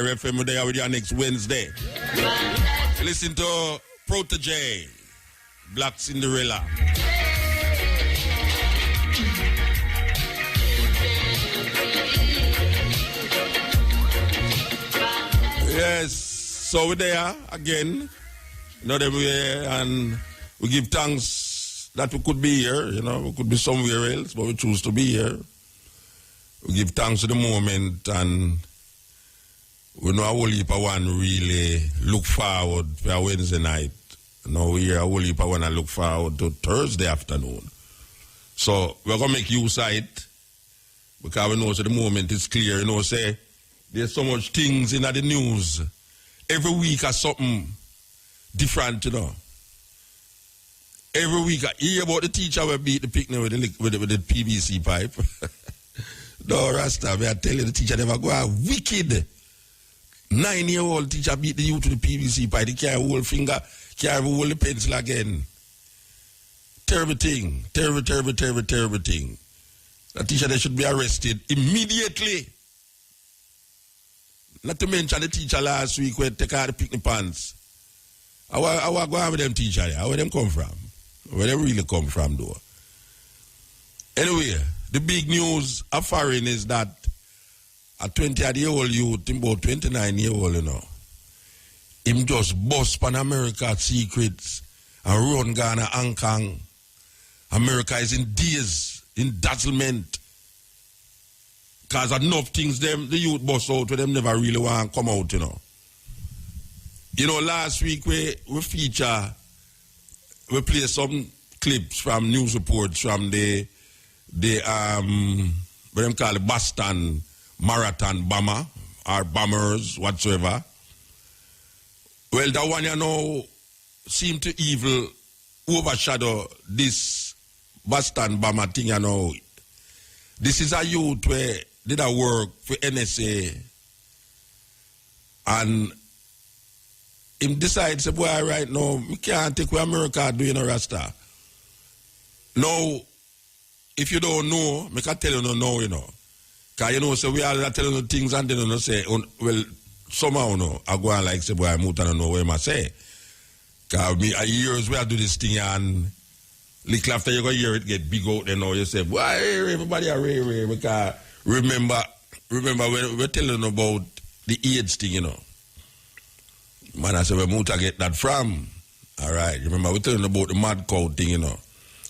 FM there with you next Wednesday. Listen to Protege, Black Cinderella. Yes, so we're there again, not everywhere, and we give thanks that we could be here, we could be somewhere else, but we choose to be here. We give thanks to the moment, and we know a whole heap of one really look forward for Wednesday night. We hear a whole heap of one look forward to Thursday afternoon. So we're going to make use of it, because we know so the moment is clear, say, there's so much things in the news. Every week has something different, Every week, I hear about the teacher will beat the picnic with the PVC pipe. No, Rasta, I tell you, the teacher never go out. Wicked. 9-year-old teacher beat the youth with the PVC pipe. He can't hold finger, can't hold the pencil again. Terrible thing. Terrible thing. The teacher, they should be arrested immediately. Not to mention the teacher last week where they take out the picnic pants. How go on with them teacher there? Where them come from? Where they really come from, though? Anyway, the big news of foreign is that a 20-year-old youth, about 29-year-old, him just bust pan America secrets and run Ghana, Hong Kong. America is in daze, in dazzlement. Because enough things the youth bust out where them never really want to come out, last week we play some clips from news reports from the what them call the Boston Marathon bomber or bombers, whatsoever. Well, that one, seem to evil overshadow this Boston bomber thing, This is a youth where did a work for NSA, and him decides, boy, right now, we can't take what America doing a Rasta. Now, if you don't know, I can tell you no, Because, so we are telling you things and then say, well, somehow, I go on like, say, boy, I'm not know what I say. Because years we are doing this thing and little after you go hear it get big out, you say, why everybody are rare, because remember when we're telling about the AIDS thing, Man, I said, where Muta get that from? All right, remember we're telling about the mad cow thing,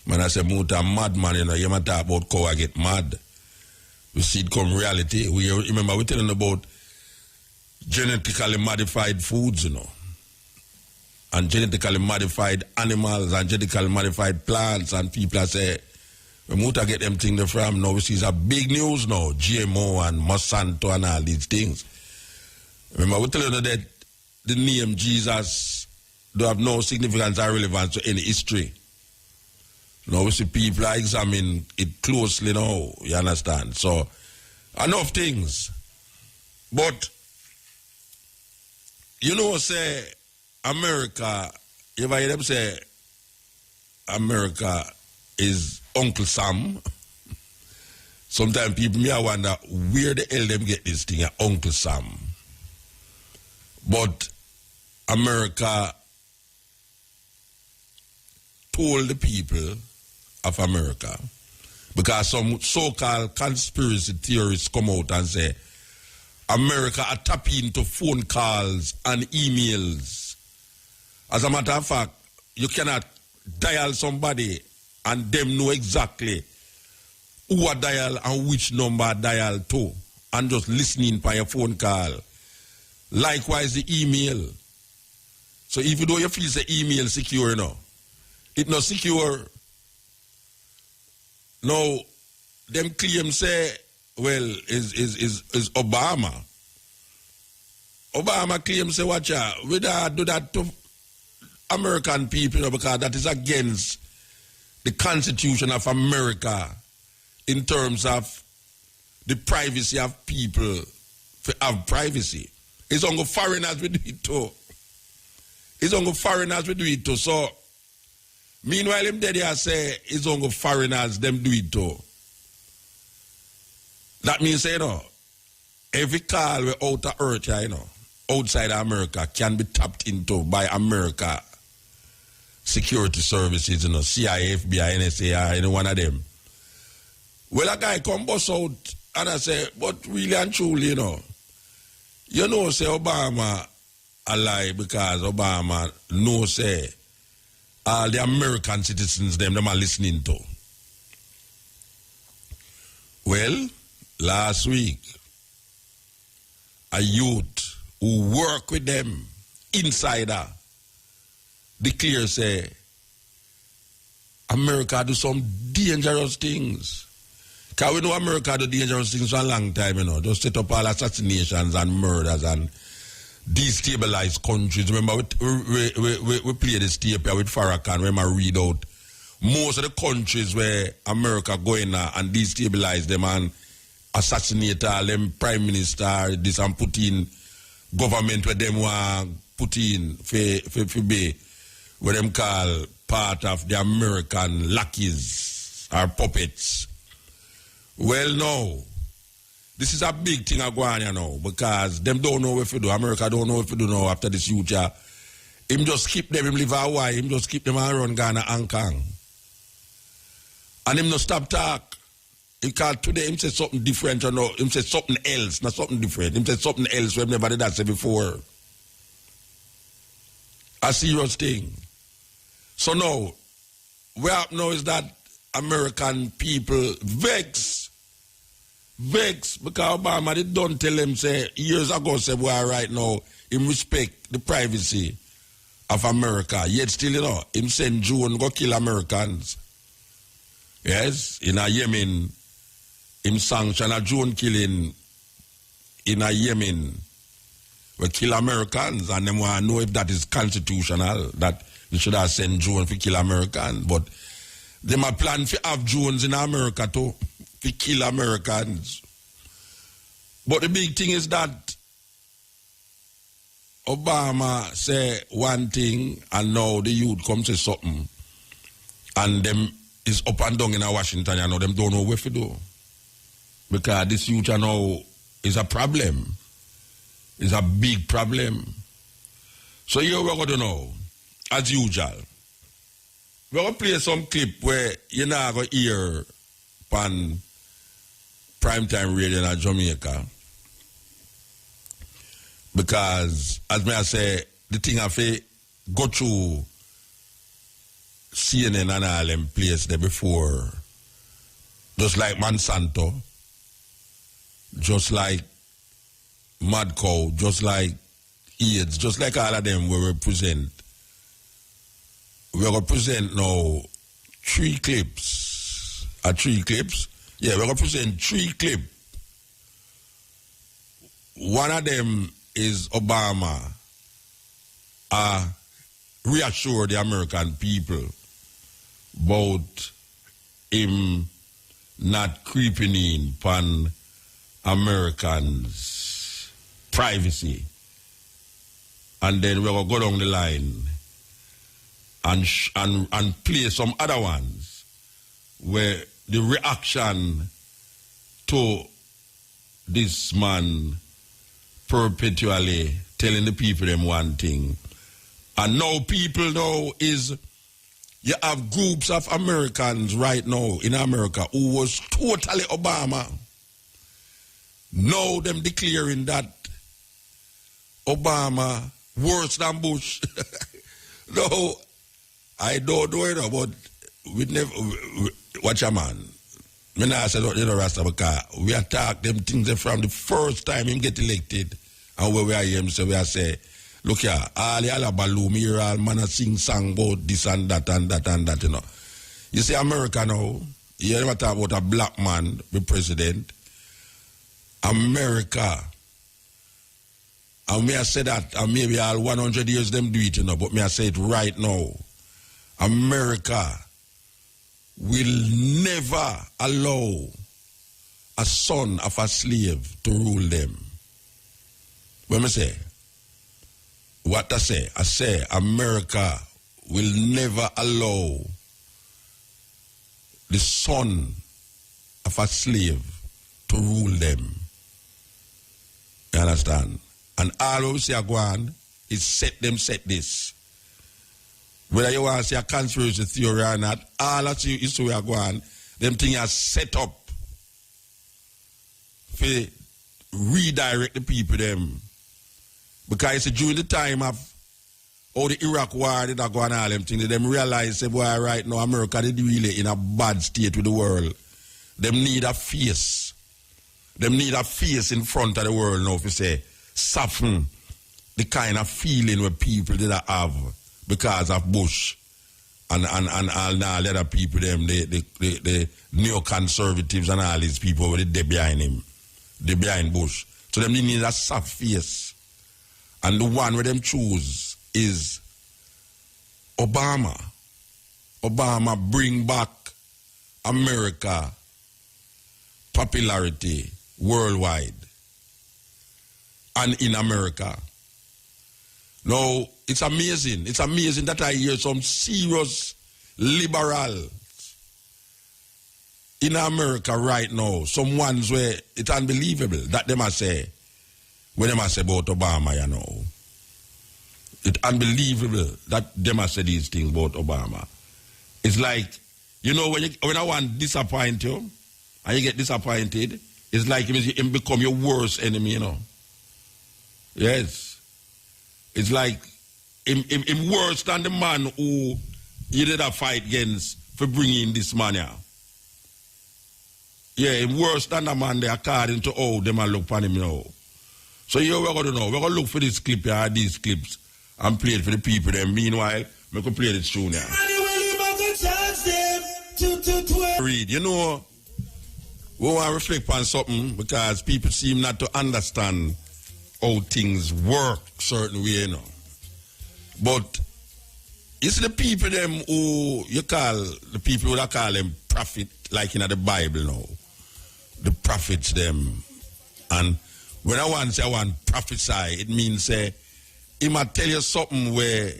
Man, I said, Muta mad man, you might talk about cow, I get mad. We see it come reality. Remember we're telling about genetically modified foods, and genetically modified animals and genetically modified plants, and people say, we Muta get them things from. Now we see a big news now, GMO and Monsanto and all these things. Remember, we're telling you that the name Jesus don't have no significance or relevance to any history. Now we see people examine it closely now, you understand? So, enough things. But, say, America, if I hear them say America is Uncle Sam, sometimes people may wonder where the hell them get this thing, Uncle Sam. But America told the people of America, because some so-called conspiracy theorists come out and say America are tapping into phone calls and emails. As a matter of fact, you cannot dial somebody and them know exactly who a dial and which number a dial to, and just listening by your phone call. Likewise, the email. So if you don't feel the email secure, it not secure. Now, them claim say, well, is Obama. Obama claims say, watch out, we don't do that to American people, because that is against the Constitution of America in terms of the privacy of people to have privacy. It's only foreigners we do it too. It's only foreigners we do it too. So, meanwhile, him there I say, it's only foreigners them do it too. That means, every call we out of earth, you know, outside America can be tapped into by America security services, you know, CIA, FBI, NSA, any one of them. Well, a guy come bust out and I say, but really and truly, you know, say Obama a lie because Obama knows say all the American citizens them are listening to. Well, last week, a youth who work with them, insider, declare say, America do some dangerous things. Because we know America do dangerous things for a long time, you know. Just set up all assassinations and murders and destabilize countries. Remember, we play this tape here with Farrakhan. Remember, read out most of the countries where America go in and destabilize them and assassinate all them prime minister, this and put in government where them want put in for be what them call part of the American lackeys or puppets. Well, no. This is a big thing going on now because them don't know what to do. America don't know what to do now after this future. Him just keep them, him live Hawaii, him just keep them around Ghana and Kong. And him no stop talk. Because today him say something different or no, him say something else, not something different. Him say something else we never did that say before. A serious thing. So now, what happened now is that American people vex because Obama they don't tell him say years ago say boy right now him respect the privacy of America. Yet still, you know, him send drone go kill Americans. Yes, in a Yemen, him sanction a drone killing in a Yemen. We kill Americans and them want to know if that is constitutional, that we should have sent drone to kill Americans. But them a plan to have drones in America too, to kill Americans. But the big thing is that Obama say one thing and now the youth come say something and them is up and down in Washington, you know, them don't know what to do. Because this youth you know is a problem. It's a big problem. So here we're going to know, as usual, we're going to play some clip where you're not going to hear on primetime radio in Jamaica. Because, as I say, the thing I say, go through CNN and all them place there before. Just like Monsanto, just like Mad Cow, just like AIDS, just like all of them we represent. We're going to present now 3 clips. 3 clips? Yeah, we're going to present 3 clips. One of them is Obama reassure the American people about him not creeping in upon Americans' privacy. And then we're going to go down the line and play some other ones where the reaction to this man perpetually telling the people them one thing. And now people now is, you have groups of Americans right now in America who was totally Obama. Now them declaring that Obama worse than Bush. No, I don't know it, but we never, watch a man. Me not say you know Rasta because we attack them things from the first time him get elected. And where we are him, so we are say, look here, all the balloon here, all man sing song about this and that and that and that, you know. You see America now, you never talk about a black man be president. America, and me I say that, and maybe all 100 years them do it, you know, but me I say it right now. America will never allow a son of a slave to rule them. What I say? What I say America will never allow the son of a slave to rule them. You understand? And all we say go on is set this. Whether you want to say a conspiracy theory or not, all of you is where go on. Them things are set up to redirect the people them. Because it's during the time of all the Iraq war that are going on, all them things, them realize say, boy, right now America is really in a bad state with the world. Them need a face. Them need a face in front of the world now to say, soften the kind of feeling where people did have because of Bush and all the other people, them, the neoconservatives and all these people with they behind him, they behind Bush. So them need a soft face. And the one where them choose is Obama. Obama bring back America popularity worldwide and in America. Now, it's amazing. It's amazing that I hear some serious liberals in America right now. Some ones where it's unbelievable that they must say, when they must say about Obama, you know. It's unbelievable that they must say these things about Obama. It's like, you know, when I want to disappoint you, and you get disappointed, it's like him become your worst enemy, you know. Yes. It's like him worse than the man who you did a fight against for bringing this man here. Yeah, him worse than the man there according to how them a look upon him now. So here we're going to know. We're going to look for this clip here, these clips, and play it for the people. Then meanwhile, we can play this tune here. Read, you know, we want to reflect on something because people seem not to understand how things work certain way, you know. But it's the people them who you call, the people who I call them prophet, like in the Bible now. The prophets them. And when I want to say I want prophesy, it means he might tell you something where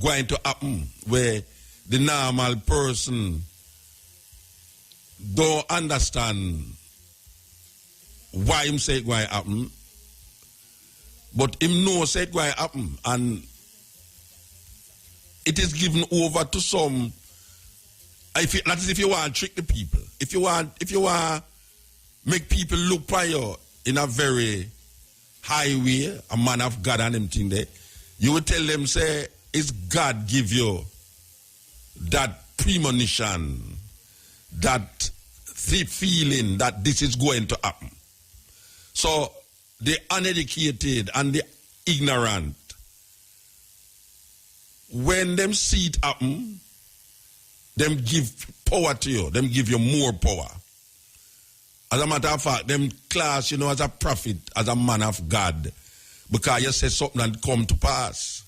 going to happen, where the normal person don't understand why him say it going to happen, but him know say it going to happen, and it is given over to some. That is if you want to trick the people. If you want make people look by you in a very high way, a man of God and them thing there, you will tell them, say, it's God give you that premonition, that feeling that this is going to happen. So the uneducated and the ignorant, when them see it happen, them give power to you, them give you more power. As a matter of fact, them class, you know, as a prophet, as a man of God, because you say something and come to pass.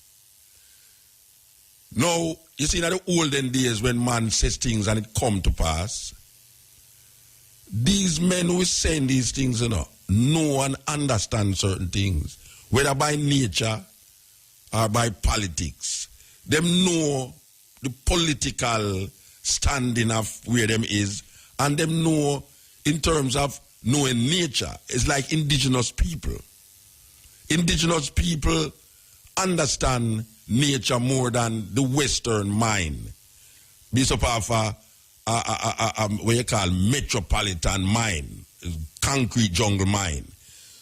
Now, you see, in the olden days when man says things and it come to pass, these men who saying these things, you know and understand certain things, whether by nature or by politics. Them know the political standing of where them is, and them know in terms of knowing nature. It's like indigenous people. Indigenous people understand nature more than the Western mind. This is part of what you call metropolitan mind, concrete jungle mind.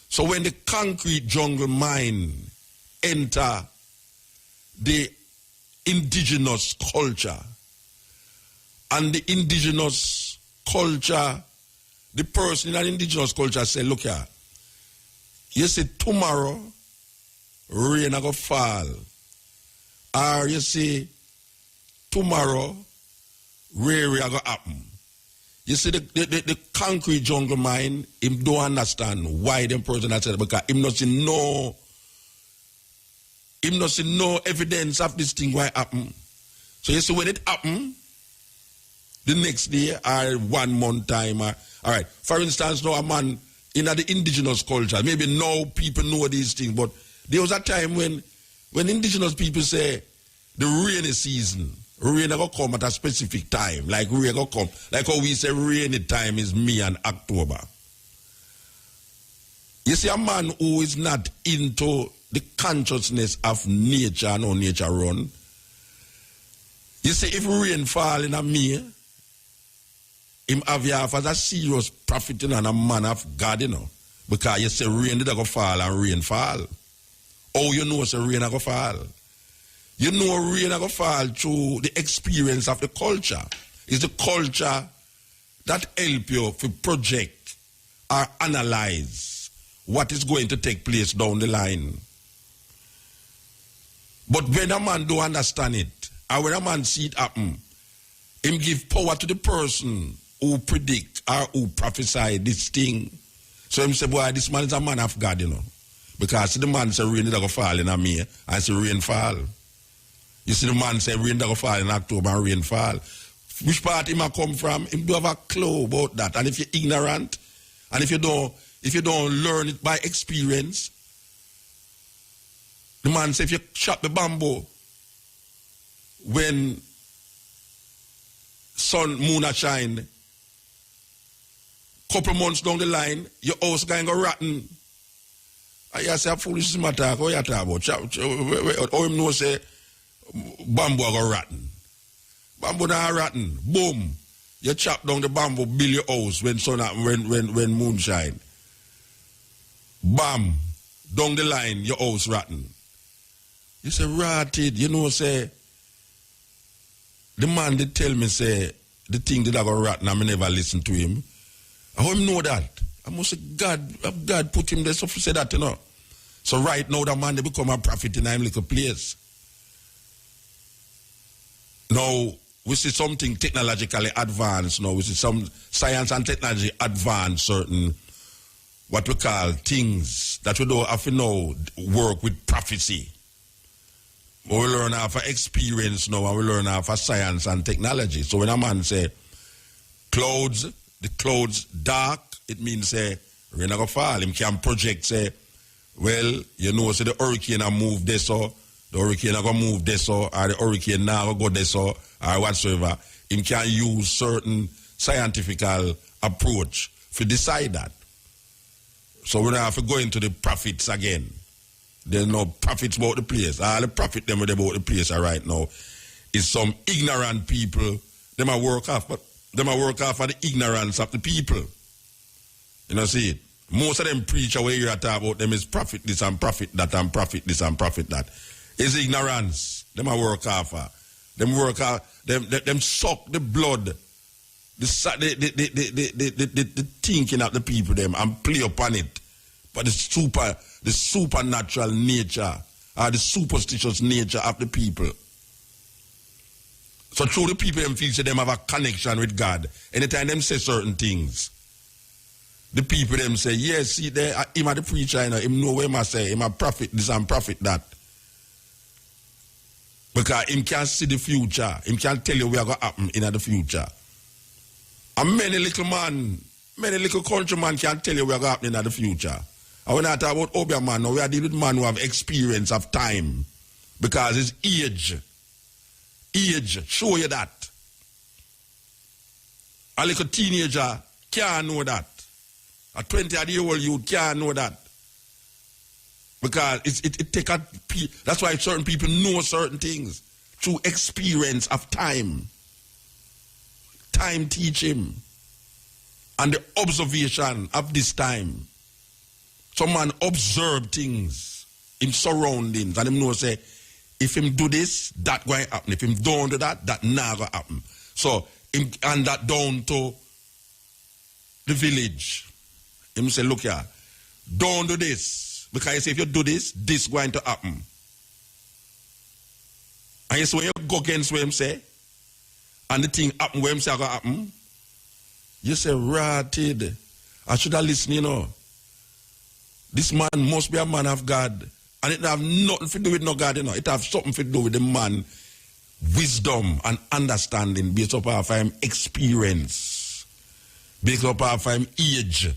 So when the concrete jungle mind enter the indigenous culture, and the indigenous culture, the person in an indigenous culture say, look here, you see tomorrow rain a go fall, or you see tomorrow rain a go happen. You see the concrete jungle mind, him don't understand why them person that said, because him not see no evidence of this thing why happen. So you see when it happen, the next day or 1 month time, all right. For instance, now a man in the indigenous culture, maybe now people know these things, but there was a time when indigenous people say the rainy season, rain will come at a specific time, like rain will come, like how we say rainy time is May and October. You see, a man who is not into the consciousness of nature and how nature run. You see, if rain fall in a May, him have you as a serious prophet and a man of God, you know. Because you say rain did go fall and rain fall. Oh, you know say rain go fall. You know rain go fall through the experience of the culture. It's the culture that help you to project or analyze what is going to take place down the line. But when a man don't understand it, or when a man see it happen, him give power to the person who predict or who prophesy this thing. So him say, boy, this man is a man of God, you know. Because the man say rain that go fall in May, and say rain fall. You see the man say rain that go fall in October and rain fall. Which part him a come from? Him do have a clue about that. And if you're ignorant, and if you don't learn it by experience, the man say if you chop the bamboo when sun, moon a shine, couple months down the line, your house going go rotten. I say a foolish matter. What you talk about? How him know say bamboo go rotten? Bamboo not rotten. Boom. You chop down the bamboo, build your house when sun when moon shine. Bam. Down the line, your house rotten. You say rotted. You know say the man did tell me say the thing that I go rotten. I never listen to him. How him know that? I must say God put him there so to say that, you know. So right now the man they become a prophet in a little place. Now we see something technologically advanced now. We see some science and technology advanced certain what we call things that we don't have to know work with prophecy. But we learn how for experience now and we learn how for science and technology. So when a man say clouds, the clouds dark, it means say rain a go fall. Him can project say, well, you know, say the hurricane a move this so, the hurricane a go move this so, or the hurricane now go this so, or whatsoever. Him can use certain scientific approach to decide that. So we don't have to go into the prophets again. There's no prophets about the place. All the prophet them about the place right now is some ignorant people. Them a work off, but them a work off of the ignorance of the people. You know, see it. Most of them preach away you talk about them is prophet this and prophet that and prophet this and prophet that. It's ignorance. Them a work off. Them work off. Them suck the blood, the thinking of the people them and play upon it. But the supernatural nature or the superstitious nature of the people. So through the people them feel say them have a connection with God. Anytime them say certain things, the people them say, yes, see there, him a the preacher, you know, him know what him a say, him a prophet this and prophet that. Because him can see the future. Him can tell you what going to happen in the future. And many little countrymen can tell you what going to happen in the future. And when I talk about Obia man, now we are dealing with man who have experience of time. Because his age show you that. A little teenager can't know that. A 20-year-old youth can't know that. Because it take a... That's why certain people know certain things. Through experience of time. Time teach him. And the observation of this time. Some man observe things in surroundings. And him know say, if him do this, that going to happen. If him don't do that, that not going to happen. So, him and that down to the village. Him say, look here, don't do this. Because if you do this, this going to happen. And you see when you go against what him say, and the thing happen where him say going to happen, you say, ratted. I should have listened, you know. This man must be a man of God. And it have nothing to do with no God, you know. It have something to do with the man wisdom and understanding based upon him experience. Based upon him age.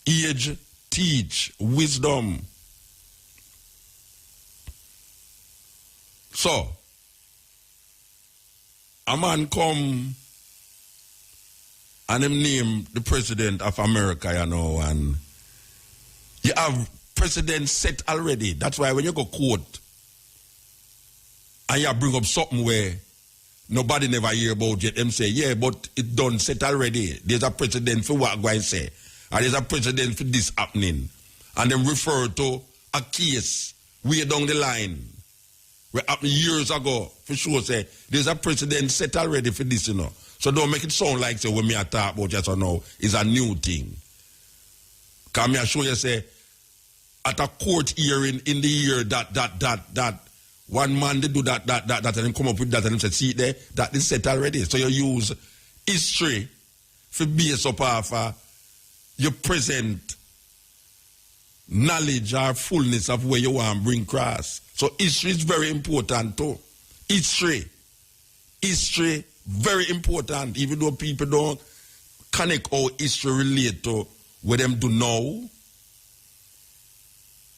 Age, teach, wisdom. So, a man come and him name the president of America, you know, and you have president set already. That's why when you go court and you bring up something where nobody never hear about yet, them say, yeah, but it done set already. There's a precedent for what I'm going to say. And there's a precedent for this happening. And then refer to a case way down the line where happened years ago. For sure, say, there's a precedent set already for this, you know. So don't make it sound like, say, when me I talk about just now, it's a new thing. Because me I show you, say, at a court hearing in the year that, one man they do that, and then come up with that, and then say, see there, that is set already. So you use history for base up of your present knowledge or fullness of where you want to bring cross. So history is very important too. History, very important, even though people don't connect how history relate to what them do now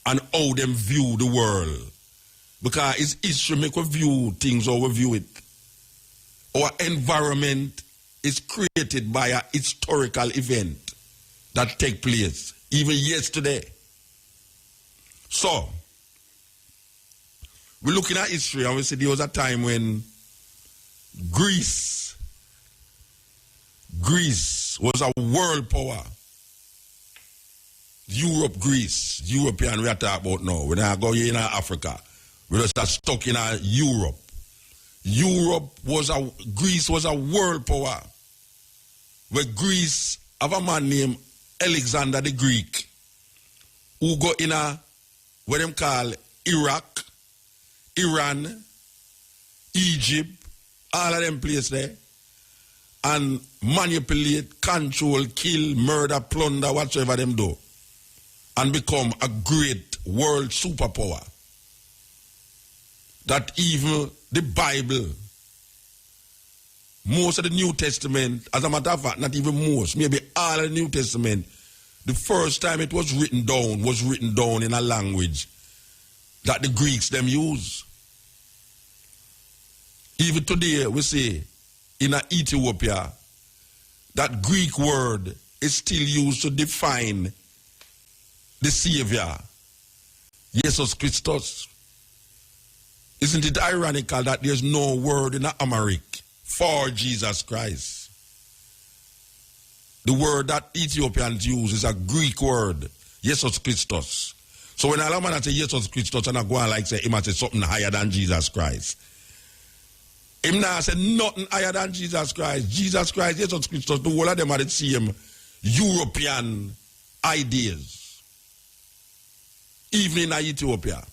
and how them view the world. Because it's history make we view things or we view it. Our environment is created by a historical event that take place, even yesterday. So, we're looking at history and we see there was a time when Greece was a world power. Greece, European we are talking about now. When I go here in Africa, we just are stuck in Europe. Greece was a world power. Where Greece have a man named Alexander the Greek who go in what them call Iraq, Iran, Egypt, all of them places there, and manipulate, control, kill, murder, plunder, whatsoever them do, and become a great world superpower. That even the Bible, most of the New Testament, as a matter of fact, not even most, maybe all of the New Testament, the first time it was written down in a language that the Greeks them use. Even today, we say, in Ethiopia, that Greek word is still used to define the Savior, Jesus Christus. Isn't it ironical that there's no word in Amharic for Jesus Christ? The word that Ethiopians use is a Greek word, Jesus Christus. So when a man say Jesus Christus and I go on like say, he must say something higher than Jesus Christ. Him now say nothing higher than Jesus Christ. Jesus Christ, Jesus Christus, the whole of them are the same European ideas. Even in Ethiopia.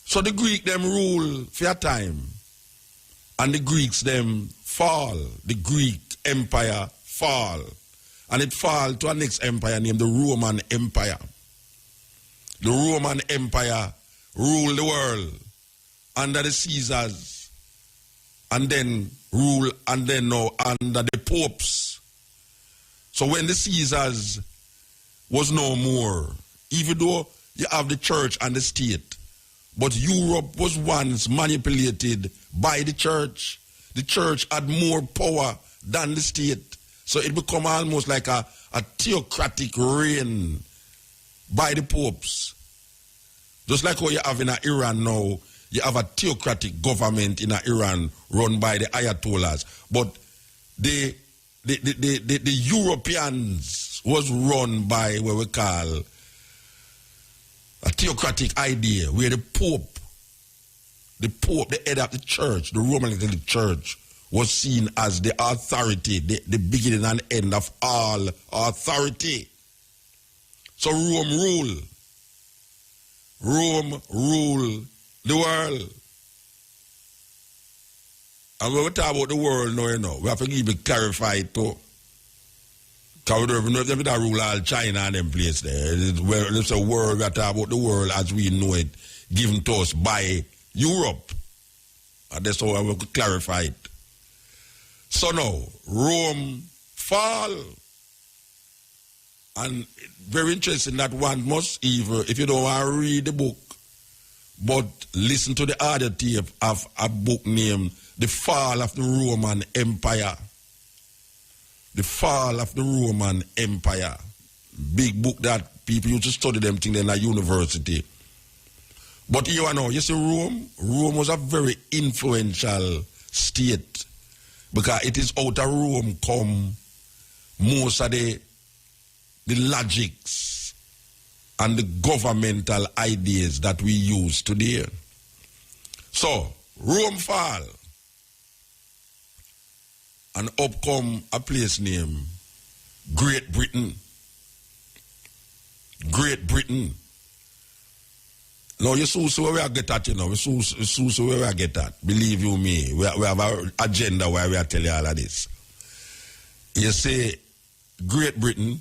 So the Greek them rule for a time. And the Greeks them fall. The Greek empire fall. And it fall to a next empire named the Roman Empire. The Roman Empire ruled the world under the Caesars. And then rule and then now under the popes. So when the Caesars was no more, even though you have the church and the state, but Europe was once manipulated by the church. The church had more power than the state. So it become almost like a theocratic reign by the popes. Just like how you have in Iran now, you have a theocratic government in Iran run by the Ayatollahs. But the Europeans was run by what we call a theocratic idea where the Pope, the head of the church, the Roman Catholic Church, was seen as the authority, the beginning and end of all authority. So Rome rule the world. And when we talk about the world now, we have to keep it clarified too. Because we don't even know if they rule all China and them place there. It's a world, we are talking about the world as we know it, given to us by Europe. And that's how we could clarify it. So now, Rome fall. And very interesting that one must even, if you don't want to read the book, but listen to the audio tape of a book named The Fall of the Roman Empire. The Fall of the Roman Empire. Big book that people used to study them things in a university. But you know, you see Rome was a very influential state because it is out of Rome come most of the logics and the governmental ideas that we use today. So, Rome fall. And up come a place named Great Britain. Great Britain. Now, you see where we get at, you know. We see where we get at. Believe you me. We have an agenda where we are telling you all of this. You say, Great Britain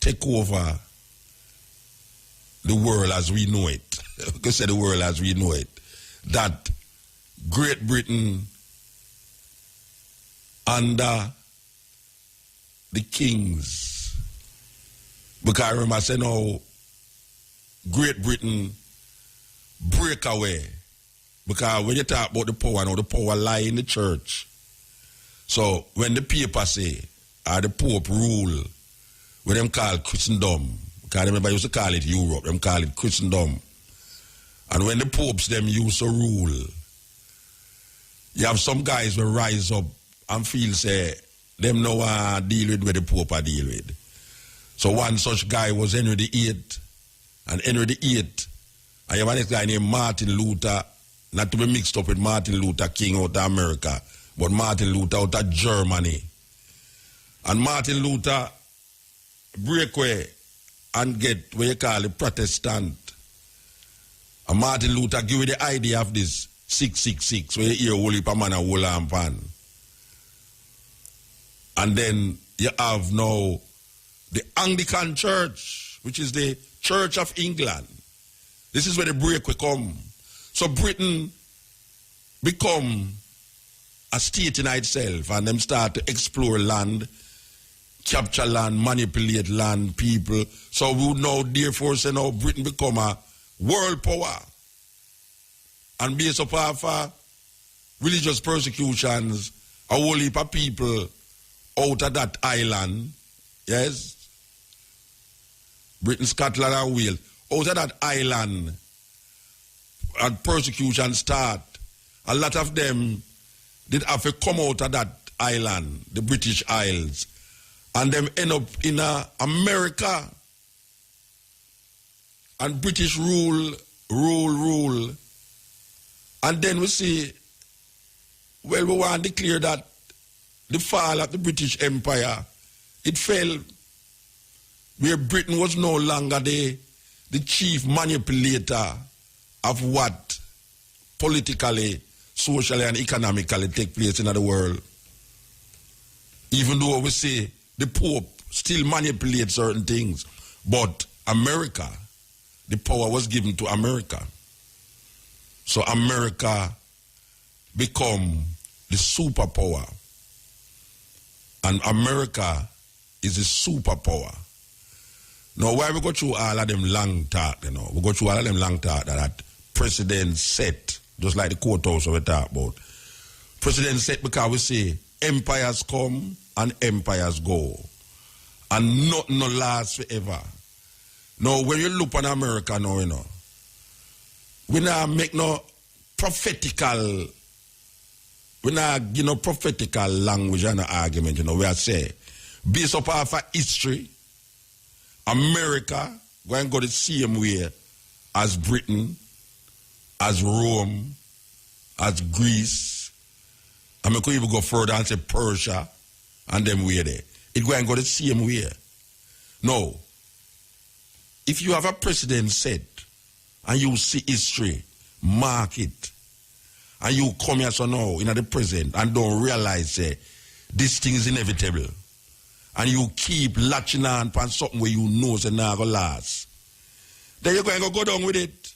take over the world as we know it. We can say the world as we know it. That Great Britain under the kings. Because I remember saying, no, Great Britain break away. Because when you talk about the power, now the power lie in the church. So when the paper say, or the Pope rule, what them call Christendom, because I remember I used to call it Europe, them call it Christendom. And when the popes them used to rule, you have some guys will rise up and feel say, them no deal with what the Pope deal with. So one such guy was Henry VIII, and Henry VIII, and you have a guy named Martin Luther, not to be mixed up with Martin Luther King out of America, but Martin Luther out of Germany. And Martin Luther break away and get what you call a Protestant. And Martin Luther give you the idea of this 666, where you hear whole heap of man and whole arm pan. And then you have now the Anglican Church, which is the Church of England. This is where the break will come. So Britain become a state in itself, and them start to explore land, capture land, manipulate land, people. So we would now therefore say now Britain become a world power. And based upon religious persecutions, a whole heap of people out of that island, yes, Britain, Scotland and Wales, out of that island, and persecution start, a lot of them did have to come out of that island, the British Isles, and them end up in America. And British rule. And then we see, well, we want to declare that the fall of the British Empire, it fell where Britain was no longer the chief manipulator of what politically, socially, and economically take place in the world. Even though we say the Pope still manipulates certain things, but America, the power was given to America. So America become the superpower. And America is a superpower. Now, why we go through all of them long talk, you know? We go through all of them long talk that president set, just like the courthouse we talk about. President set because we say empires come and empires go. And nothing no lasts forever. Now, when you look on America now, you know, we not make no prophetical, we not give no prophetical language and argument, you know, we are say, based upon history, America going to go the same way as Britain, as Rome, as Greece, and we could even go further and say Persia, and them way there. It's going to go the same way. No. If you have a precedent set, and you see history, mark it, and you come here so now in the present and don't realize this thing is inevitable, and you keep latching on upon something where you know it's not going to last, then you're going to go down with it.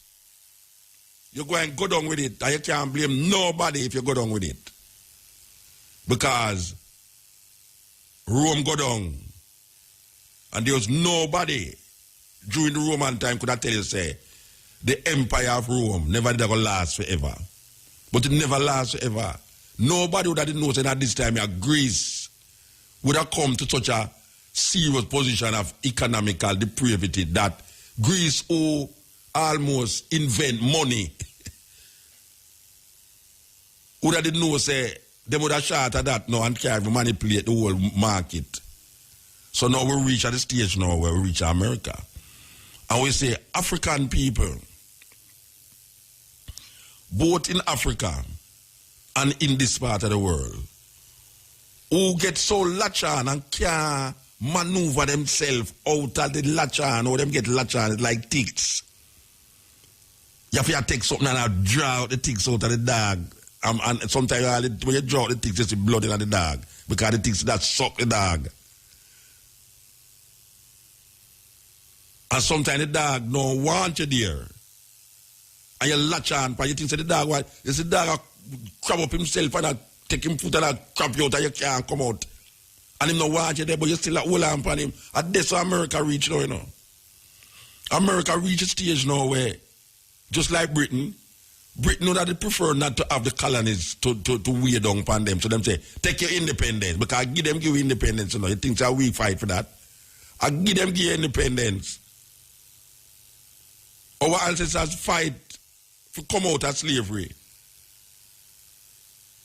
You're going to go down with it, and you can't blame nobody if you go down with it. Because Rome go down, and there was nobody during the Roman time could I tell you, say, the empire of Rome never did last forever. But it never lasts forever. nobody would have known that at this time Greece would have come to such a serious position of economical depravity that Greece who almost invent money would have known say they would have shot at that now and carry manipulate the whole market. So now we reach at the stage now where we reach America. And we say African people, both in Africa and in this part of the world, who get so latch on and can't maneuver themselves out of the latch on, or them get latch on like ticks. You have to take something and draw out the ticks out of the dog. And sometimes when you draw the ticks, you see blood in the dog. Because the ticks that suck the dog. And sometimes the dog don't want you there. And you latch on, but you think the dog, you see the dog crab up himself and take him foot and crab you out and you can't come out. And him don't want you there, but you still hold on upon him. And that's how America reach now, you know. America reach a stage now where, just like Britain know that they prefer not to have the colonies to weigh down upon them. So them say, take your independence. Because I give you independence, you know. You think that we fight for that? I give you independence. Our ancestors fight to come out of slavery.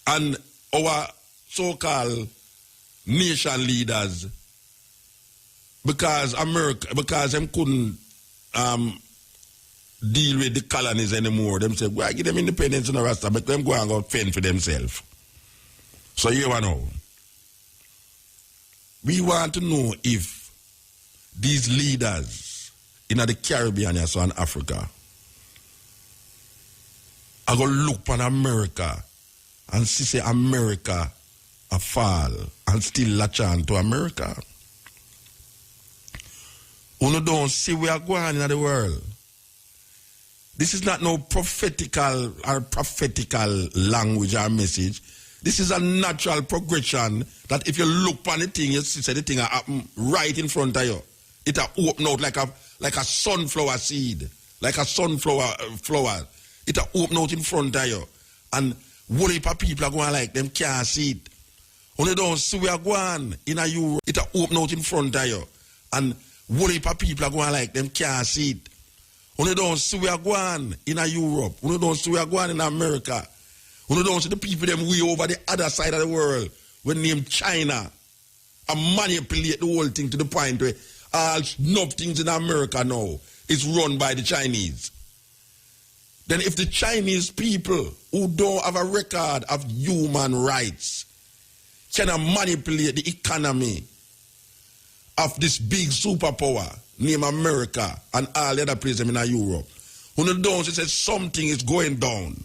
And our so-called nation leaders, because them couldn't deal with the colonies anymore, them say, well, give them independence in the Rasta, but them go and go fend for themselves. So you know, we want to know if these leaders in the Caribbean and so in Africa are going to look on America and see say America a fall and still latch on to America. You don't see we are going in the world. This is not no prophetical language or message. This is a natural progression that if you look on the thing, you see the thing happen right in front of you. It open out like a sunflower seed, like a sunflower flower. It open out in front of you. And what if people are going like them can't see it? When you don't see we are going in a Europe, it open out in front of you. And what if people are going like them can't see it? When you don't see we are going in a Europe, when you don't see we are going in America, when you don't see the people them way over the other side of the world, when name China, and manipulate the whole thing to the point where all enough things in America now is run by the Chinese. Then if the Chinese people who don't have a record of human rights can manipulate the economy of this big superpower named America and all the other places in Europe, when you don't say something is going down,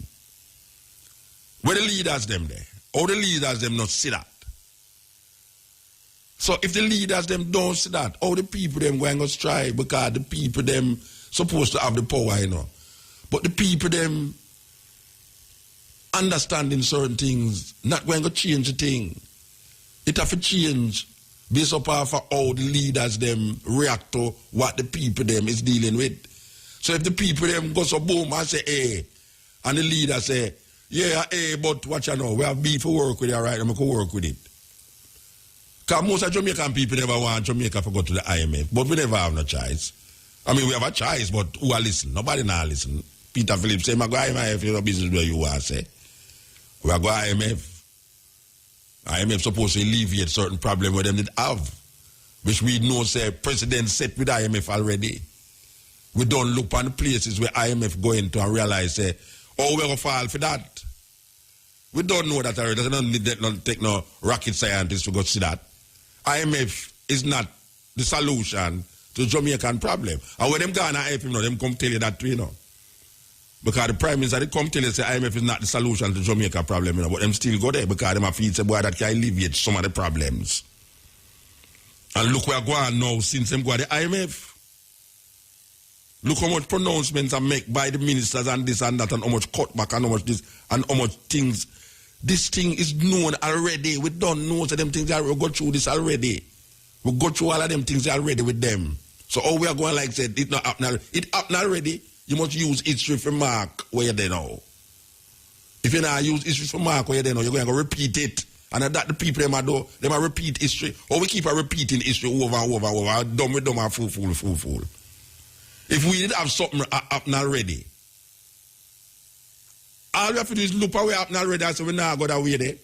where the leaders them there, or the leaders them not see that. So if the leaders them don't see that, how the people them going to strive because the people them supposed to have the power, you know. But the people them understanding certain things, not going to change the thing. It have to change based upon how the leaders them react to what the people them is dealing with. So if the people them go so boom and say, hey, and the leader say, yeah, hey, but what you know, we have beef to work with it, all right, and we can work with it. Because most of Jamaican people never want Jamaica to go to the IMF, but we never have no choice. I mean, we have a choice, but who are listen? Nobody now listen. Peter Phillips say, I go IMF, you know, business where you want to say. We go IMF. IMF supposed to alleviate certain problems where them did have, which we know say president set with IMF already. We don't look on the places where IMF go into and realize say, oh, we're going to fall for that. We don't know that already. There's no take no rocket scientists to go see that. IMF is not the solution to the Jamaican problem. And when them Ghana help him, them come tell you that too, you know. Because the Prime Minister, they come tell you say IMF is not the solution to the Jamaica problem, you know, but them still go there because them feel say, boy, that can alleviate some of the problems. And look where going now since them go to the IMF. Look how much pronouncements are made by the ministers and this and that and how much cutback and how much this and how much things. This thing is known already. We don't know so them things we go through this already. We go through all of them things already with them. So all we are going like said, it not happened already. It happened already. You must use history for mark where they know. If you not use history for mark where you know, you're going to repeat it. And that the people them do, they might repeat history. Or we keep repeating history over and over and over. Dumb and fool. If we did have something happen already, all we have to do is look away happen already and say we now go that way there.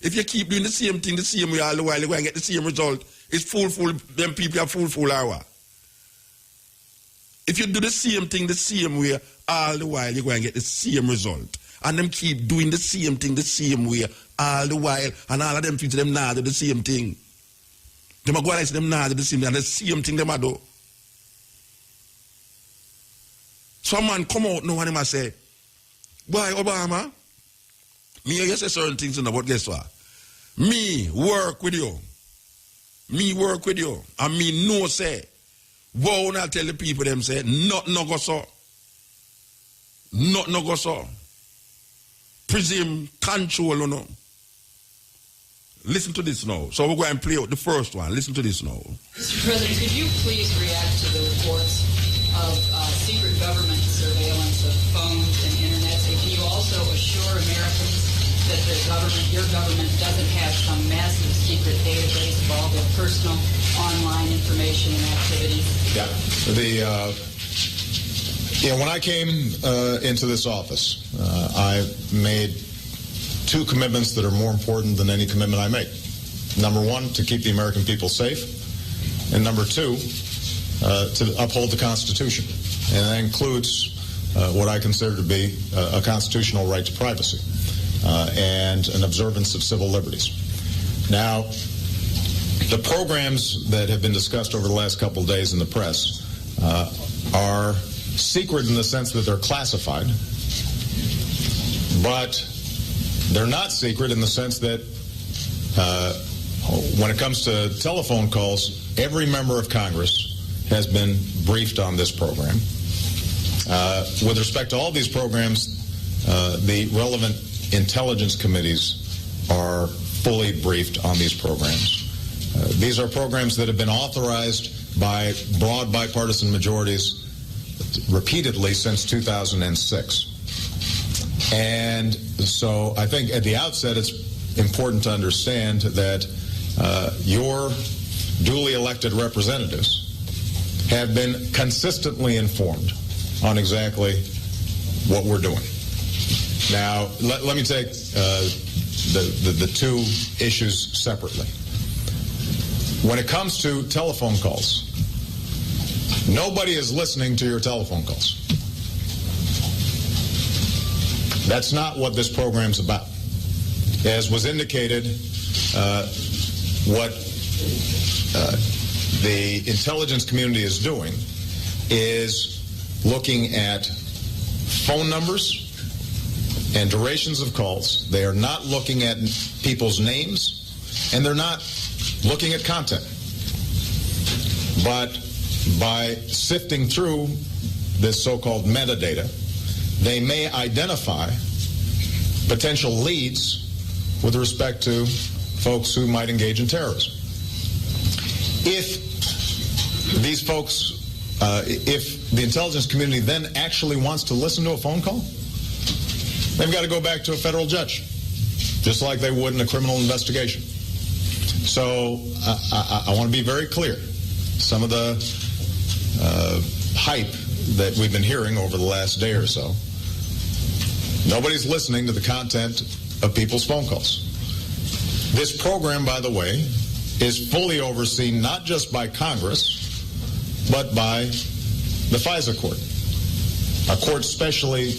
If you keep doing the same thing the same way all the while, you're going to get the same result. It's fool, them people are fool or what? If you do the same thing the same way all the while, you're going to get the same result. And them keep doing the same thing the same way all the while, and all of them feel them now do the same thing. Them are going to say them now do the same thing, and the same thing them do. Some man come out now and him say, boy, Obama, me you say certain things, but guess what? Me work with you. And me know say, won't I tell the people them say, nothing no go so. Nothing no go so. Presume control, you know. Listen to this now. So we're going to play out the first one. Listen to this now. Mr. President, could you please react to the reports of secret government surveillance of phones and internet? And can you also assure Americans that the government, your government, doesn't have some massive secret database of all their personal online information and activities? Yeah. When I came into this office, I made two commitments that are more important than any commitment I make. Number one, to keep the American people safe. And number two, to uphold the Constitution. And that includes what I consider to be a constitutional right to privacy and an observance of civil liberties. Now, the programs that have been discussed over the last couple of days in the press are secret in the sense that they're classified, but they're not secret in the sense that when it comes to telephone calls, every member of Congress has been briefed on this program. With respect to all these programs, the relevant intelligence committees are fully briefed on these programs. These are programs that have been authorized by broad bipartisan majorities repeatedly since 2006. And so I think at the outset it's important to understand that your duly elected representatives have been consistently informed on exactly what we're doing. Now, let me take the two issues separately. When it comes to telephone calls, nobody is listening to your telephone calls. That's not what this program's about. As was indicated, what the intelligence community is doing is looking at phone numbers and durations of calls. They are not looking at people's names, and they're not looking at content. But by sifting through this so-called metadata, they may identify potential leads with respect to folks who might engage in terrorism. If these folks, if the intelligence community then actually wants to listen to a phone call, they've got to go back to a federal judge, just like they would in a criminal investigation. So I want to be very clear. Some of the hype that we've been hearing over the last day or so, nobody's listening to the content of people's phone calls. This program, by the way, is fully overseen not just by Congress, but by the FISA court, a court specially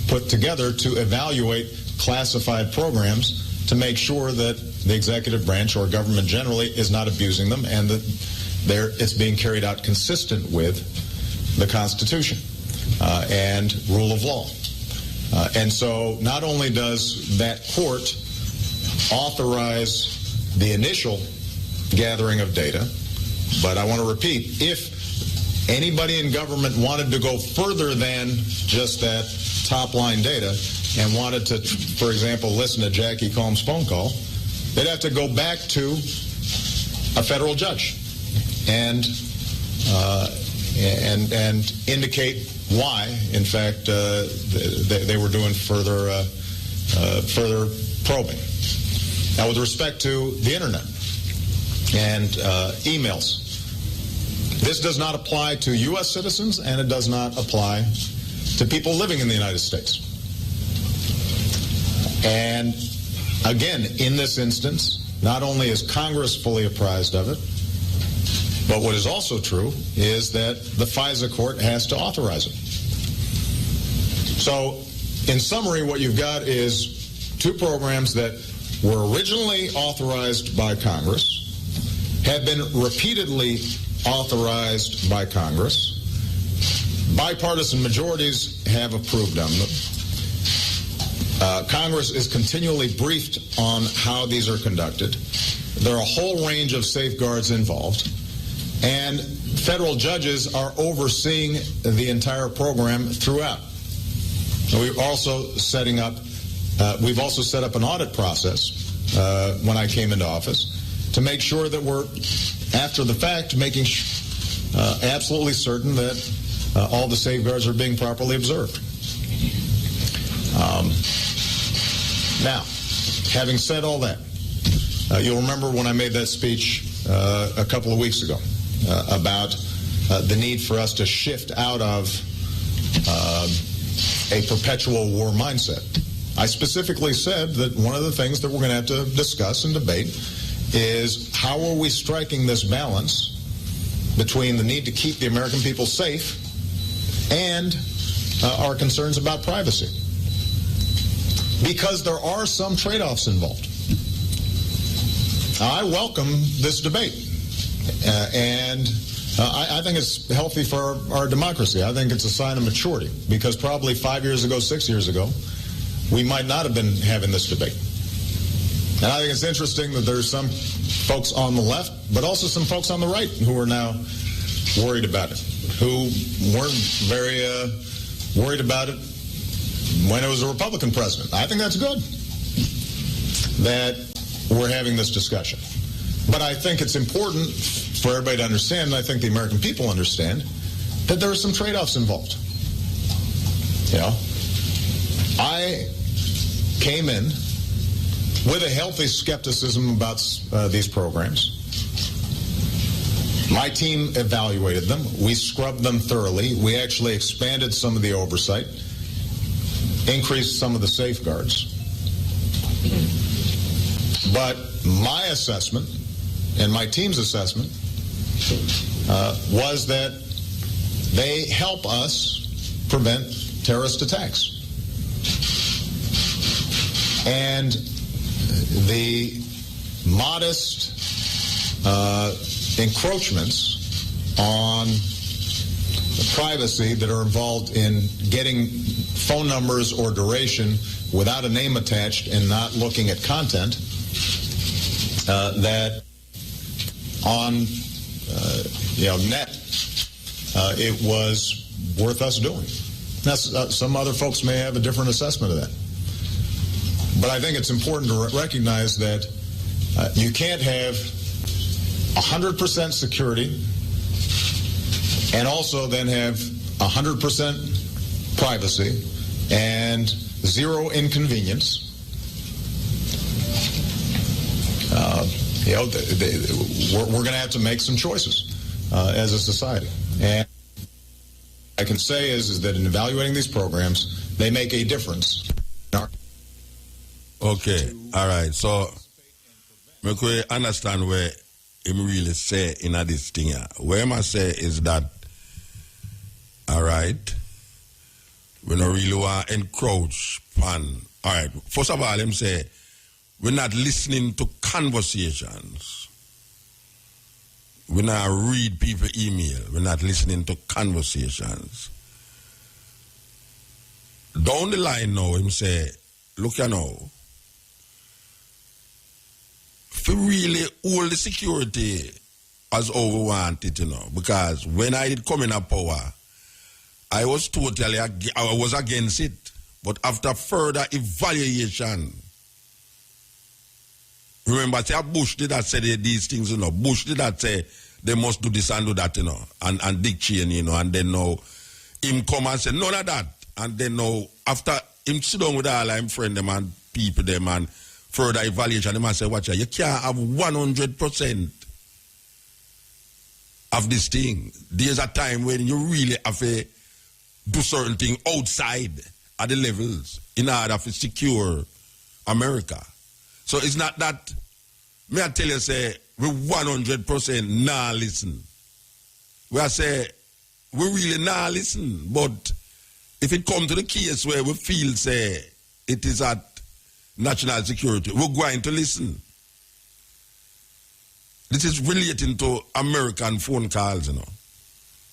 put together to evaluate classified programs to make sure that the executive branch or government generally is not abusing them and that it's being carried out consistent with the Constitution and rule of law. And so not only does that court authorize the initial gathering of data, but I want to repeat, if anybody in government wanted to go further than just that top-line data and wanted to, for example, listen to Jackie Combs' phone call, they'd have to go back to a federal judge and indicate why, in fact, they were doing further further probing. Now, with respect to the internet and emails, this does not apply to U.S. citizens, and it does not apply to people living in the United States. And again, in this instance, not only is Congress fully apprised of it, but what is also true is that the FISA court has to authorize it. So, in summary, what you've got is two programs that were originally authorized by Congress, have been repeatedly authorized by Congress. Bipartisan majorities have approved them. Congress is continually briefed on how these are conducted. There are a whole range of safeguards involved. And federal judges are overseeing the entire program throughout. We're also setting up, we've also set up an audit process when I came into office to make sure that we're, after the fact, making absolutely certain that all the safeguards are being properly observed. Now, having said all that, you'll remember when I made that speech a couple of weeks ago about the need for us to shift out of a perpetual war mindset. I specifically said that one of the things that we're going to have to discuss and debate is how are we striking this balance between the need to keep the American people safe and our concerns about privacy. Because there are some trade-offs involved. I welcome this debate, and I think it's healthy for our democracy. I think it's a sign of maturity, because probably 5 years ago, 6 years ago, we might not have been having this debate. And I think it's interesting that there's some folks on the left, but also some folks on the right who are now worried about it, who weren't very worried about it when it was a Republican president. I think that's good that we're having this discussion. But I think it's important for everybody to understand, and I think the American people understand, that there are some trade-offs involved. You know, I came in with a healthy skepticism about these programs. My team evaluated them. We scrubbed them thoroughly. We actually expanded some of the oversight, increased some of the safeguards. But my assessment and my team's assessment was that they help us prevent terrorist attacks. And the modest encroachments on privacy that are involved in getting phone numbers or duration without a name attached and not looking at content, that on net, it was worth us doing. Now, some other folks may have a different assessment of that. But I think it's important to recognize that you can't have 100% security and also then have 100% privacy and zero inconvenience. We're going to have to make some choices as a society. And I can say is that in evaluating these programs, they make a difference. Okay, all right. So, I can understand where him really say in this thing. Where I say is that, all right, we don't really want to encroach on. All right, first of all, him say, we're not listening to conversations. We not read people email. We're not listening to conversations. Down the line now, him say, look, you know, if we really hold the security as how we want it, you know, because when I did come in power, I was totally I was against it. But after further evaluation, remember, Bush did that say these things, you know. Bush did that say they must do this and do that, you know. And Dick Cheney, you know. And then now him come and say none of that. And then now after him sit down with all him friend them and people them and further evaluation, them and say, watch out, you can't have 100% of this thing. There's a time when you really have to do certain things outside of the levels in order to secure America. So it's not that, may I tell you, say, we 100% nah listen. We say, we really nah listen, but if it comes to the case where we feel, say, it is at national security, we're going to listen. This is relating to American phone calls, you know.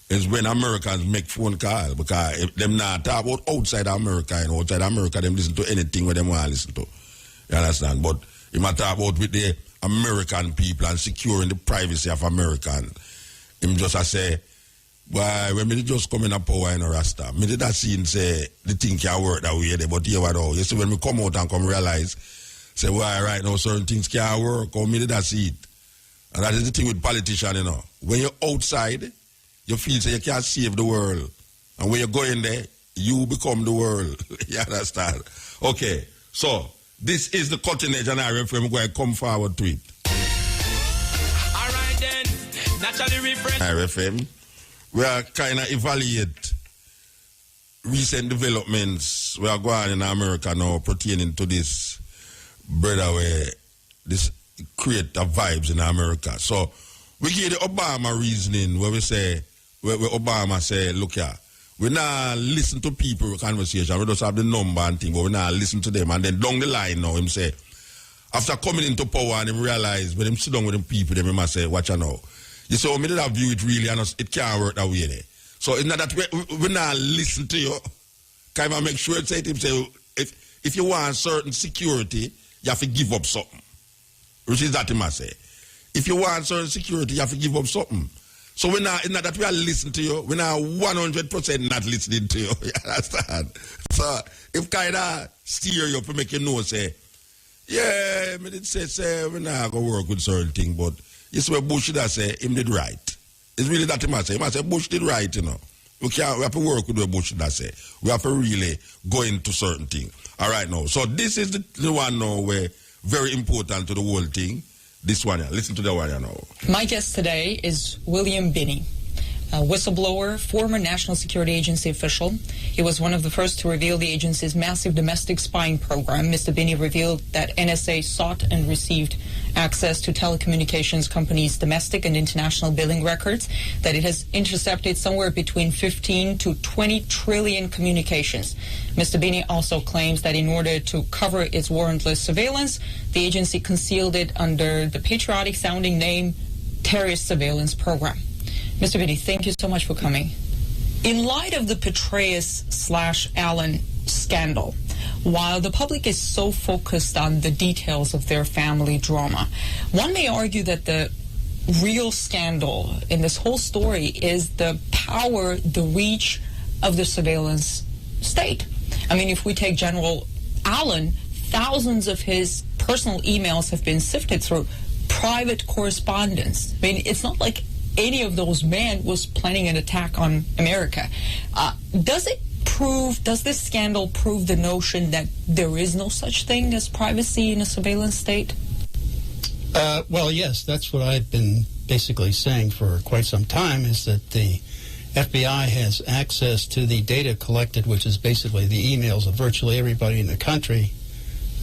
It's when Americans make phone calls, because if them not talk about outside America, you know, outside America, them listen to anything where them want to listen to. You understand? But you might talk about with the American people and securing the privacy of American. Him just say, why, when me just come in a power in a Rasta, me did that scene say, the thing can't work that way, but here what all. You see, when me come out and come realize, say, why right now certain things can't work, or me did that see it. And that is the thing with politicians, you know. When you're outside, you feel say you can't save the world. And when you go in there, you become the world. You understand? Okay, so this is the cutting edge and RFM. We're going to come forward to it. All right then, naturally refresh. RFM. We are kind of evaluate recent developments we are going in America now pertaining to this brother where this create vibes in America. So we give the Obama reasoning where we say, where Obama say, look here, we now listen to people conversation, we just have the number and thing, but we now listen to them. And then down the line now, him say, after coming into power and him realize when him sit down with them people, them he must say, watch out now. You say, me did have view it really, and it can't work that way there. So it's not that we now listen to you. Kind of make sure say to him, say, if you want certain security, you have to give up something. Which is that he must say. If you want certain security, you have to give up something. So we're not, it's not that we are listening to you, we're not 100% not listening to you. You understand? So if kind of steer you up to make you know, say, yeah, me did say, we're not going to work with certain things, but you see what Bush did say, him did right. It's really that he must say. He must say, Bush did right, you know. We have to work with what Bush did say. We have to really go into certain things. All right, now. So this is the one now where very important to the whole thing. This one here. Listen to the one here now. My guest today is William Binney, a whistleblower, former National Security Agency official. He was one of the first to reveal the agency's massive domestic spying program. Mr. Binney revealed that NSA sought and received access to telecommunications companies' domestic and international billing records, that it has intercepted somewhere between 15 to 20 trillion communications. Mr. Binney also claims that in order to cover its warrantless surveillance, the agency concealed it under the patriotic-sounding name Terrorist Surveillance Program. Mr. Binney, thank you so much for coming. In light of the Petraeus/Allen scandal, while the public is so focused on the details of their family drama, one may argue that the real scandal in this whole story is the power, the reach of the surveillance state. I mean, if we take General Allen, thousands of his personal emails have been sifted through, private correspondence. I mean, it's not like any of those men was planning an attack on America. Does this scandal prove the notion that there is no such thing as privacy in a surveillance state? Well, yes, that's what I've been basically saying for quite some time, is that the FBI has access to the data collected, which is basically the emails of virtually everybody in the country,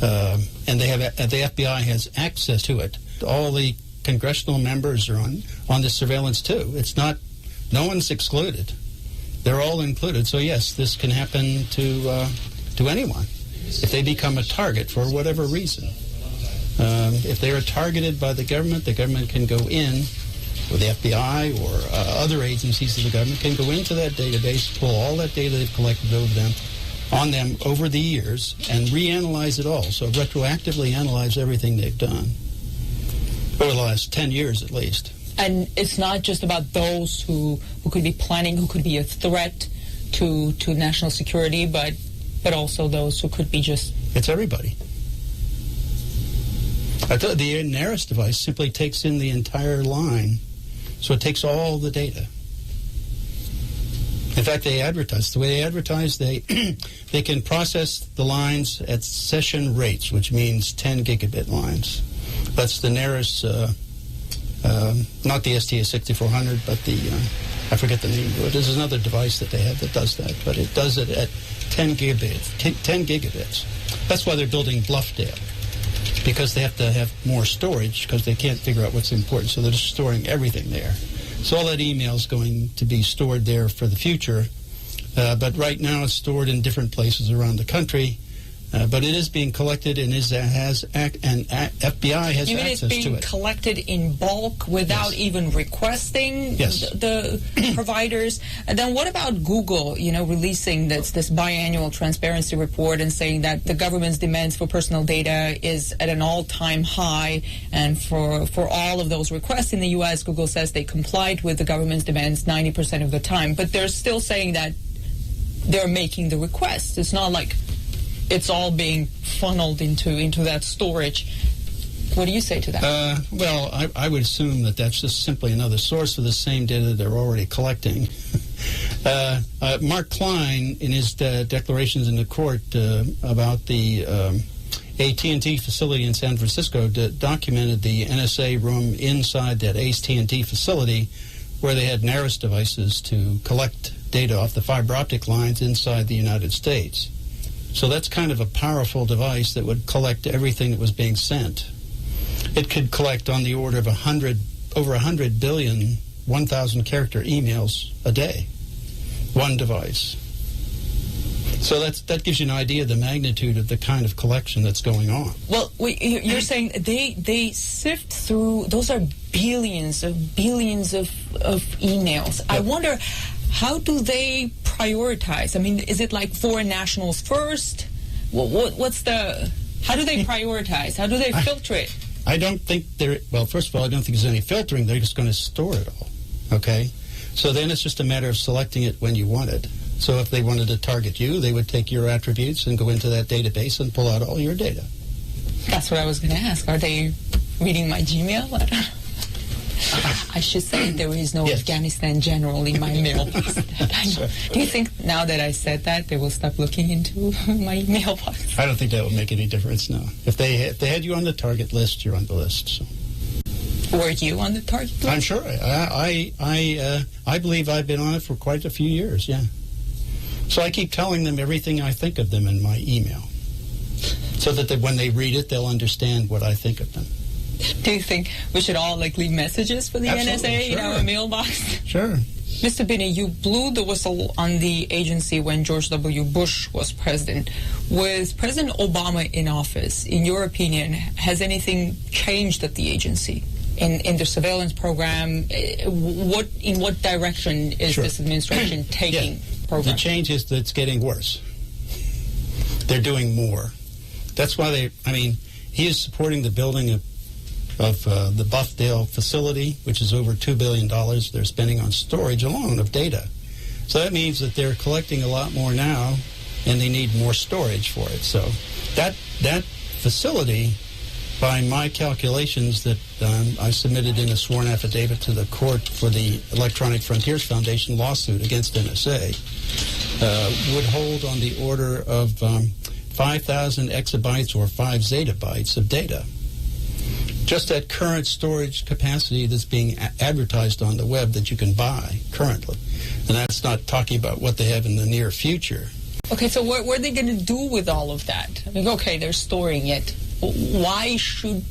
and the FBI has access to it. All the congressional members are on this surveillance too. It's not, no one's excluded. They're all included. So yes, this can happen to anyone if they become a target for whatever reason. If they are targeted by the government can go in, or the FBI or other agencies of the government can go into that database, pull all that data they've collected on them over the years, and reanalyze it all. So retroactively analyze everything they've done over the last 10 years at least. And it's not just about those who could be planning, who could be a threat to national security, but also those who could be just... It's everybody. The NARIS device simply takes in the entire line, so it takes all the data. In fact, they advertise. The way they advertise, they can process the lines at session rates, which means 10 gigabit lines. That's the nearest, not the STA6400, but I forget the name of it. There's another device that they have that does that, but it does it at 10 gigabits. 10 gigabits. That's why they're building Bluffdale, because they have to have more storage because they can't figure out what's important, so they're just storing everything there. So all that email is going to be stored there for the future, but right now it's stored in different places around the country. But it is being collected and FBI has access to it. You mean it's being collected in bulk without even requesting the providers? And then what about Google, releasing this biannual transparency report and saying that the government's demands for personal data is at an all-time high, and for all of those requests in the U.S., Google says they complied with the government's demands 90% of the time. But they're still saying that they're making the requests. It's not like it's all being funneled into that storage. What do you say to that? Well, I would assume that that's just simply another source of the same data they're already collecting. Mark Klein, in his declarations in the court about the AT&T facility in San Francisco, documented the NSA room inside that AT&T facility where they had NARIS devices to collect data off the fiber optic lines inside the United States. So that's kind of a powerful device that would collect everything that was being sent. It could collect on the order of over 100 billion 1,000 character emails a day. One device. So that gives you an idea of the magnitude of the kind of collection that's going on. Well, you're saying they sift through, those are billions of emails. Yep. I wonder, how do they prioritize? I mean, is it like foreign nationals first? How do they prioritize? How do they filter it? I don't think first of all, I don't think there's any filtering. They're just going to store it all, okay? So then it's just a matter of selecting it when you want it. So if they wanted to target you, they would take your attributes and go into that database and pull out all your data. That's what I was going to ask. Are they reading my Gmail? I should say there is no Afghanistan general in my mailbox. Do you think now that I said that, they will stop looking into my mailbox? I don't think that would make any difference, no. If they had you on the target list, you're on the list. So. Were you on the target list? I'm sure. I believe I've been on it for quite a few years, yeah. So I keep telling them everything I think of them in my email, so that when they read it, they'll understand what I think of them. Do you think we should all leave messages for the NSA in our mailbox? Sure. Mr. Binney, you blew the whistle on the agency when George W. Bush was president. With President Obama in office, in your opinion, has anything changed at the agency? In the surveillance program, in what direction is this administration taking program? The change is that it's getting worse. They're doing more. That's why he is supporting the building of the Bluffdale facility, which is over $2 billion they're spending on storage alone of data. So that means that they're collecting a lot more now, and they need more storage for it. So that facility, by my calculations that I submitted in a sworn affidavit to the court for the Electronic Frontiers Foundation lawsuit against NSA, would hold on the order of 5,000 exabytes or 5 zettabytes of data. Just that current storage capacity that's being advertised on the web that you can buy currently. And that's not talking about what they have in the near future. Okay, so what are they going to do with all of that? I mean, okay, they're storing it. Why should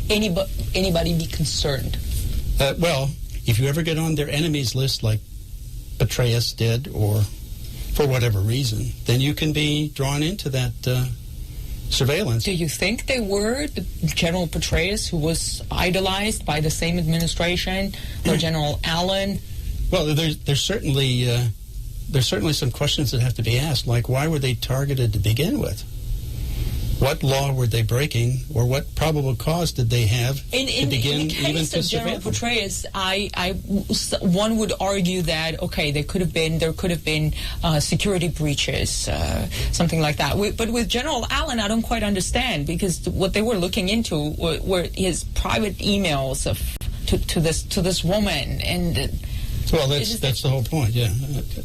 anybody be concerned? Well, if you ever get on their enemies list like Petraeus did, or for whatever reason, then you can be drawn into that surveillance. Do you think they were General Petraeus, who was idolized by the same administration, or General Allen? Well, there's certainly some questions that have to be asked, like why were they targeted to begin with? What law were they breaking, or what probable cause did they have to begin in the case of General Petraeus, one would argue that there could have been security breaches, something like that. But with General Allen, I don't quite understand, because what they were looking into were his private emails to this woman, and Well, that's the whole point, yeah.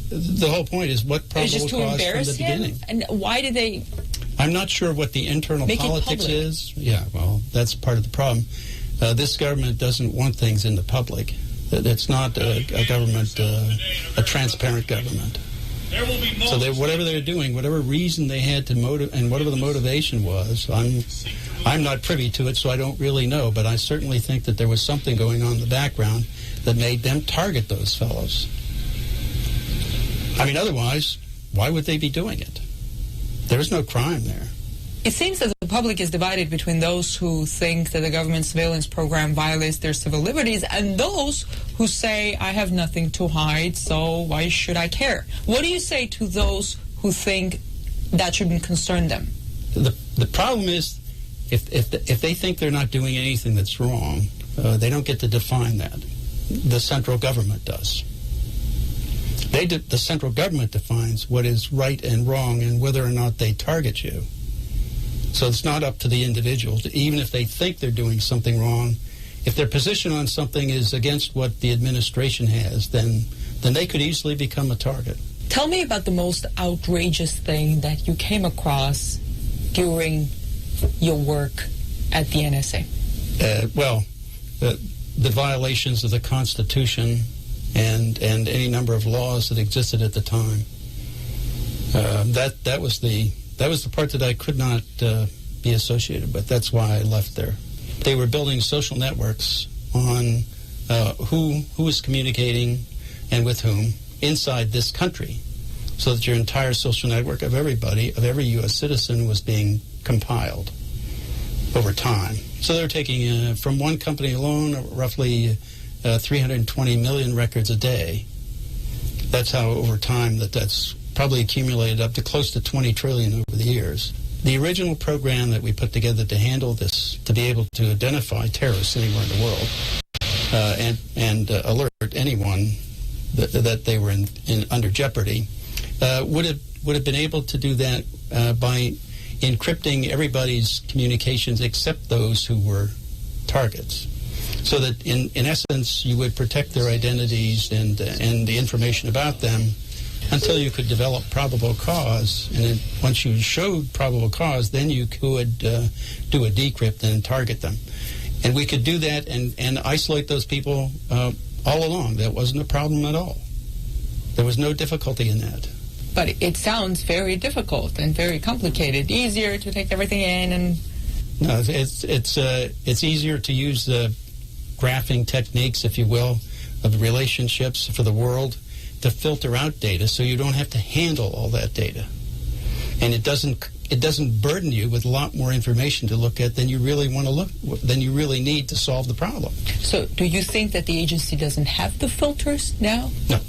The whole point is what probable just to cause embarrass from the him? beginning. And why did they... I'm not sure what the internal Make it politics public. is. Yeah, well, that's part of the problem. This government doesn't want things in the public. It's not a government, a transparent government. So whatever they're doing, whatever reason they had to motive, and whatever the motivation was, I'm not privy to it, so I don't really know. But I certainly think that there was something going on in the background that made them target those fellows. I mean, otherwise, why would they be doing it? There's no crime there. It seems that the public is divided between those who think that the government surveillance program violates their civil liberties and those who say, I have nothing to hide, so why should I care? What do you say to those who think that shouldn't concern them? The problem is, if they think they're not doing anything that's wrong, they don't get to define that. The central government does. The central government defines what is right and wrong and whether or not they target you. So it's not up to the individual, even if they think they're doing something wrong. If their position on something is against what the administration has, then they could easily become a target. Tell me about the most outrageous thing that you came across during your work at the NSA. The violations of the Constitution and any number of laws that existed at the time. That was the part that I could not be associated with. That's why I left there. They were building social networks on who was communicating and with whom inside this country, so that your entire social network of everybody, of every U.S. citizen, was being compiled over time. So they're taking, from one company alone, roughly 320 million records a day. That's how, over time, that's probably accumulated up to close to 20 trillion over the years. The original program that we put together to handle this, to be able to identify terrorists anywhere in the world and alert anyone that they were under jeopardy, would have been able to do that by encrypting everybody's communications except those who were targets. So that in essence, you would protect their identities and the information about them until you could develop probable cause. And then once you showed probable cause, then you could do a decrypt and target them. And we could do that and isolate those people all along. That wasn't a problem at all. There was no difficulty in that. But it sounds very difficult and very complicated. Easier to take everything in and... No, it's easier to use the graphing techniques, if you will, of relationships for the world to filter out data, so you don't have to handle all that data, and it doesn't burden you with a lot more information to look at than you really need to solve the problem. So, do you think that the agency doesn't have the filters now? No.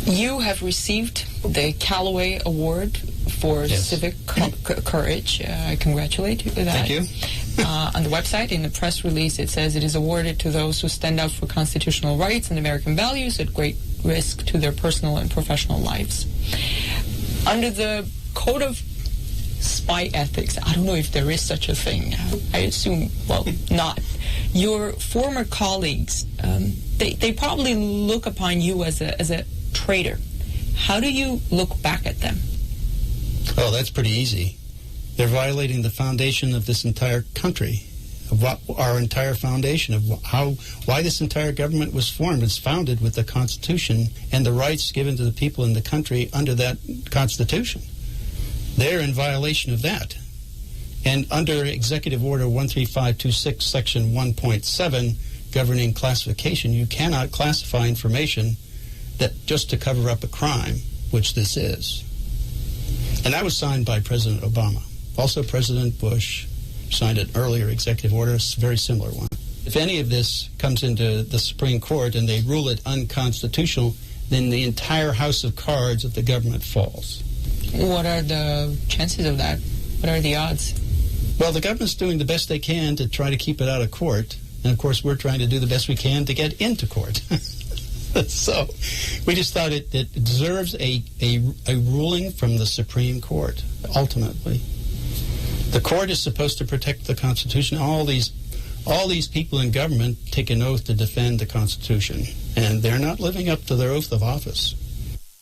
You have received the Callaway Award for civic courage. I congratulate you for that. Thank you. On the website, in the press release, it says it is awarded to those who stand up for constitutional rights and American values at great risk to their personal and professional lives. Under the Code of Spy Ethics, I don't know if there is such a thing. I assume, well, not. Your former colleagues, they probably look upon you as a traitor. How do you look back at them? Oh, that's pretty easy. They're violating the foundation of this entire country, of what our entire foundation, of why this entire government was formed. It's founded with the Constitution and the rights given to the people in the country under that Constitution. They're in violation of that. And under Executive Order 13526, Section 1.7, governing classification, you cannot classify information that just to cover up a crime, which this is. And that was signed by President Obama. Also, President Bush signed an earlier executive order, a very similar one. If any of this comes into the Supreme Court and they rule it unconstitutional, then the entire house of cards of the government falls. What are the chances of that? What are the odds? Well, the government's doing the best they can to try to keep it out of court. And, of course, we're trying to do the best we can to get into court. So we just thought it deserves a ruling from the Supreme Court, ultimately. The court is supposed to protect the Constitution. All these all these people in government take an oath to defend the Constitution, and they're not living up to their oath of office.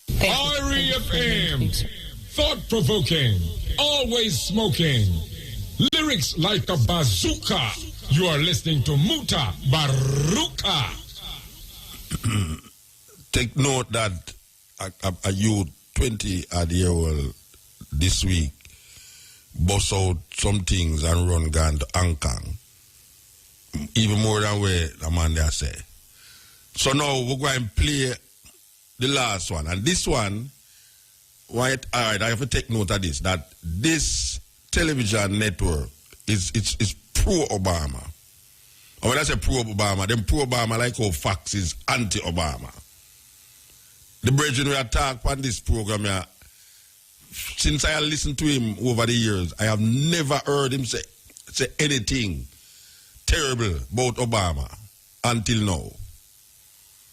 REFM, thought-provoking, always smoking, lyrics like a bazooka. You are listening to Mutabaruka. Take note that a youth, 20-odd-year-old, this week, bust out some things and run gun to Hong Kong. Even more than where the man there say. So now we're going to play the last one. And this one, all right, I have to take note of this, that this television network is pro-Obama. And when I say pro-Obama, then pro-Obama like how Fox is anti-Obama. The brethren we talk on this program here, since I have listened to him over the years, I have never heard him say anything terrible about Obama until now.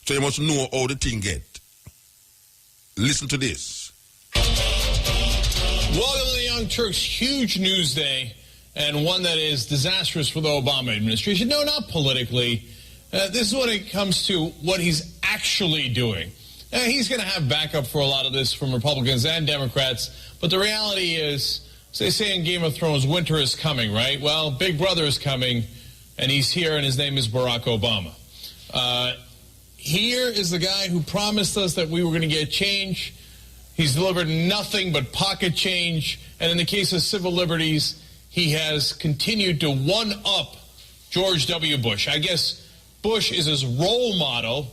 So you must know how the thing get. Listen to this. Welcome to the Young Turks' huge news day, and one that is disastrous for the Obama administration. No, not politically. This is when it comes to what he's actually doing. He's going to have backup for a lot of this from Republicans and Democrats, but the reality is, as they say in Game of Thrones, winter is coming, right? Well, Big Brother is coming, and he's here, and his name is Barack Obama. Here is the guy who promised us that we were going to get change. He's delivered nothing but pocket change, and in the case of civil liberties, he has continued to one-up George W. Bush. I guess Bush is his role model,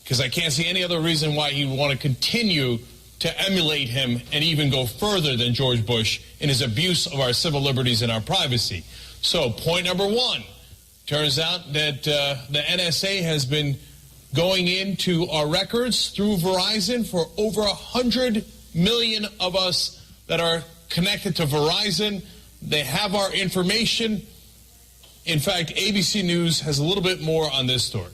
because I can't see any other reason why he would want to continue to emulate him and even go further than George Bush in his abuse of our civil liberties and our privacy. So point number one, turns out that the NSA has been going into our records through Verizon for over 100 million of us that are connected to Verizon. They have our information. In fact, ABC News has a little bit more on this story.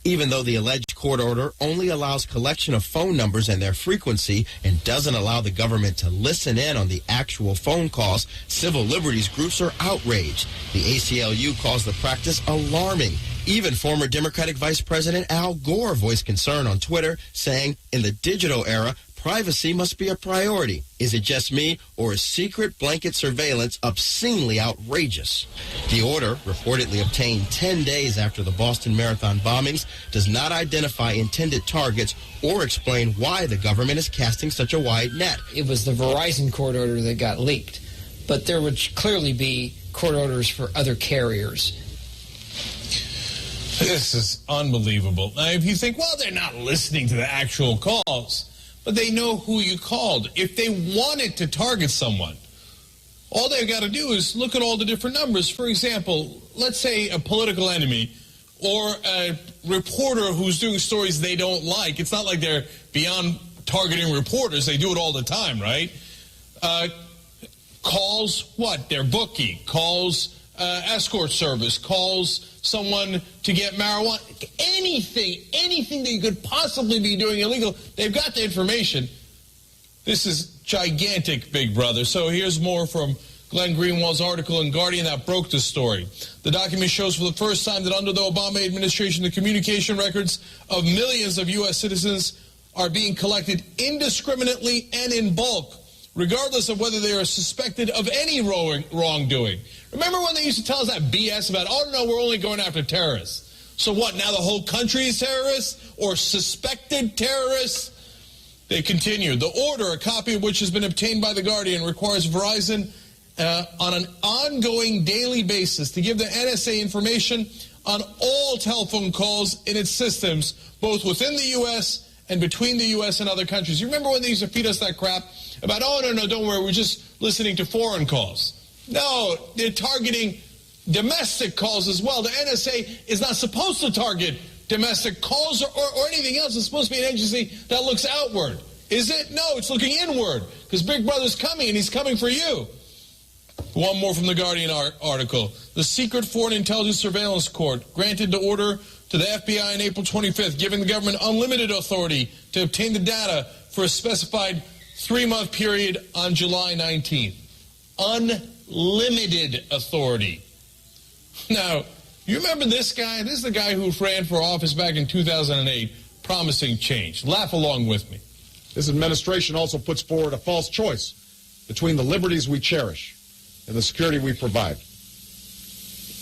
Even though the alleged court order only allows collection of phone numbers and their frequency and doesn't allow the government to listen in on the actual phone calls, civil liberties groups are outraged. The ACLU calls the practice alarming. Even former Democratic Vice President Al Gore voiced concern on Twitter, saying, in the digital era, privacy must be a priority. Is it just me, or is secret blanket surveillance obscenely outrageous? The order, reportedly obtained 10 days after the Boston Marathon bombings, does not identify intended targets or explain why the government is casting such a wide net. It was the Verizon court order that got leaked, but there would clearly be court orders for other carriers. This is unbelievable. Now, if you think, well, they're not listening to the actual calls, but they know who you called. If they wanted to target someone, all they've got to do is look at all the different numbers. For example, let's say a political enemy or a reporter who's doing stories they don't like. It's not like they're beyond targeting reporters. They do it all the time, right? Calls what? Their bookie. Calls escort service. Calls someone to get marijuana. Anything that you could possibly be doing illegal, they've got the information. This is gigantic, Big Brother. So here's more from Glenn Greenwald's article in Guardian that broke the story. The document shows for the first time that under the Obama administration, the communication records of millions of U.S. citizens are being collected indiscriminately and in bulk, regardless of whether they are suspected of any wrongdoing. Remember when they used to tell us that BS about, oh, no, we're only going after terrorists. So what, now the whole country is terrorists or suspected terrorists? They continue. The order, a copy of which has been obtained by The Guardian, requires Verizon on an ongoing daily basis to give the NSA information on all telephone calls in its systems, both within the U.S. and between the U.S. and other countries. You remember when they used to feed us that crap about, oh, no, don't worry, we're just listening to foreign calls. No, they're targeting domestic calls as well. The NSA is not supposed to target domestic calls or anything else. It's supposed to be an agency that looks outward. Is it? No, it's looking inward because Big Brother's coming and he's coming for you. One more from the Guardian article. The secret Foreign Intelligence Surveillance Court granted the order to the FBI on April 25th, giving the government unlimited authority to obtain the data for a specified 3-month period on July 19th. Unlimited authority. Now, you remember this guy? This is the guy who ran for office back in 2008, promising change. Laugh along with me. This administration also puts forward a false choice between the liberties we cherish and the security we provide.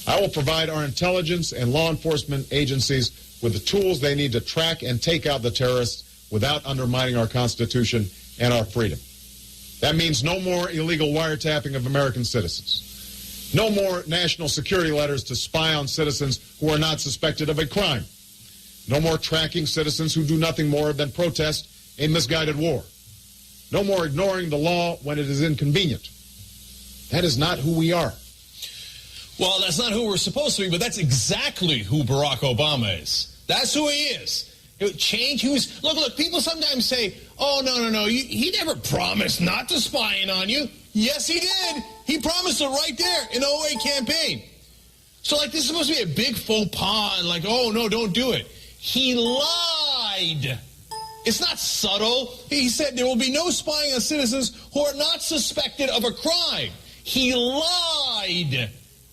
I will provide our intelligence and law enforcement agencies with the tools they need to track and take out the terrorists without undermining our Constitution and our freedom. That means no more illegal wiretapping of American citizens. No more national security letters to spy on citizens who are not suspected of a crime. No more tracking citizens who do nothing more than protest a misguided war. No more ignoring the law when it is inconvenient. That is not who we are. Well, that's not who we're supposed to be, but that's exactly who Barack Obama is. That's who he is. Change who's... Look, people sometimes say, oh, no, he never promised not to spy in on you. Yes, he did. He promised it right there in the 08 campaign. So, this is supposed to be a big faux pas, and oh, no, don't do it. He lied. It's not subtle. He said there will be no spying on citizens who are not suspected of a crime. He lied.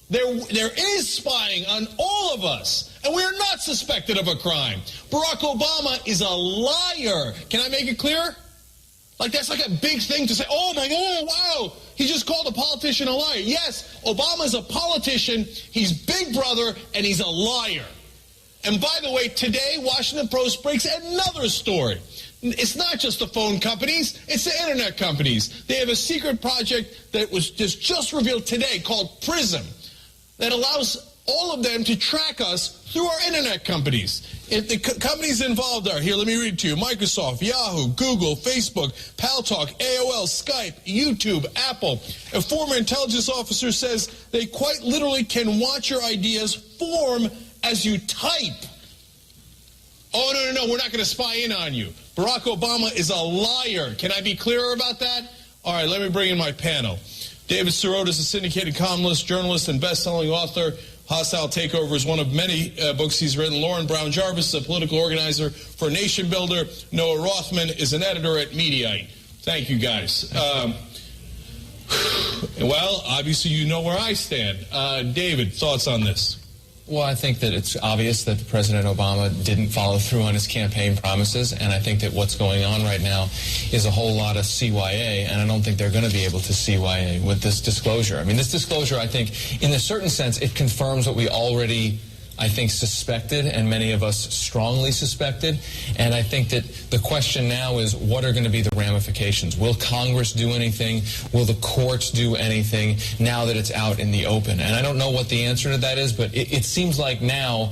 There is spying on all of us, and we are not suspected of a crime. Barack Obama is a liar. Can I make it clear? That's a big thing to say, oh my God, wow, he just called a politician a liar. Yes, Obama's a politician, he's Big Brother, and he's a liar. And by the way, today, Washington Post breaks another story. It's not just the phone companies, it's the internet companies. They have a secret project that was just revealed today called PRISM that allows all of them to track us through our internet companies. If the companies involved are, here, let me read to you, Microsoft, Yahoo, Google, Facebook, Paltalk, AOL, Skype, YouTube, Apple. A former intelligence officer says they quite literally can watch your ideas form as you type. Oh, no, we're not going to spy in on you. Barack Obama is a liar. Can I be clearer about that? All right, let me bring in my panel. David Sirota is a syndicated columnist, journalist, and best-selling author. Hostile Takeover is one of many books he's written. Lauren Brown Jarvis is a political organizer for Nation Builder. Noah Rothman is an editor at Mediaite. Thank you, guys. Well, obviously you know where I stand. David, thoughts on this? Well, I think that it's obvious that President Obama didn't follow through on his campaign promises, and I think that what's going on right now is a whole lot of CYA, and I don't think they're going to be able to CYA with this disclosure. I mean, this disclosure, I think, in a certain sense, it confirms what we already, I think, suspected, and many of us strongly suspected. And I think that the question now is, what are going to be the ramifications? Will Congress do anything? Will the courts do anything now that it's out in the open? And I don't know what the answer to that is, but it seems like now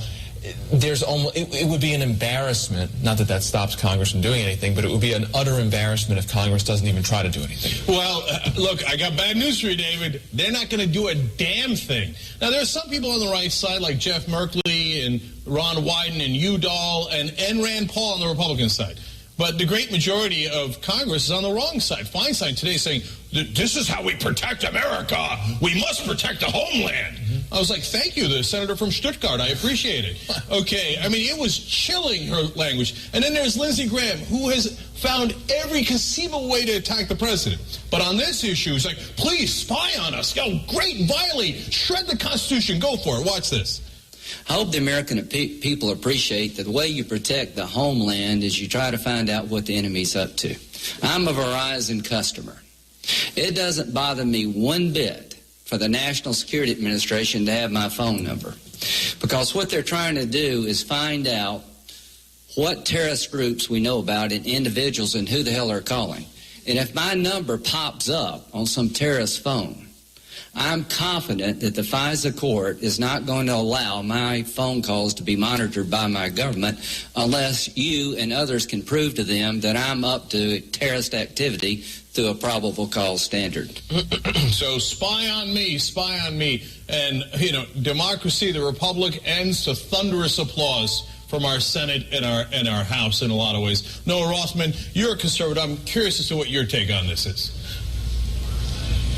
there's almost, it would be an embarrassment, not that that stops Congress from doing anything, but it would be an utter embarrassment if Congress doesn't even try to do anything. Well, look, I got bad news for you, David. They're not going to do a damn thing. Now, there are some people on the right side, like Jeff Merkley and Ron Wyden and Udall and Rand Paul on the Republican side. But the great majority of Congress is on the wrong side. Feinstein today saying, this is how we protect America. We must protect the homeland. I was like, thank you, the senator from Stuttgart. I appreciate it. Okay, I mean, it was chilling, her language. And then there's Lindsey Graham, who has found every conceivable way to attack the president. But on this issue, he's like, please spy on us. Oh, great, violate, shred the Constitution, go for it. Watch this. I hope the American people appreciate that the way you protect the homeland is you try to find out what the enemy's up to. I'm a Verizon customer. It doesn't bother me one bit for the National Security Administration to have my phone number, because what they're trying to do is find out what terrorist groups we know about and individuals and who the hell are calling. And if my number pops up on some terrorist phone, I'm confident that the FISA court is not going to allow my phone calls to be monitored by my government unless you and others can prove to them that I'm up to terrorist activity through a probable cause standard. So spy on me. And, you know, democracy, the republic, ends to thunderous applause from our Senate and our House in a lot of ways. Noah Rothman, you're a conservative. I'm curious as to what your take on this is.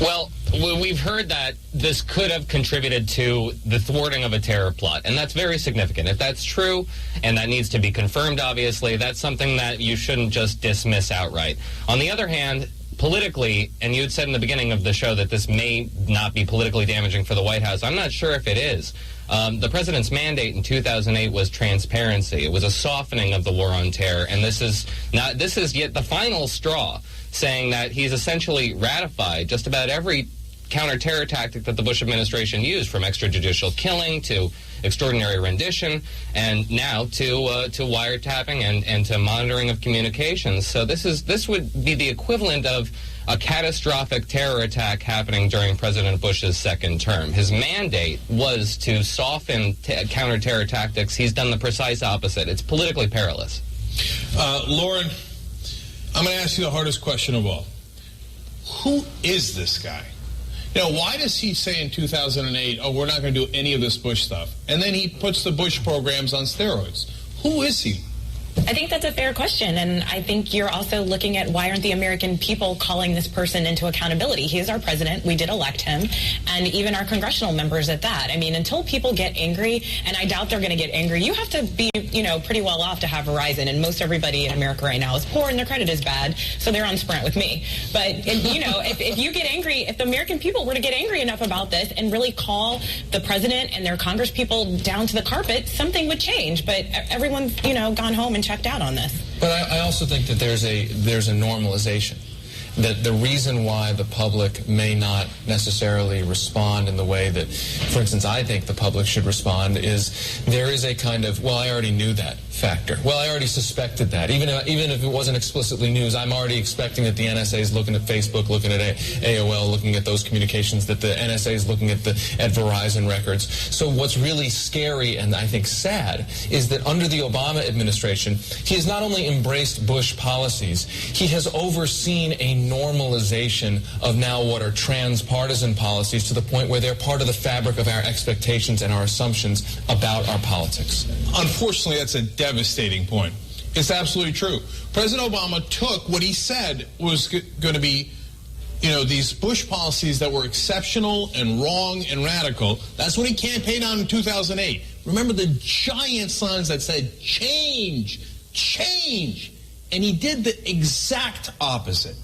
Well, we've heard that this could have contributed to the thwarting of a terror plot, and that's very significant. If that's true, and that needs to be confirmed, obviously, that's something that you shouldn't just dismiss outright. On the other hand, politically, and you had said in the beginning of the show that this may not be politically damaging for the White House. I'm not sure if it is. The president's mandate in 2008 was transparency. It was a softening of the war on terror, and this is yet the final straw, saying that he's essentially ratified just about every counterterror tactic that the Bush administration used, from extrajudicial killing to extraordinary rendition, and now to wiretapping and to monitoring of communications. So this would be the equivalent of a catastrophic terror attack happening during President Bush's second term. His mandate was to soften counterterror tactics. He's done the precise opposite. It's politically perilous. Lauren, I'm going to ask you the hardest question of all. Who is this guy? You know, why does he say in 2008, oh, we're not going to do any of this Bush stuff? And then he puts the Bush programs on steroids. Who is he? I think that's a fair question, and I think you're also looking at why aren't the American people calling this person into accountability? He is our president. We did elect him, and even our congressional members at that. I mean, until people get angry, and I doubt they're going to get angry, you have to be, pretty well off to have Verizon, and most everybody in America right now is poor and their credit is bad, so they're on Sprint with me. But, if you get angry, if the American people were to get angry enough about this and really call the president and their Congress people down to the carpet, something would change. But everyone's, gone home and checked out on this. But I also think that there's a normalization. That the reason why the public may not necessarily respond in the way that, for instance, I think the public should respond is there is a kind of, well, I already knew that factor. Well, I already suspected that. Even if it wasn't explicitly news, I'm already expecting that the NSA is looking at Facebook, looking at AOL, looking at those communications, that the NSA is looking at Verizon records. So what's really scary and I think sad is that under the Obama administration, he has not only embraced Bush policies, he has overseen a normalization of now what are transpartisan policies to the point where they're part of the fabric of our expectations and our assumptions about our politics. Unfortunately, that's a devastating point. It's absolutely true. President Obama took what he said was going to be, these Bush policies that were exceptional and wrong and radical. That's what he campaigned on in 2008. Remember the giant signs that said, change, change. And he did the exact opposite.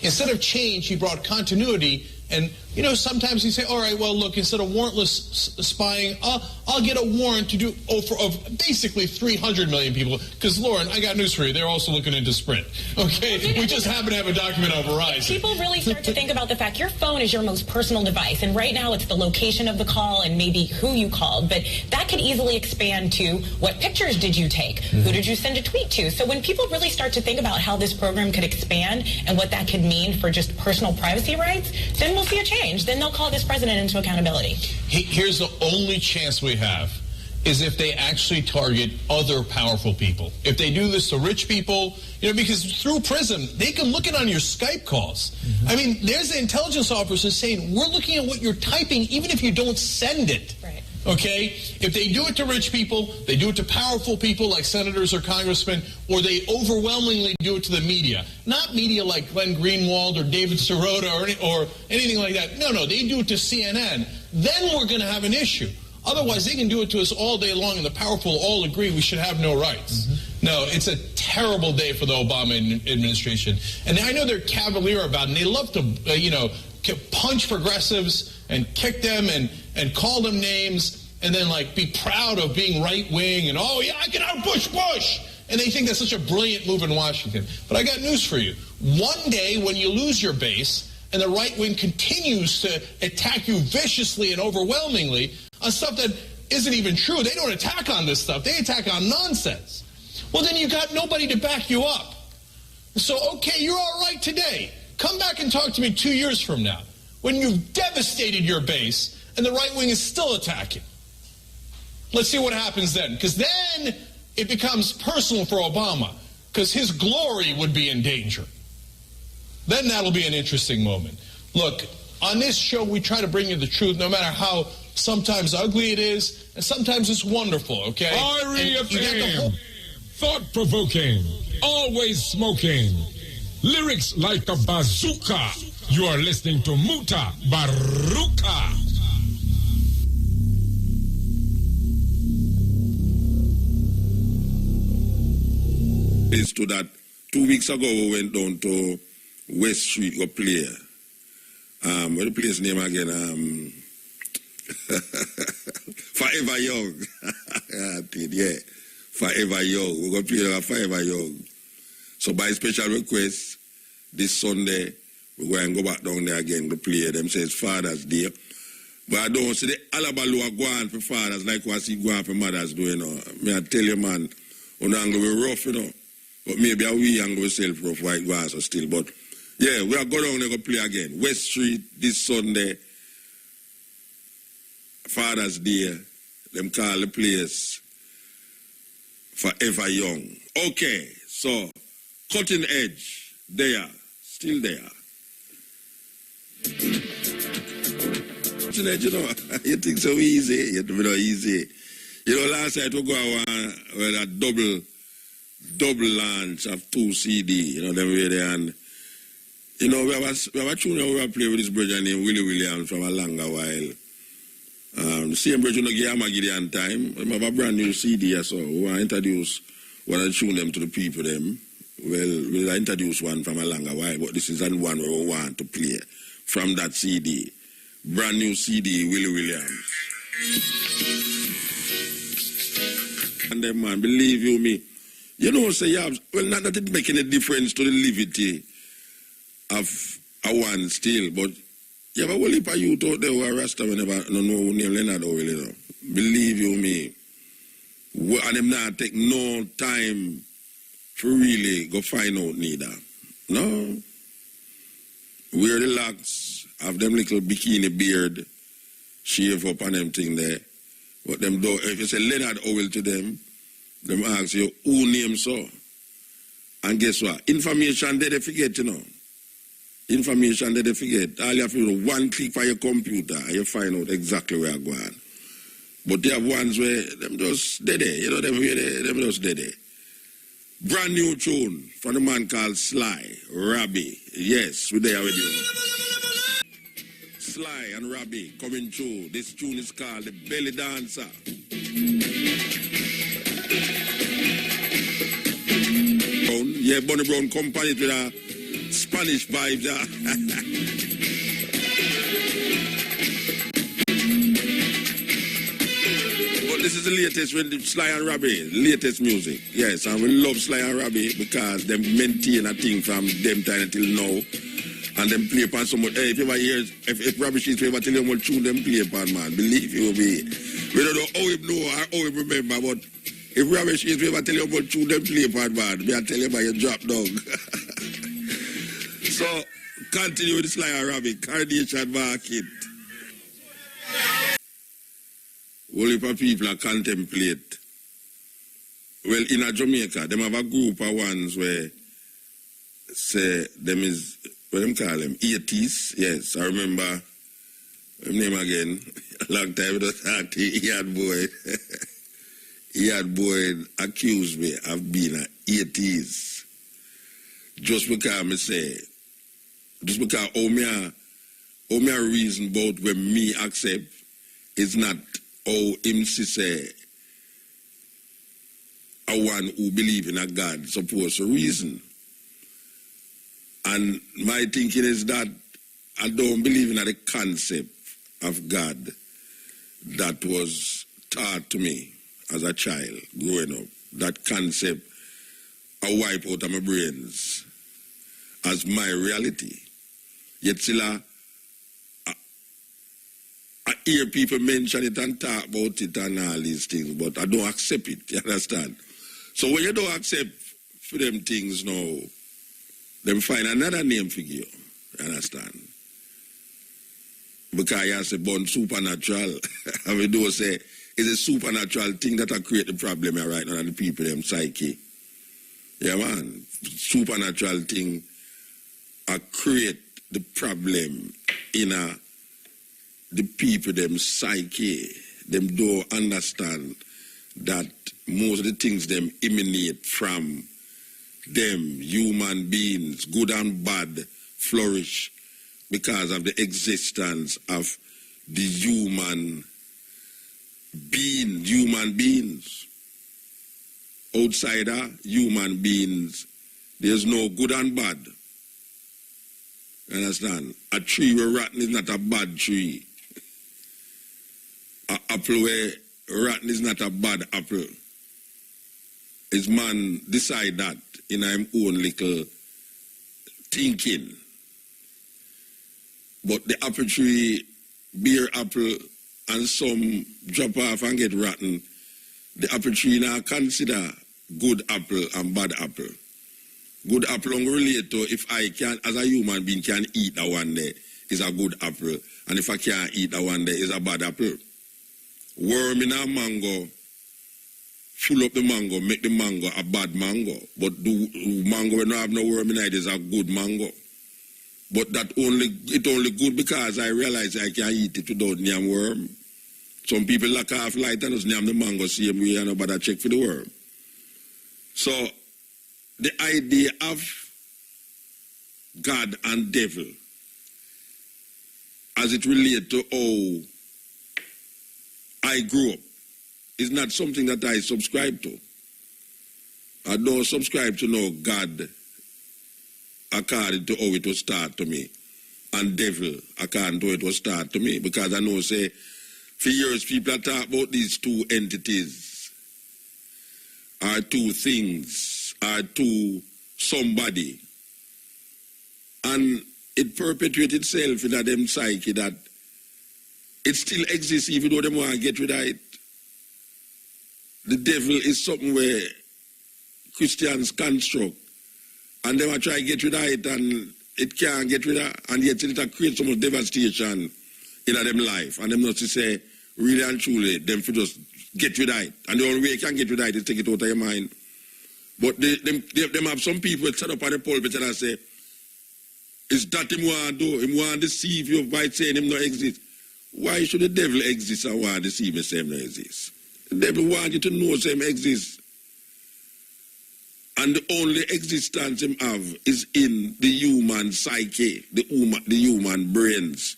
Instead of change, he brought continuity. And, sometimes you say, all right, well, look, instead of warrantless spying, I'll get a warrant to do of basically 300 million people. Because, Lauren, I got news for you. They're also looking into Sprint. Okay? We just happen to have a document on Verizon. People really start to think about the fact your phone is your most personal device. And right now it's the location of the call and maybe who you called. But that could easily expand to what pictures did you take? Mm-hmm. Who did you send a tweet to? So when people really start to think about how this program could expand and what that could mean for just personal privacy rights, then we'll see a change. Then they'll call this president into accountability. Here's the only chance we have is if they actually target other powerful people. If they do this to rich people, because through PRISM, they can look it on your Skype calls. Mm-hmm. I mean, there's the intelligence officers saying, we're looking at what you're typing, even if you don't send it. Right. Okay? If they do it to rich people, they do it to powerful people like senators or congressmen, or they overwhelmingly do it to the media. Not media like Glenn Greenwald or David Sirota or anything like that. No, they do it to CNN. Then we're going to have an issue. Otherwise, they can do it to us all day long, and the powerful all agree we should have no rights. Mm-hmm. No, it's a terrible day for the Obama administration. And I know they're cavalier about it, and they love to, punch progressives and kick them and call them names and then, be proud of being right-wing and, oh, yeah, I can out-Bush Bush. And they think that's such a brilliant move in Washington. But I got news for you. One day when you lose your base and the right wing continues to attack you viciously and overwhelmingly on stuff that isn't even true. They don't attack on this stuff. They attack on nonsense. Well, then you got nobody to back you up. So, okay, you're all right today. Come back and talk to me 2 years from now when you've devastated your base and the right wing is still attacking. Let's see what happens then. Because then it becomes personal for Obama because his glory would be in danger. Then that'll be an interesting moment. Look, on this show, we try to bring you the truth no matter how sometimes ugly it is, and sometimes it's wonderful, okay? R.E.F.M. Thought-provoking, always smoking, lyrics like a bazooka. You are listening to Mutabaruka. Is to that 2 weeks ago we went down to West Street go play. What the place name again? Forever Young. Yeah. Forever Young. We're going to play Forever Young. So by special request, this Sunday, we're going to go back down there again to play them. Say it's Father's Day. But I don't see the Alabalu are going for fathers like what I see going for mothers doing. I tell you, man, on the angle we're rough, But maybe we angle we self-rough white grass or still. But yeah, we are going down there to play again. West Street this Sunday. Father's Day. Them call the place Forever Young. Okay, so Cutting Edge, there, still there. Cutting Edge, you think so easy? You know, easy. Last night we go with a double launch of 2 CD, them way there, and we have a tune we have played with this brother named Willie Williams from a longer while. The same bridge give Gideon time. We have a brand new CD, so we want to introduce one and tune them to the people. Them. Well, we'll introduce one from a longer while, but this is the one we want to play from that CD. Brand new CD, Willie Williams. And then, man, believe you me, say you have, well, not that it make any difference to the liberty of a one still, but you have a whole heap of youth out there who are Rasta whenever no know name Leonard or really. Believe you me. And them not take no time to really go find out neither. No. Wear the locks, have them little bikini beard, shave up on them thing there. But them do, if you say Leonard Owell to them ask you who name so. And guess what? Information they forget, Information that they forget. All you have to do one click for your computer and you find out exactly where you're going. But they have ones where them just dead there. Them just dead there. Brand new tune from a man called Sly, Robbie. Yes, we're there with you. Sly and Robbie coming through. This tune is called The Belly Dancer. Yeah, Bonnie Brown company with a Spanish vibes. But this is the latest with Sly and Robbie, latest music. Yes, and we love Sly and Robbie because they maintain a thing from them time until now. And them play upon someone. Hey, if you ever hear, if Robbie Sheets ever tell you what tune them play upon, man, believe you me. We don't know how he know or how he remember, but if Robbie Sheets ever tell you what tune them play upon, man, me I tell you about your drop dog. So, continue with Sly and Robbie, Carnation Market. Whole heap of people are contemplate. Well, in Jamaica, them have a group of ones where say them is, what them call them, 80s. Yes, I remember his name again. A long time ago, he had boy accused me of being an 80s. Just because all me reason about when me accept is not how him say a one who believe in a God supposed to reason. And my thinking is that I don't believe in the concept of God that was taught to me as a child growing up. That concept I wipe out of my brains as my reality. Yet still I hear people mention it and talk about it and all these things, but I don't accept it, you understand? So when you don't accept for them things now, them find another name for you understand? Because you say born supernatural. And we do say it's a supernatural thing that will create the problem right now and the people them psyche. Yeah man. Supernatural thing create the problem in the people them psyche. Them don't understand that most of the things them emanate from them human beings, good and bad, flourish because of the existence of the human beings. Outsider human beings, there's no good and bad. You understand? A tree where rotten is not a bad tree. An apple where rotten is not a bad apple. Is man decide that in his own little thinking. But the apple tree bear apple and some drop off and get rotten. The apple tree now consider good apple and bad apple. Good apple only relate to if I can, as a human being, can eat that one day, is a good apple. And if I can't eat that one day, is a bad apple. Worm in a mango, full up the mango, make the mango a bad mango. But the mango when I have no worm in it is a good mango. But it only good because I realize I can eat it without damn worm. Some people lock off light and just name the mango same way and nobody check for the worm. So the idea of God and devil as it relates to how I grew up is not something that I subscribe to. I don't subscribe to no God according to how it was taught to me, and devil according to how it was taught to me, because I know, say, for years people are talking about these two entities, or two things, or two somebody, and it perpetuates itself in them psyche that it still exists even though they want to get rid of it. The devil is something where Christians construct, and they want to try to get rid of it, and it can't get rid of it, and yet it creates so much devastation in them life, and them not to say, really and truly, them for just get rid of it. And the only way you can get rid of it is take it out of your mind. But them have some people set up on the pulpit and say, is that him want to do? Him want to deceive you by saying him not exist. Why should the devil exist and want to deceive you say him not exist? The devil wants you to know say him exist. And the only existence him have is in the human psyche, the human brains.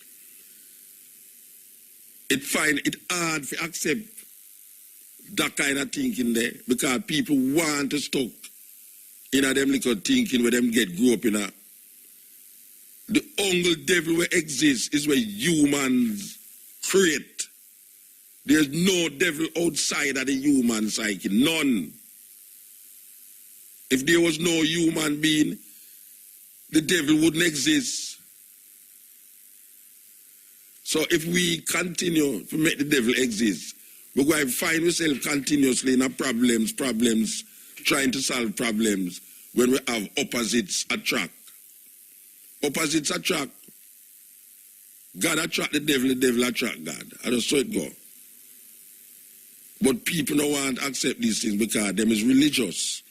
It find it hard to accept that kind of thinking there because people want to stuck in a them little thinking where them grow up in a. The only devil where exists is where humans create. There's no devil outside of the human psyche, none. If there was no human being, the devil wouldn't exist. So if we continue to make the devil exist, we're going to find ourselves continuously in problems, trying to solve problems when we have opposites attract. Opposites attract. God attract the devil attract God. I just saw it go. But people don't want to accept these things because them is religious.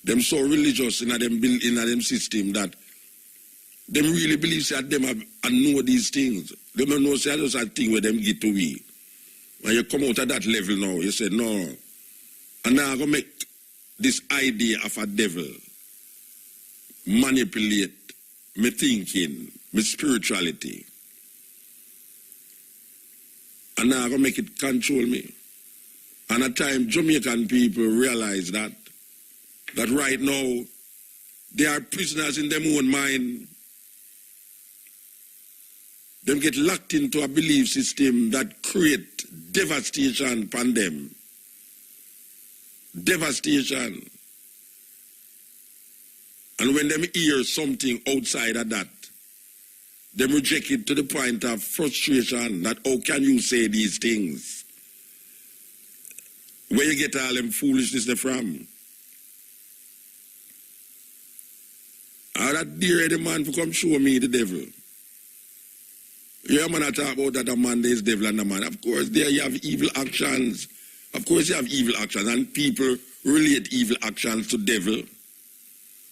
Them so religious in them system that them really believe that them have and know these things. They don't know say just a thing where them get to we. When you come out at that level now, you say no. And now I'm gonna make this idea of a devil manipulate my thinking, my spirituality. And now I'm gonna make it control me. And at times Jamaican people realize that right now they are prisoners in their own mind. Them get locked into a belief system that create devastation upon them. Devastation. And when them hear something outside of that, them reject it to the point of frustration that how can you say these things? Where you get all them foolishness from? How that dear the man to come show me the devil? Yeah, man, I talk about that a man there is devil and a man. Of course, there you have evil actions. Of course, you have evil actions, and people relate evil actions to devil.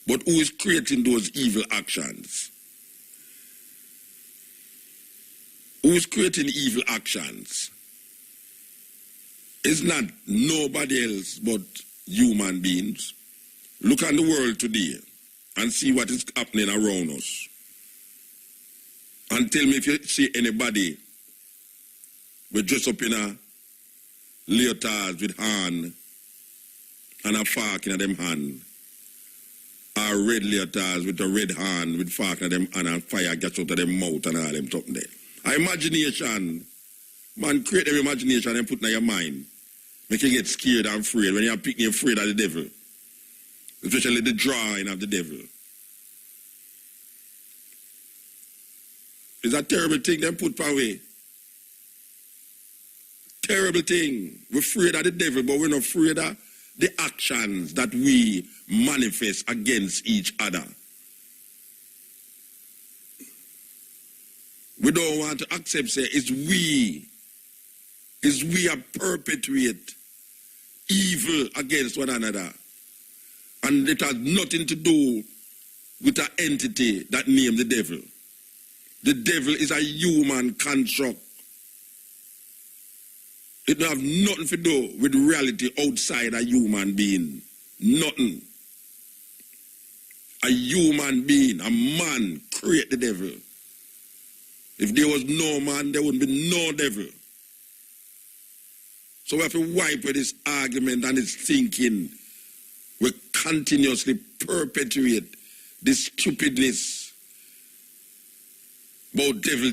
But who is creating those evil actions? Who is creating evil actions? It's not nobody else but human beings. Look at the world today and see what is happening around us. And tell me if you see anybody with dress up in a leotard with hand and a fork in them hand, or Or red leotards with a red hand, with fork in them hand and fire gets out of them mouth and all them something there. Imagination, man, create them imagination and put in your mind. Make you get scared and afraid when you're picking afraid of the devil. Especially the drawing of the devil. It's a terrible thing them put away. Terrible thing. We're afraid of the devil, but we're not afraid of the actions that we manifest against each other. We don't want to accept, say, it's we are perpetuate evil against one another. And it has nothing to do with an entity that named the devil. The devil is a human construct. It don't have nothing to do with reality outside a human being. Nothing. A human being, a man, create the devil. If there was no man, there wouldn't be no devil. So we have to wipe with this argument and this thinking. We continuously perpetuate this stupidness about devil.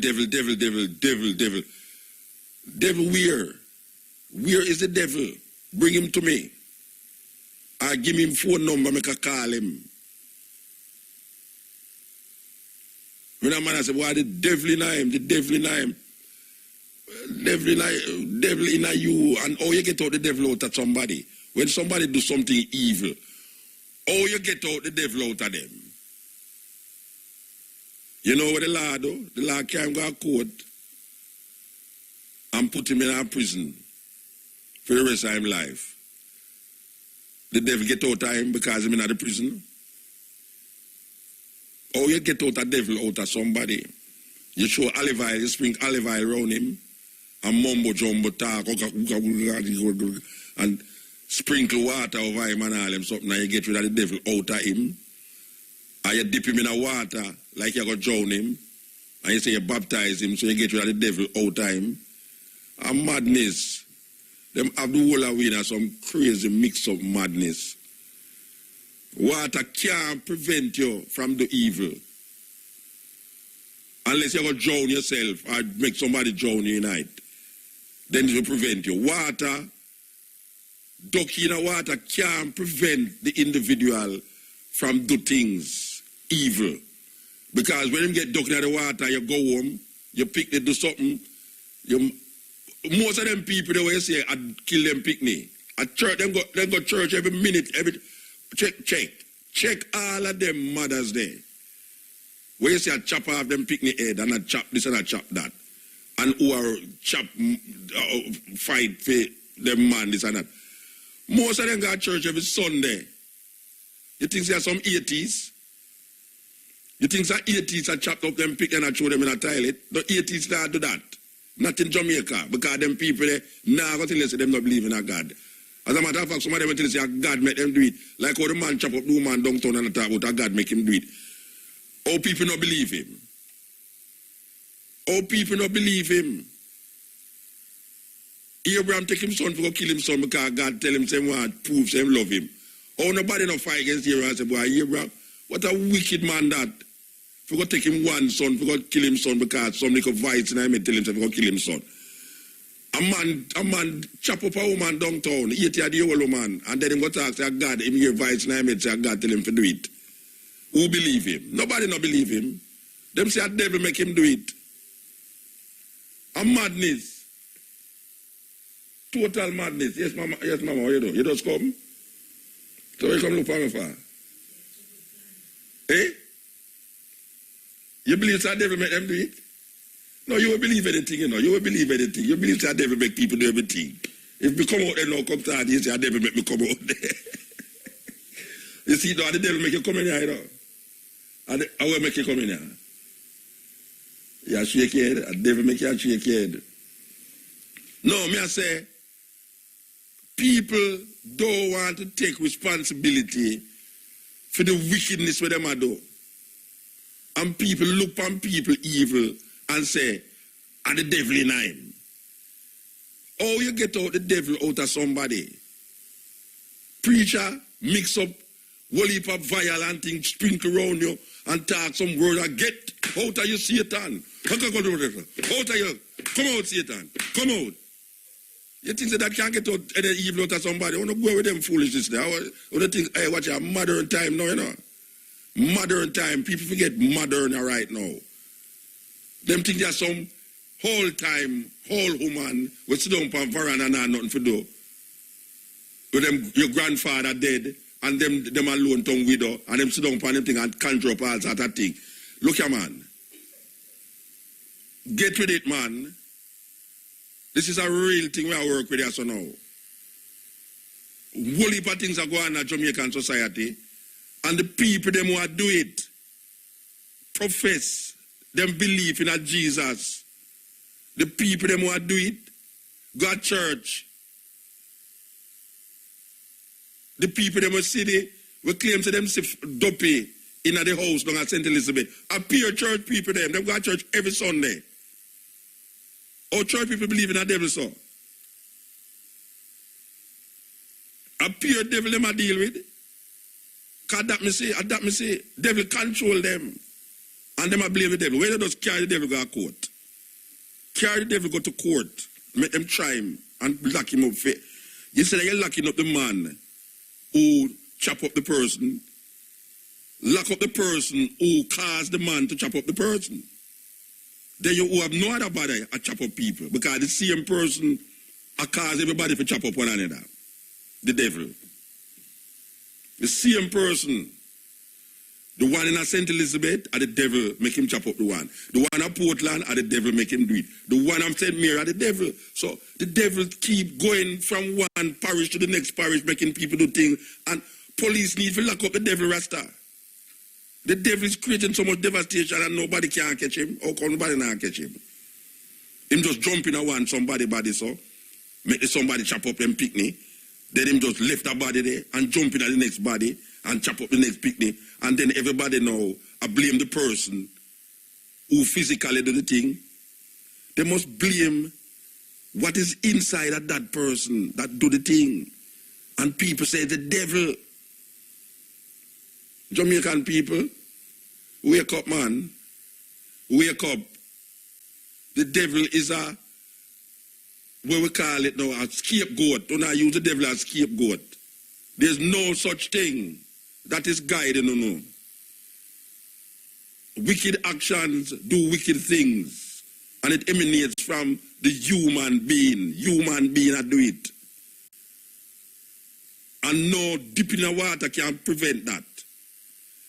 Devil where? Where is the devil? Bring him to me. I give him phone number, make a call him. When a man say, why the devil in him? The devil in him. Devil in you. And how you get out the devil out of somebody? When somebody do something evil, how you get out the devil out of them? You know what the law do? The law can't go to court and put him in a prison for the rest of his life. The devil get out of him because he's in the prison. Or you get out a devil out of somebody. You show olive oil, you sprinkle olive oil around him, and mumbo jumbo talk, and sprinkle water over him and all him something, and you get rid of the devil out of him. And you dip him in the water like you're going to drown him. And you say you baptize him, so you get rid of the devil out of him. And madness. Them have the whole of winner some crazy mix-up madness. Water can't prevent you from the evil. Unless you're going to drown yourself or make somebody drown you tonight. Then it will prevent you. Water, ducking in the water can't prevent the individual from do things evil. Because when you get ducked in the water, you go home, you pick them, do something. Most of them people, the way you say, I kill them picnic. At church, they go church every minute, check all of them mothers there. Where you say I chop off them picnic head and I chop this and I chop that. And who are chop, fight for them man, this and that. Most of them go to church every Sunday. You think there are some 80s? You think some 80s are chopped up them pick and I throw them in a toilet? The 80s start do that. Not in Jamaica, because them people there now go tell you say them not believe in a God. As a matter of fact, some of them will tell you say God make them do it. Like how the man chop up the woman downtown and talk about a God make him do it. How people not believe him? How people not believe him? Abraham take him son to go kill him son because God tell him same want prove him love him. How nobody not fight against Abraham and say, boy, Abraham, what a wicked man that. For go take him one son, for go kill him son because some little vice and I may tell him to go kill him son. A man chop up a woman downtown, 80-year-old woman, and then him go talk to God, him hear vice and I may say God tell him to do it. Who believe him? Nobody not believe him. Them say a devil make him do it. A madness. Total madness. Yes, mama, what you do? You just come? So you come look for me for? Eh? You believe that devil make them do it? No, you will believe anything, you know. You will believe anything. You believe that devil make people do everything. If we come out there now, come to you say, the devil make me come out there. You see, the devil make you come in here, you know. And I will make you come in here. You shake your head. The devil make you shake your head. No, me I say, people don't want to take responsibility for the wickedness where them are do. And people look on people evil and say, are the devil in him? Or you get out the devil out of somebody. Preacher mix up whole heap of violent things sprinkle around you and talk some word and get out of you, Satan. Out of you. Come out, Satan. Come out. You think that can't get out any evil out of somebody? I want to go with them foolishness there. I want to think, hey, watch out, modern time now, you know. Modern time. People forget modern right now. Them think there's some whole time, whole woman with sit down on veranda and have nothing to do. With them, your grandfather dead, and them alone tongue widow, and them sit down on them thing and conjure up all sort of thing. Look here, man. Get with it, man. This is a real thing we are work with here so now. Whole heap of things are going on in Jamaican society, and the people them who do it profess them belief in a Jesus. The people them who do it go to church. The people them who city we claim to them dopey in the house down at St. Elizabeth. A pure church people them go to church every Sunday. Our church people believe in a devil so. A pure devil them I deal with. Cause that me say, devil control them. And them I blame the devil. When they just carry the devil go to court. Carry the devil go to court. Make them try him and lock him up. You say that you're locking up the man who chop up the person. Lock up the person who caused the man to chop up the person. Then you who have no other body a chop up people. Because the same person cause everybody to chop up one another. The devil. The same person. The one in St. Elizabeth, the devil make him chop up the one. The one in Portland, the devil make him do it. The one in St. Mary, the devil. So the devil keep going from one parish to the next parish, making people do things. And police need to lock up the devil Rasta. The devil is creating so much devastation and nobody can catch him. How come nobody can catch him? Him just jumping at one somebody body so, make somebody chop up them picnic. Then him just left the body there and jumping at the next body and chop up the next picnic. And then everybody now blame the person who physically do the thing. They must blame what is inside of that person that do the thing. And people say the devil. Jamaican people, wake up, man. Wake up. The devil is a, what we call it now, a scapegoat. Do not use the devil as scapegoat. There's no such thing. That is guiding, no. Wicked actions do wicked things. And it emanates from the human being. Human being that do it. And no dip in the water can prevent that.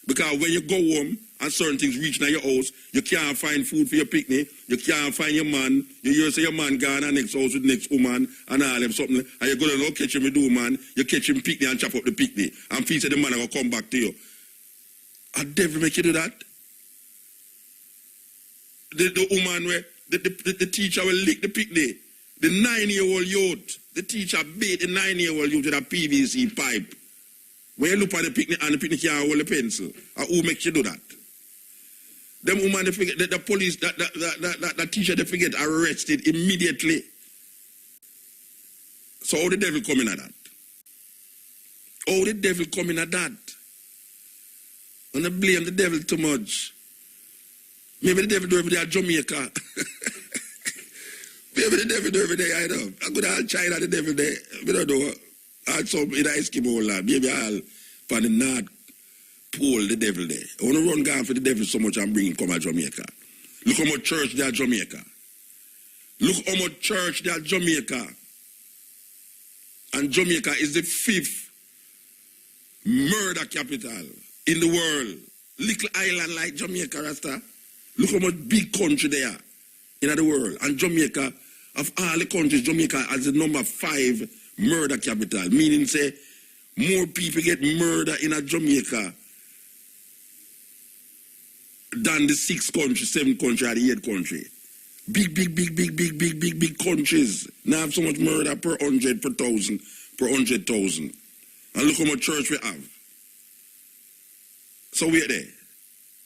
Because when you go home and certain things reach in your house, you can't find food for your picnic, you can't find your man, you hear say your man gone in the next house with the next woman and all them something, and you go down and catch him with the woman, you catch him picnic and chop up the picnic, and feel say the man will come back to you. A devil make you do that? The woman where the teacher will lick the picnic, the 9-year-old youth, the teacher beat the 9-year-old youth with a PVC pipe. When you look at the picnic and the picnic can't hold a pencil, who makes you do that? Them woman, they forget, the police, that teacher, they forget arrested immediately. So how the devil coming at that? How the devil coming at that? And they blame the devil too much. Maybe the devil do every day at Jamaica. Maybe the devil do every day, I know. I go to China, the devil there. We don't know. I'll some in the Eskimo land. Maybe I'll find the North Pole, the devil there. I want to run down for the devil so much and bring him come to Jamaica. Look how much church there at Jamaica. Look how much church there at Jamaica. And Jamaica is the 5th murder capital in the world. Little island like Jamaica, Rasta. Look how much big country there in the world. And Jamaica, of all the countries, Jamaica has the number 5 murder capital, meaning say more people get murdered in a Jamaica than the 6th country, 7th country, or the 8th country. Big countries. Now have so much murder per 100, per 1,000, per 100,000. And look how much church we have. So we're there.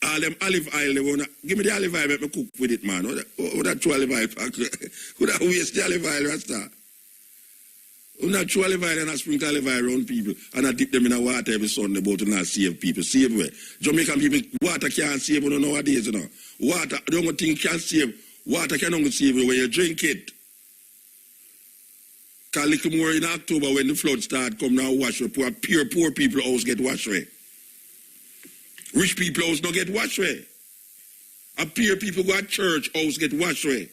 All them olive oil, they wanna give me the olive oil, make me cook with it, man. What that 2 olive oil pack? Who that waste the olive oil, Rasta? You not throw olive oil and not sprinkle olive oil around people and not dip them in the water every Sunday about to not save people. Save way. Jamaican people, water can't save you nowadays, you know. Water, the only thing can save, water can only save you when you drink it. Because a little more in October when the flood start come now wash away. Poor people house get washed away. Rich people house don't get washed away. A poor people go to church house get washed away.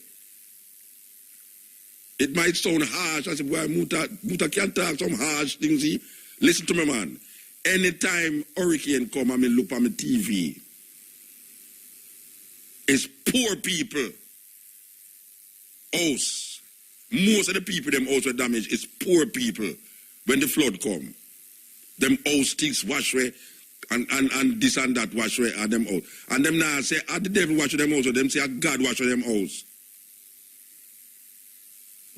It might sound harsh. I said, boy, Muta can't talk some harsh things. See? Listen to me, man. Anytime hurricane come, I look on my TV. It's poor people. House. Most of the people, them house were damaged. It's poor people. When the flood come, them house things wash away, and this and that wash away, and them house. And them now say, the devil wash them house, or them say, God wash them house.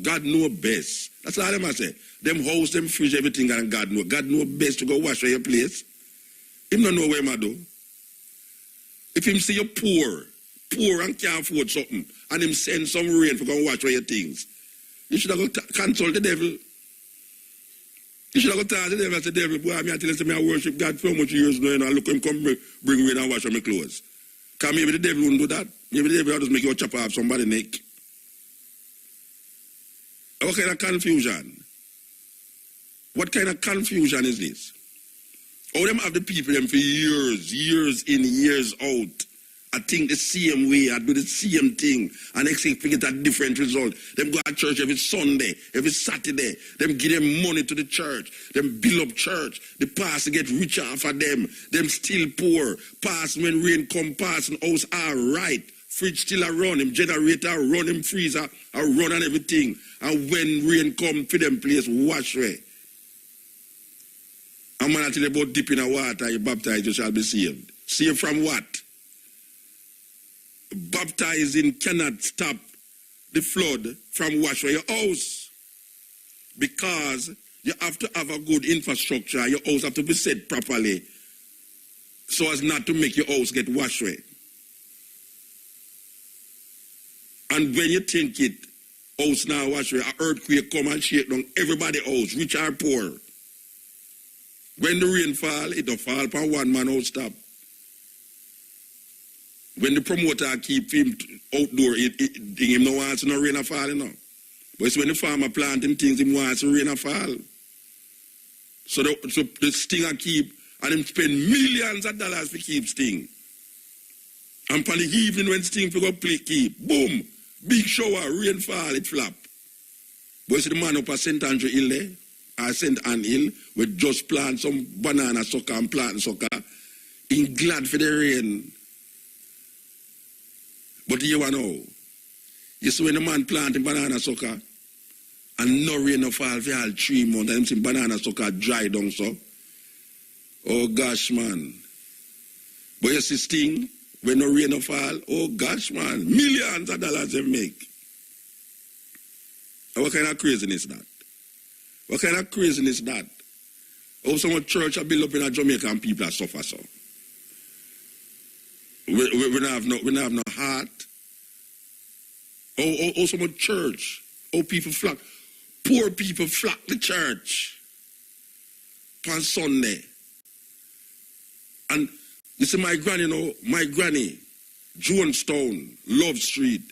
God know best. That's all them I say. Them house, them fridge, everything, and God know. God know best to go wash your place. Him don't know where him do. If him see you poor and can't afford something, and him send some rain for go wash your things, you should have go consult the devil. You should have go tell the devil, say, devil, boy, I tell you, I worship God for much years now, and I look him come bring rain and wash my clothes. Because maybe the devil wouldn't do that. Maybe the devil will just make you chop off somebody's neck. What kind of confusion? What kind of confusion is this? All them have the people them for years in, years out. I think the same way, I do the same thing, and expect to get a different result. Them go to church every Sunday, every Saturday. Them give them money to the church. Them build up church. The pastor get richer off of them. Them still poor. Pass when rain come past and house all right. Fridge still a run, him generator run, him freezer a run and everything. And when rain come for them place, wash away. And when I tell you about dipping in water, you baptize, you shall be saved. Saved from what? Baptizing cannot stop the flood from wash away your house. Because you have to have a good infrastructure. Your house have to be set properly so as not to make your house get washed away. And when you think it, house now wash away, an earthquake come and shake down everybody house, rich or poor. When the rain fall, it don't fall upon one man house stop. When the promoter keep him outdoor, him no wants no rain or fall, you know. But it's when the farmer plant him things, him wants rain or fall. So the stinger keep, and him spend millions of dollars to keep sting. And for the evening when sting for go play keep, boom, big shower, rain fall, it flap. But see the man up at St. Andrew Hill there, or St. Anne Hill, we just plant some banana sucker and plant sucker, in glad for the rain. But you know, you see when the man planting banana sucker, and no rain no fall for all 3 months, and him see banana sucker dry down so. Oh gosh, man. But you see sting, when no rain no fall, oh gosh, man, millions of dollars they make. And what kind of craziness is that? What kind of craziness is that? Oh, some church are built up in a Jamaica and people are suffer so. We don't have no heart. Oh, some church. Oh, people flock. Poor people flock the church on Sunday. And you see my granny, Jonestown, Love Street,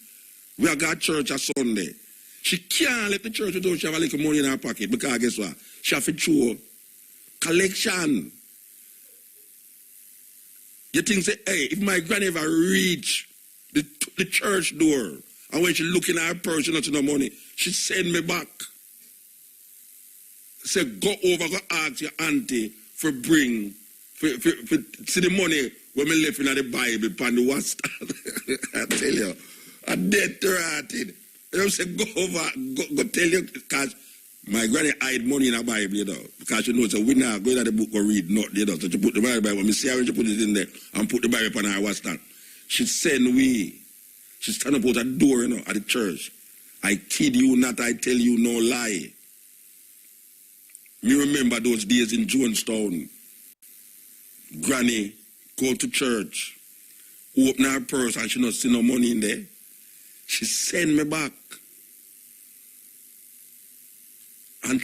we have got church on Sunday. She can't let the church without she have a little money in her pocket because guess what? She have to show collection. You think, say, hey, if my granny ever reach the church door, and when she looking at her purse, she not no money, she send me back. Say, go over, go ask your auntie for bring, for see the money when me left in the Bible, pan the what's I tell you, I'm dead to rotted. You say, go over, go tell you, because my granny hide money in the Bible, you know, because she knows that we now go into the book or read, not, you know, so she put the Bible, when me see her, when she put it in there, and put the Bible on her washstand. She send we, she stand up out the door, you know, at the church. I kid you not, I tell you no lie. Me remember those days in Jonestown. Granny go to church, open her purse, and she not see no money in there. She send me back. and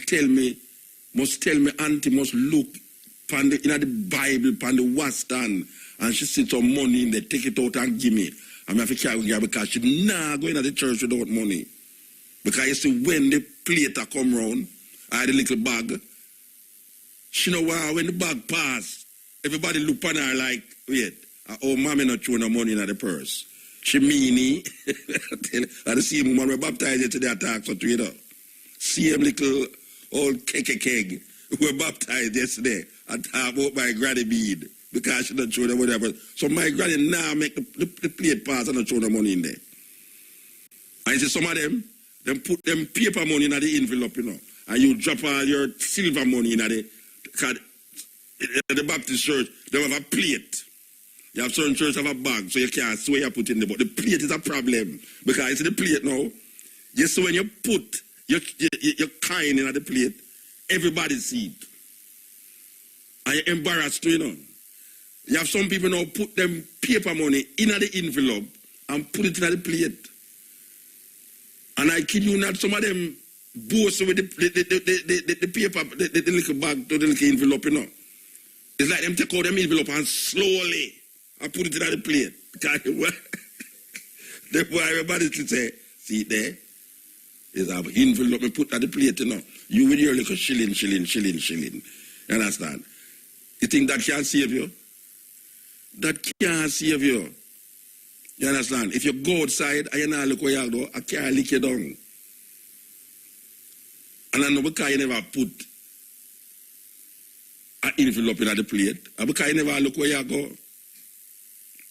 must tell me auntie must look in the Bible, on the Western, and she sit some money in there, take it out and give me. I have to carry her because she not going to the church without money. Because you see, when the plate come round, I had a little bag. She know when the bag pass, everybody look on her like, wait, oh, mommy not throw no money in the purse. She meanie. I the same woman we baptized yesterday attack so you know. Same little old keg we baptized yesterday and talk about my granny bead because she not throw them whatever. So my granny now make the plate pass and not throw no money in there. And you see some of them put them paper money in the envelope, you know, and you drop all your silver money in the Baptist church, they have a plate. You have certain churches have a bag, so you can't see where you put in there. But the plate is a problem. Because you see the plate now, you see when you put your coin in the plate, everybody see it. And you're embarrassed, you know. You have some people now put them paper money in the envelope and put it in the plate. And I kid you not, some of them boast with the paper, the little bag, the little envelope, you know. It's like them take out them envelope and slowly I put it in the plate. That's why everybody should say, see there, is an envelope and put at the plate, you know. You with your little shilling. You understand? You think that can't save you? That can't save you. You understand? If you go outside and you not look where you go, I can't lick you down. And I know because you never put an envelope in the plate. And because you never look where you go.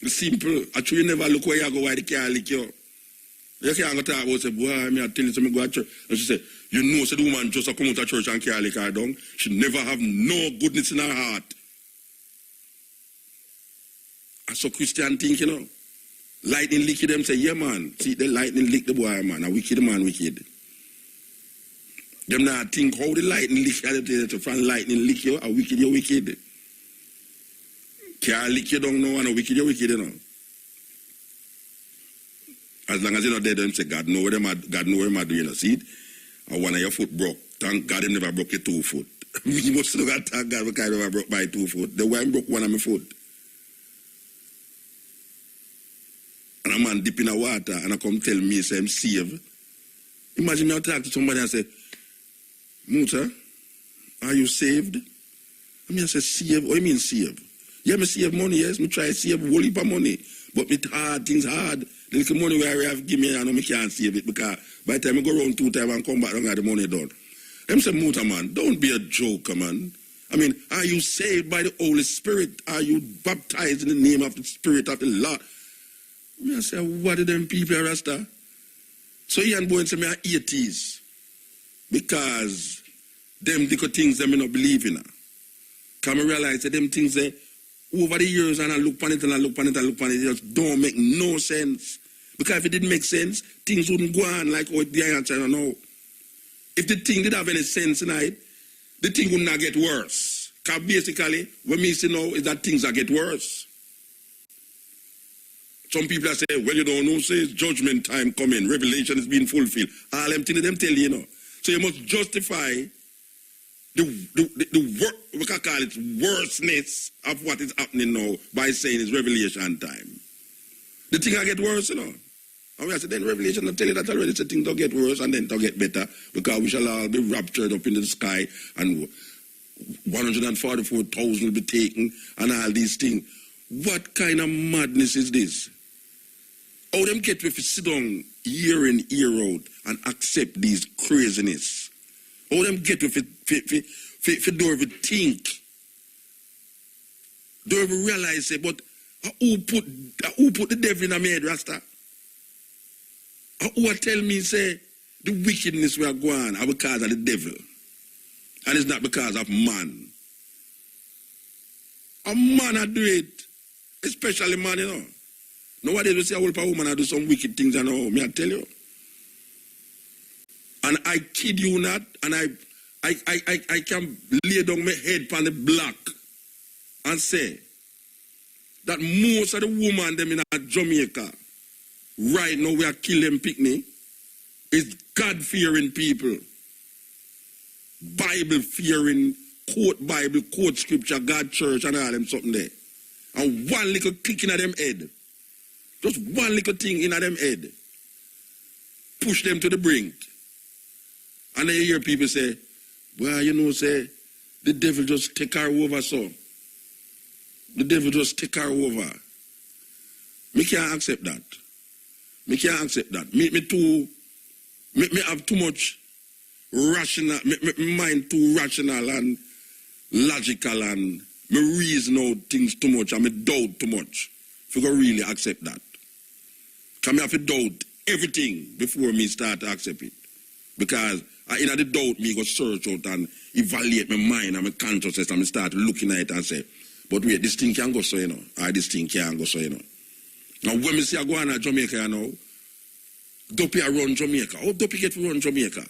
It's simple. Actually, you never look where you go, why they can't lick you. You can't go talk about, say, boy, I tell you, so me go to church. And she say, you know, so the woman just come out of church and can't lick her down. She never have no goodness in her heart. And so Christian think, you know. Lightning lick them, say, yeah, man. See, the lightning lick the boy, man. A wicked man, wicked. Them not think how the lightning lick you, from lightning lick you, a wicked, you wicked. Can't lick you down now, and a wicked, you wicked, you know. As long as you're not dead, them say, God know where them are doing, you know. See it? And one of your foot broke. Thank God him never broke your 2 foot. You must look at thank God because I never broke my 2 foot. The way I broke one of my foot. And a man dip in the water and I come tell me, say, I'm saved. Imagine me I talk to somebody and say, Muta, are you saved? I mean, I say, saved? What do you mean saved? Yeah, me save money, yes. Me try to save a whole heap of money. But me hard, things hard. The little money where I have give me, I know me can't save it because by the time I go around 2 times and come back, I don't have the money done. Them say, Muta, man, don't be a joker, man. I mean, are you saved by the Holy Spirit? Are you baptized in the name of the Spirit of the Lord? I say, what are them people, Rasta? So he and boy say, me are atheists. Because them little things that me not believe in. Because I realize that them things that over the years and I look on it and I look on it and I look on it, it just don't make no sense. Because if it didn't make sense, things wouldn't go on like how the answer now. If the thing did have any sense tonight, the thing would not get worse. Because basically, what me say now is that things are get worse. Some people say, well, you don't know, say it's judgment time coming, revelation is being fulfilled. All them things them tell you, you know. So you must justify we can call it worseness of what is happening now by saying it's revelation time. The thing will get worse, you know. And we said, then revelation will tell you that already, so things will get worse and then they'll get better because we shall all be raptured up in the sky and 144,000 will be taken and all these things. What kind of madness is this? How them get if you sit down year in, year out and accept these craziness? How them get if you don't even think? Don't even realize, say, but who put the devil in my head, Rasta? Who tell me, say, the wickedness we are going are because of the devil. And it's not because of man. A man I do it. Especially man, you know. Nowadays we see a whole woman I do some wicked things, you know, me I tell you. And I kid you not, and I can lay down my head on the block and say that most of the women them in Jamaica right now we are killing picnic is God-fearing people. Bible-fearing, quote Bible, quote scripture, God church and all them something there. And one little click in them head. Just one little thing in them head. Push them to the brink. And then you hear people say, well, you know, say, the devil just take her over, so. The devil just take her over. Me can't accept that. Me can't accept that. Me have too much rational, me mind too rational and logical, and me reason out things too much and me doubt too much. If you go really accept that. Because me have to doubt everything before me start to accept it. Because in the doubt, me go search out and evaluate my mind and my consciousness, and me start looking at it and say, but wait, this thing can go so, you know. Or this thing can't go so, you know. Now, when me see I go on to Jamaica, you know, Dopey run Jamaica. How Dopey get to run Jamaica?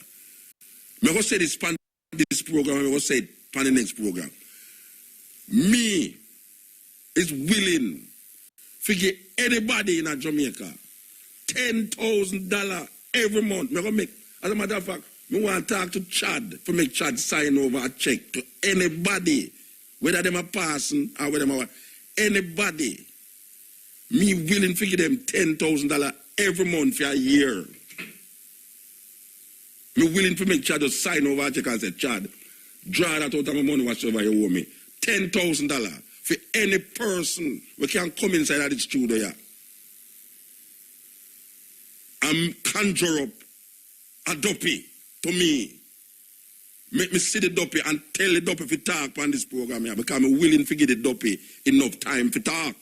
Me go say this pan this program, me go say it pan the next program. Me is willing to give anybody in Jamaica $10,000 every month. Me go make, as a matter of fact, me want to talk to Chad to make Chad sign over a check to anybody, whether them a passing or whether them a anybody. Me willing to give them $10,000 every month for a year. Me willing to make Chad just sign over a check and say, Chad, draw that out of my money whatsoever you owe me. $10,000 for any person who can come inside of the studio here. And conjure up a dopey to me. Make me see the dopey and tell the dopey to talk on this program here, because I'm willing to give the dopey enough time to talk.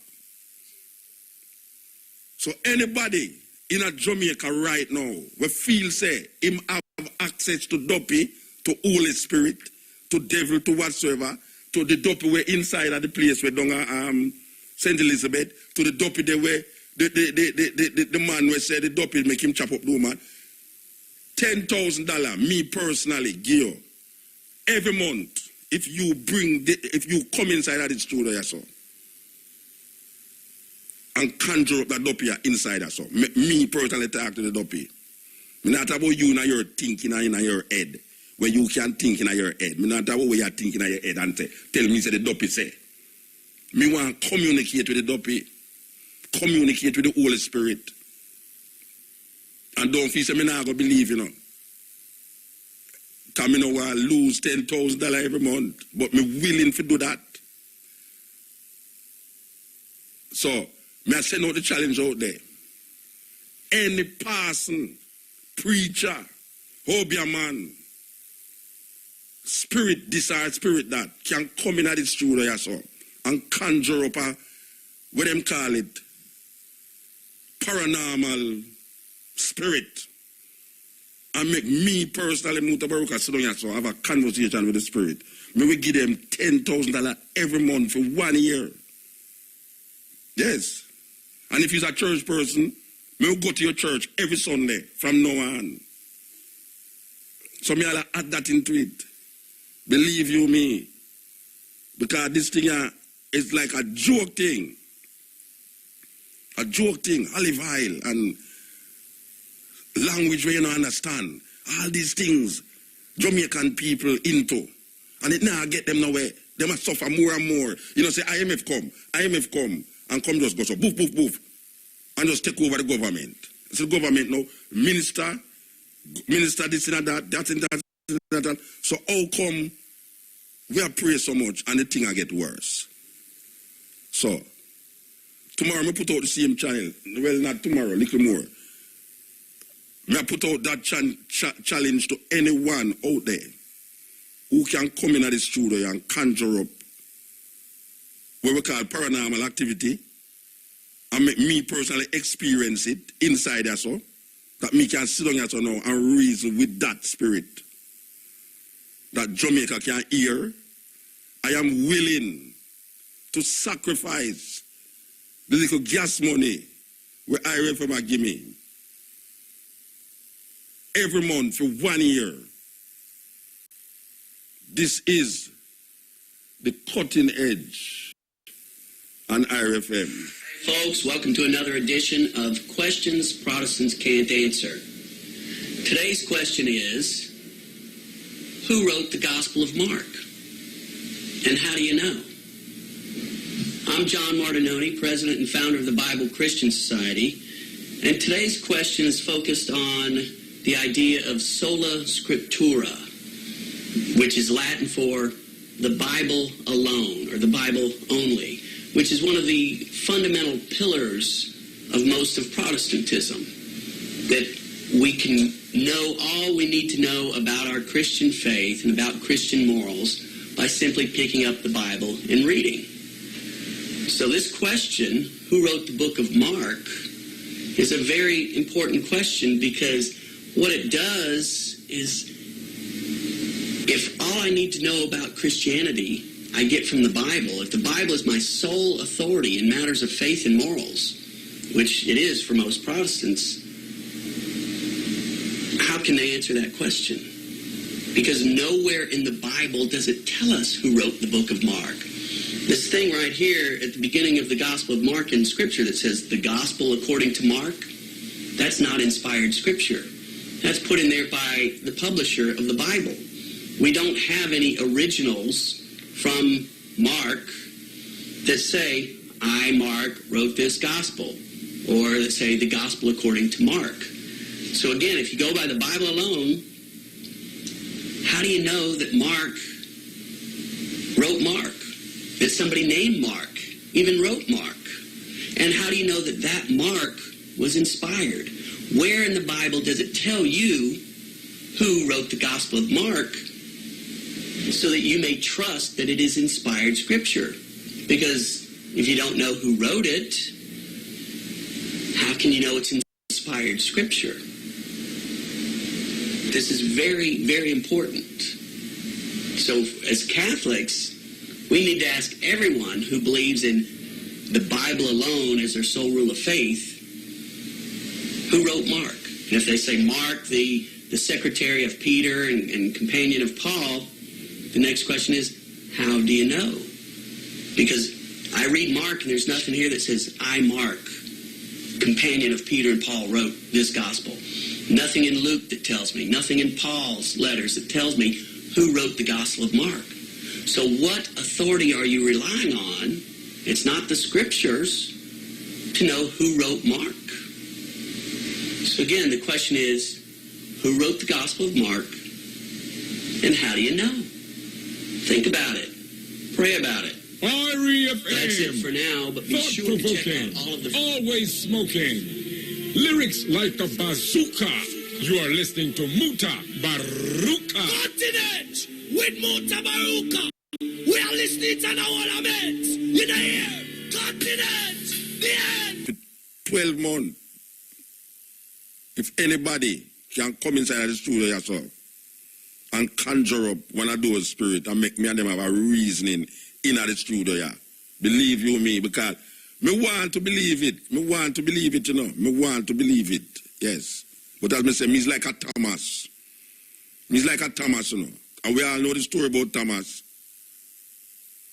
So anybody in a Jamaica right now, we feel say him have access to dopey, to Holy Spirit, to devil, to whatsoever, to the dopey way inside of the place where down St. Elizabeth, to the dopey the way the man who said the dopey make him chop up the woman. $10,000, me personally, give you every month if you come inside of the studio yourself and conjure up that dopey inside us. So me personally talk to the dopey. Me not about you and your thinking in your head, where you can think in your head. Me not about where you're thinking in your head and tell me say the dopey say. Me want to communicate with the dopey, communicate with the Holy Spirit. And don't feel say me not going to believe, you know. Because me no want to lose $10,000 every month, but me willing to do that. So, me I send out the challenge out there. Any person, preacher, hobby man, spirit this or spirit that, can come in at the studio so, and conjure up a, what them call it, paranormal spirit, and make me personally, Mutabaruka, sit down here so have a conversation with the spirit. Me we give them $10,000 every month for 1 year. Yes. And if you're a church person, me will go to your church every Sunday from now on. So me I'll add that into it. Believe you me. Because this thing is like a joke thing. A joke thing, olive oil and language where you don't understand. All these things Jamaican people into. And it now get them nowhere. They must suffer more and more. You know, say IMF come, and come just go so boof, boof, boof, and just take over the government. It's the government now, minister this and that. So how come we are praying so much and the thing will get worse? So, tomorrow I put out the same channel. Well, not tomorrow, a little more. I put out that challenge to anyone out there who can come in at the studio and conjure up what we call paranormal activity and make me personally experience it inside us, so that me can sit down here so now and reason with that spirit that Jamaica can hear. I am willing to sacrifice the little gas money where IRFM give me every month for 1 year. This is the cutting edge on IRFM. Folks, welcome to another edition of Questions Protestants Can't Answer. Today's question is, who wrote the Gospel of Mark? And how do you know? I'm John Martinoni, president and founder of the Bible Christian Society, and today's question is focused on the idea of sola scriptura, which is Latin for the Bible alone, or the Bible only, which is one of the fundamental pillars of most of Protestantism, that we can know all we need to know about our Christian faith and about Christian morals by simply picking up the Bible and reading. So this question, who wrote the book of Mark, is a very important question, because what it does is, if all I need to know about Christianity I get from the Bible, if the Bible is my sole authority in matters of faith and morals, which it is for most Protestants, how can they answer that question? Because nowhere in the Bible does it tell us who wrote the book of Mark. This thing right here at the beginning of the Gospel of Mark in Scripture that says the Gospel according to Mark, that's not inspired Scripture. That's put in there by the publisher of the Bible. We don't have any originals from Mark that say, I, Mark, wrote this Gospel, or that say the Gospel according to Mark. So again, if you go by the Bible alone, how do you know that Mark wrote Mark? That somebody named Mark even wrote Mark? And how do you know that that Mark was inspired? Where in the Bible does it tell you who wrote the Gospel of Mark, so that you may trust that it is inspired Scripture? Because if you don't know who wrote it, how can you know it's inspired Scripture? This is very, very important. So as Catholics, we need to ask everyone who believes in the Bible alone as their sole rule of faith, who wrote Mark? And if they say Mark, the secretary of Peter and companion of Paul, the next question is, how do you know? Because I read Mark and there's nothing here that says, I, Mark, companion of Peter and Paul, wrote this gospel. Nothing in Luke that tells me, nothing in Paul's letters that tells me who wrote the Gospel of Mark. So what authority are you relying on? It's not the Scriptures to know who wrote Mark. So again, the question is, who wrote the Gospel of Mark, and how do you know? Think about it. Pray about it. That's it for now, but be sure to check out all of the... Always smoking. Lyrics like a bazooka. You are listening to Mutabaruka. Continent with Mutabaruka. We are listening to our laments. You know here. Continent. The end. 12 months. If anybody can come inside of the studio yourself and conjure up one of those spirits and make me and them have a reasoning in the studio, yeah. Believe you me, because me want to believe it. Me want to believe it, you know. Me want to believe it, yes. But as me say, me's like a Thomas. Me's like a Thomas, you know. And we all know the story about Thomas.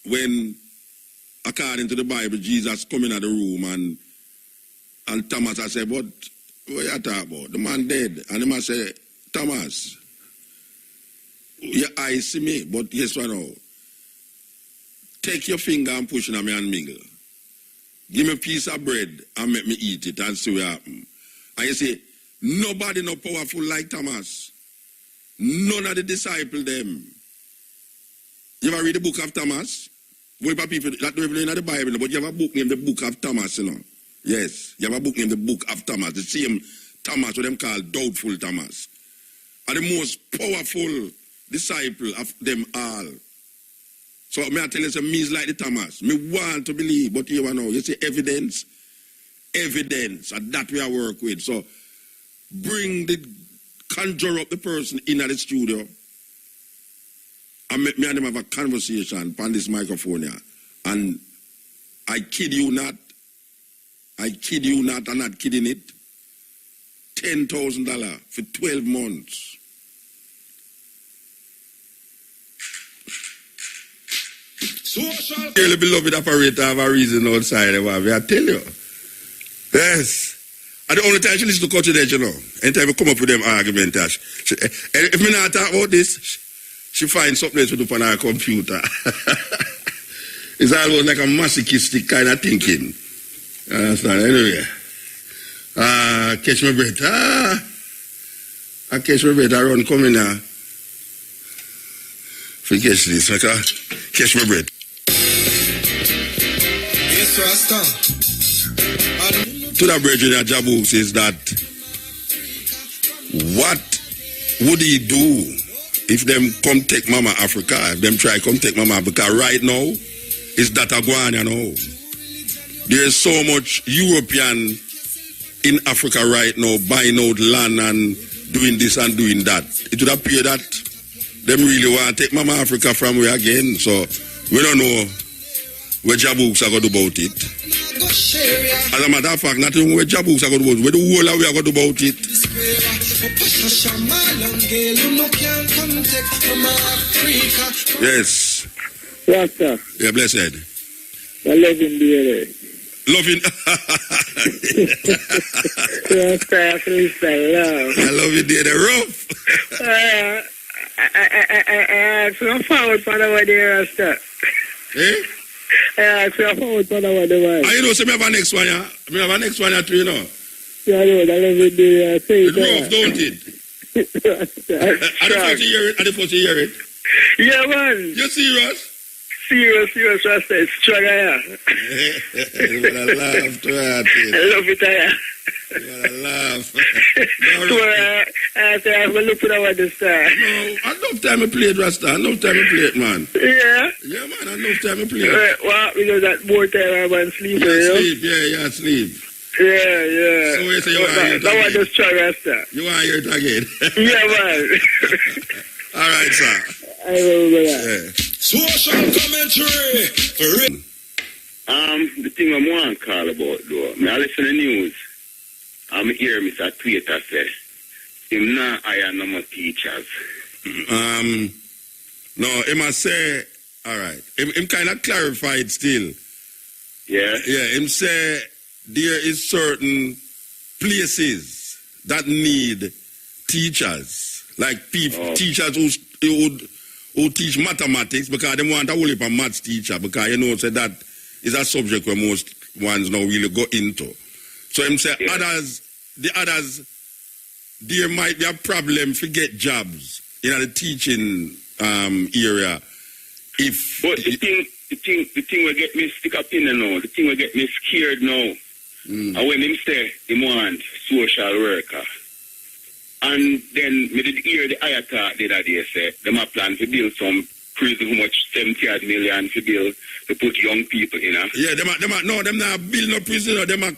When, according to the Bible, Jesus come in the room and Thomas I said, but what you talking about? The man dead. And the man say, Thomas, your eyes see me, but guess what now? Take your finger and push it on me and mingle. Give me a piece of bread and make me eat it and see what happens. And you say, nobody no powerful like Thomas. None of the disciples them. You ever read the book of Thomas? People that don't even know the Bible, but you have a book named the Book of Thomas, you know. Yes, you have a book named the Book of Thomas. The same Thomas, what them call Doubtful Thomas. And the most powerful disciple of them all. So may I tell you, me's like the Thomas. Me want to believe, but you know, you see evidence, and that we are work with. So conjure up the person in the studio and make me and them have a conversation on this microphone here. And I kid you not, I'm not kidding it. $10,000 for 12 months. Dearly beloved operator have a reason outside of I tell you. Yes. And the only time she listen to Coach Edge, you know, anytime we come up with them arguments, if me not talk about this, she finds something to do on her computer. It's almost like a masochistic kind of thinking. Understand? Anyway. Catch my breath. I catch my breath. I run coming now. For catch this. Catch my breath. Yes, Rasta. To the brethren at Jabu says that what would he do if them come take Mama Africa, if them try come take Mama Africa right now, is that a guan, you know. There's so much European in Africa right now buying out land and doing this and doing that. It would appear that them really want to take Mama Africa from we again. So we don't know what Jabooks are going to do about it. As a matter of fact, not even what Jabooks are going to do about it, what the whole of we are going to do about it. Yes. Rasta. Yeah, blessed. I love him, dear. Loving. Rasta, I love you, dear. Rough. I forward for the one there, Rasta. Eh? I forward for the one there. You know, so me have a next one, yeah? Me have a next one, too, you know? Yeah, I know, I love it, dear. It's rough, don't it? I don't want to hear it. I don't want to hear it. Yeah, man. You serious? Serious, Rasta. It's strong, yeah. You wanna laugh to that. I love it, yeah. You wanna laugh. So, I say, I'm going to look for that one this time. No, enough time I play it, Rasta. Enough time I play it, man. Yeah? Yeah, man, enough time I play it. Well, because that more time I'm sleep, yeah, you know? sleep, yeah, sleep. Yeah. So you say you want to hear it that again? one just strong, Rasta. You want to hear it again? Yeah, man. All right, sir. I remember that. Yeah. Social commentary. The thing I want to call about, though, I listen to the news. I'm hear Mr. Twitter say, him not hire no more teachers. No, he must say, all right. Him kind of clarified still. Yeah? Yeah, him say there is certain places that need teachers. Like teachers who teach mathematics because they want a whole heap of maths teacher because you know say that is a subject where most ones now really go into. So him say the others, there might be a problem to get jobs in the teaching area. But the thing will get me stick up in now, the thing will get me scared now. And when him say he want social worker. And then me did hear the Ayata the other day say them a plan to build some prison, how much 70 million to build to put young people in. Yeah, them not build no prison, them a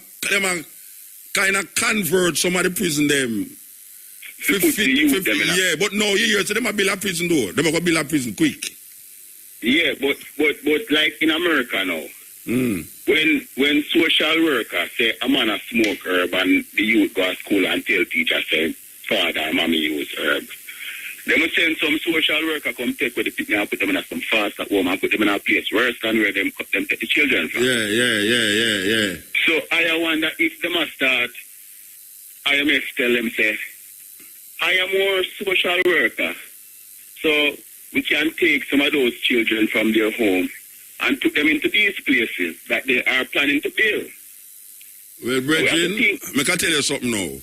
kind of convert some of the prison them. Yeah, but no, you hear so them a build a prison door. Them a go build a prison quick. Yeah, but like in America now. When social workers say a man a smoke herb and the youth go to school and tell teacher say father and mommy use herb. They must send some social worker come take with the picnic and put them in some fast at home and put them in a place worse than where them take the children from. Yeah. So I wonder if they must start IMF tell them say, I am more social worker. So we can take some of those children from their home and put them into these places that they are planning to build. Well, brethren, I can tell you something now.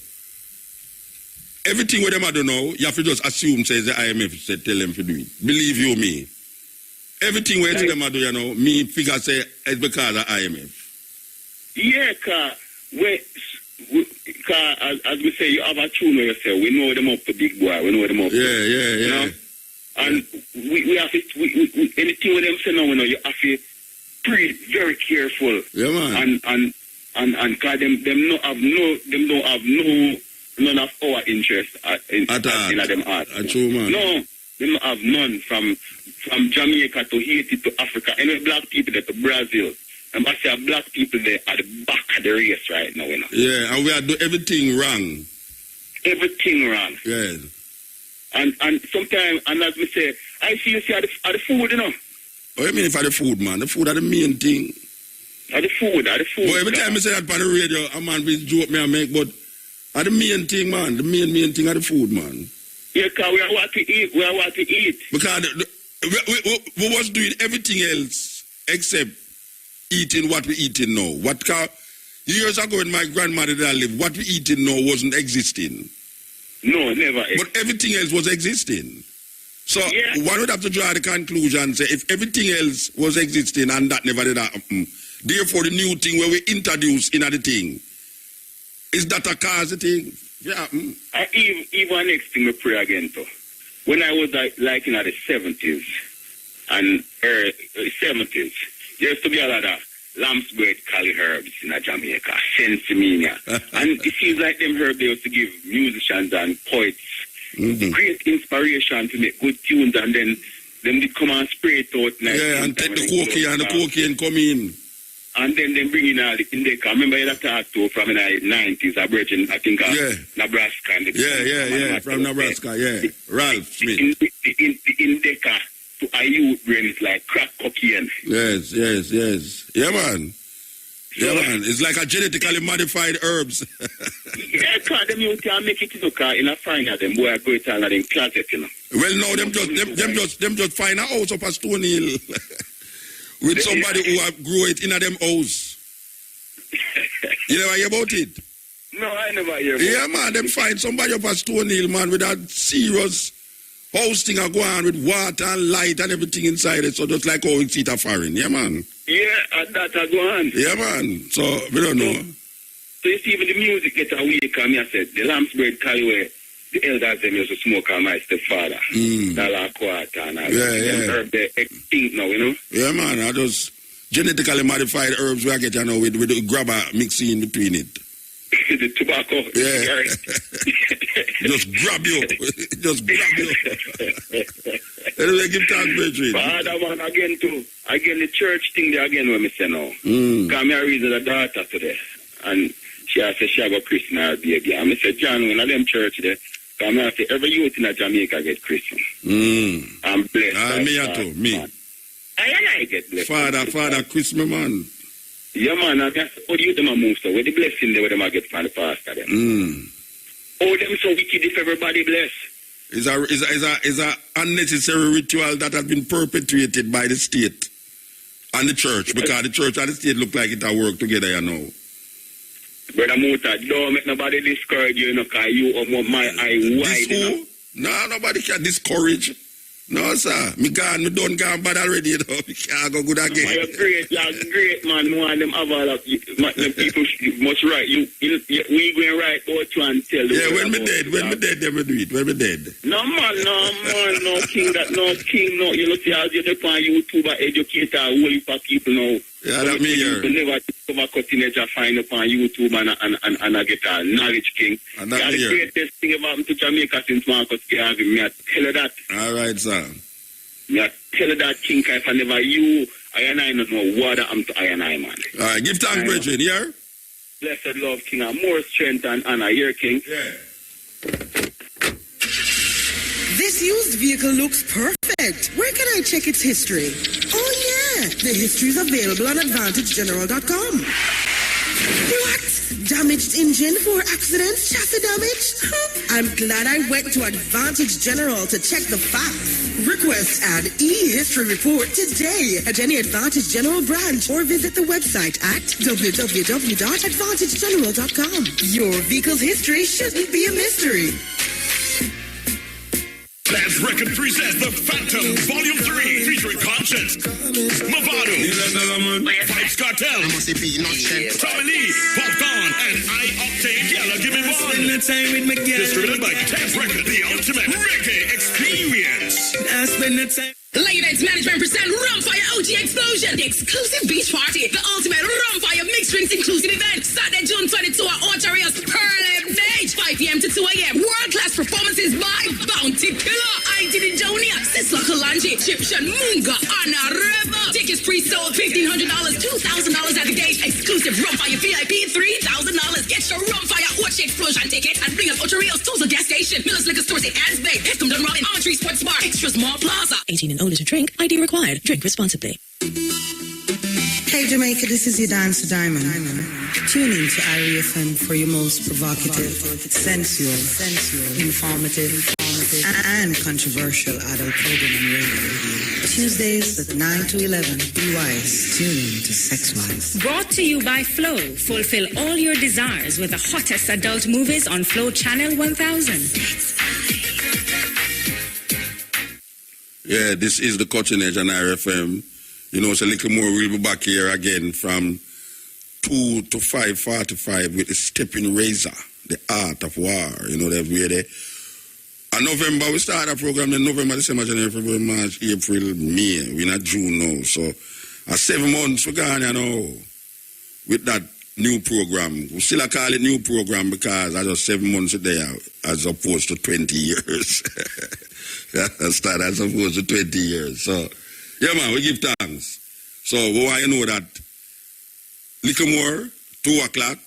Everything what them do now, you have to just assume says the IMF said tell them to do it. Believe you me. Everything what them do, you know, me figure say it's because of IMF. Yeah, as we say, you have a tune where you say, we know them up to big boy, we know them up to... Yeah. You know? And we have to, anything with them say now, you know, you have to be very careful. Yeah, man. And cause them don't have none of our interest in them art. True, man. No, they don't have none from Jamaica to Haiti to Africa. Any black people there to Brazil. And I say black people there at the back of the race right now, you know. Yeah, and we are doing everything wrong. Everything wrong. Yeah. And sometimes, and as we say, I see you see the food, you know. What do you mean for the food, man? The food are the main thing. The food. But every time I say that on the radio, a man will joke me and make, but are the main thing, man. The main thing are the food, man. Yeah, because we are what to eat. We are what to eat. Because we was doing everything else except eating what we eating now. Years ago when my grandmother did live, what we eating now wasn't existing. No, never. But everything else was existing. So one would have to draw the conclusion and say if everything else was existing and that never did happen, therefore the new thing where we introduce in the thing, is that a cause of thing? Yeah. Even next thing we pray again too. When I was like in the 70s and 70s, there used to be a lot of lamb's bread cali herbs in Jamaica, sensimania. And it seems like them herbs they used to give musicians and poets great inspiration to make good tunes, and then them they come and spray it out. Like and take the cocaine come in. And then they bring in all the indica. I remember that talk to from in the 90s, a virgin, I think, Nebraska. And from Nebraska, Ralph Smith. The indica to a youth brain is like crack cocaine. Yes. Yeah, man. It's like a genetically modified herbs. Because them you can make it look in a fine of them, boy, I go to another closet, you know. Well, no, them just find a house up a Stone Hill. With somebody who grew it in a them house. You never hear about it? No, I never hear about it. Yeah, man, them find somebody up at Stone Hill, man, with that serious house thing go on with water and light and everything inside it. So just like how we see it a foreign. Yeah, man. Yeah, and that go on. Yeah, man. So, we don't know. So you see, even the music gets awake, and I said, the lamb's bread carry away. The elders them used to smoke on my stepfather. Dollar quarter and all that. Herb they extinct now, you know? Yeah, man. I just genetically modified herbs we are getting now with the grabber mixing in between it. The tobacco. Yeah. Just grab you. Anyway, give thanks, Bridget. Father, man, again, the church thing there again when me say now. Because I read the daughter today. And she said she got Christian her baby. And I said, John, when I them church there, I'm going to say every youth in Jamaica get Christian. I'm blessed. Me. I get blessed. Father, Christmas, man. Yeah, man. How do you them move so? Where the blessing there, where them get from the pastor them? Oh, them so wicked if everybody bless. It's a unnecessary ritual that has been perpetuated by the state and the church, because the church and the state look like it work together, you know. Brother Muta, don't make nobody discourage you, because you are my eye wide. Who? No, nobody can discourage. No, sir. Me don't go bad already, you know. Me can't go good again. You're great, man. No one them have all of them people must write. We going right out you and tell them. Yeah, when me dead, they will do it. When me dead. No, man, no king. No. You know, see, as you're on YouTube, educator, a whole heap of people now. Yeah, that me here. You never discover cutting edge and find up on YouTube and I get a knowledge king. And that me here. The greatest thing ever happened to Jamaica since Marcus Garvey. Me I tell you that. All right, sir. Me I tell you that, king, if I never you, I and I don't know what happened to I and I, man. All right, give thanks, Bridget, here. Blessed love, king, and more strength and honor, here, king. Yeah. This used vehicle looks perfect. Where can I check its history? Oh, yeah. The history is available on AdvantageGeneral.com. What? Damaged engine for accidents, chassis damage? I'm glad I went to Advantage General to check the facts. Request an e-history report today at any Advantage General branch or visit the website at www.advantagegeneral.com. Your vehicle's history shouldn't be a mystery. Last record presents The Phantom Volume 3 featuring Conscience, Mavado, Vibes Cartel, Tommy Lee, Popcorn, and I-Octane Yellow Give Me One. Distributed by Tap Record, the ultimate reggae experience. Ladies Management present Rumfire OG Explosion, the exclusive beach party, the ultimate Rumfire mixed drinks inclusive event, Saturday, June 22 at Ontario's Pearl Beach, 5 p.m. to 2 a.m. World-class performances by Bounty Killer, ID Jonia, Sisla Kalanji, Egyptian Munga, Anna Reva. Tickets pre-sold $1,500, $2,000 at the gate. Exclusive Rumfire VIP $3,000. Get your Rumfire OG Explosion ticket and bring up Ontario's Tulsa gas station, Miller's Liquor Stores in Anns Bay, Hickham Dun Robin, Almond Tree Sports Bar, Extra Small Plaza. 18 and older to drink. ID required. Drink responsibly. Hey Jamaica, this is your dancer Diamond. Tune in to Irie FM for your most provocative, sensual, informative, and controversial adult program on radio. Tuesdays at 9 to 11. Be wise. Tune in to Sex Wise. Brought to you by Flow. Fulfill all your desires with the hottest adult movies on Flow Channel 1000. Yeah, this is the Cutting Edge on RFM. You know, it's a little more. We'll be back here again from 2 to 5:45 with the Stepping Razor, the art of war. You know, that we're there. In November, we start a program in November, December, January, February, March, April, May. We're not June now. So, 7 months we're gone, you know, with that new program. We still call it new program because I just 7 months there as opposed to 20 years. That's that as opposed to 20 years. So, yeah, man, we give thanks. So, we want you to know that little more, 2 o'clock,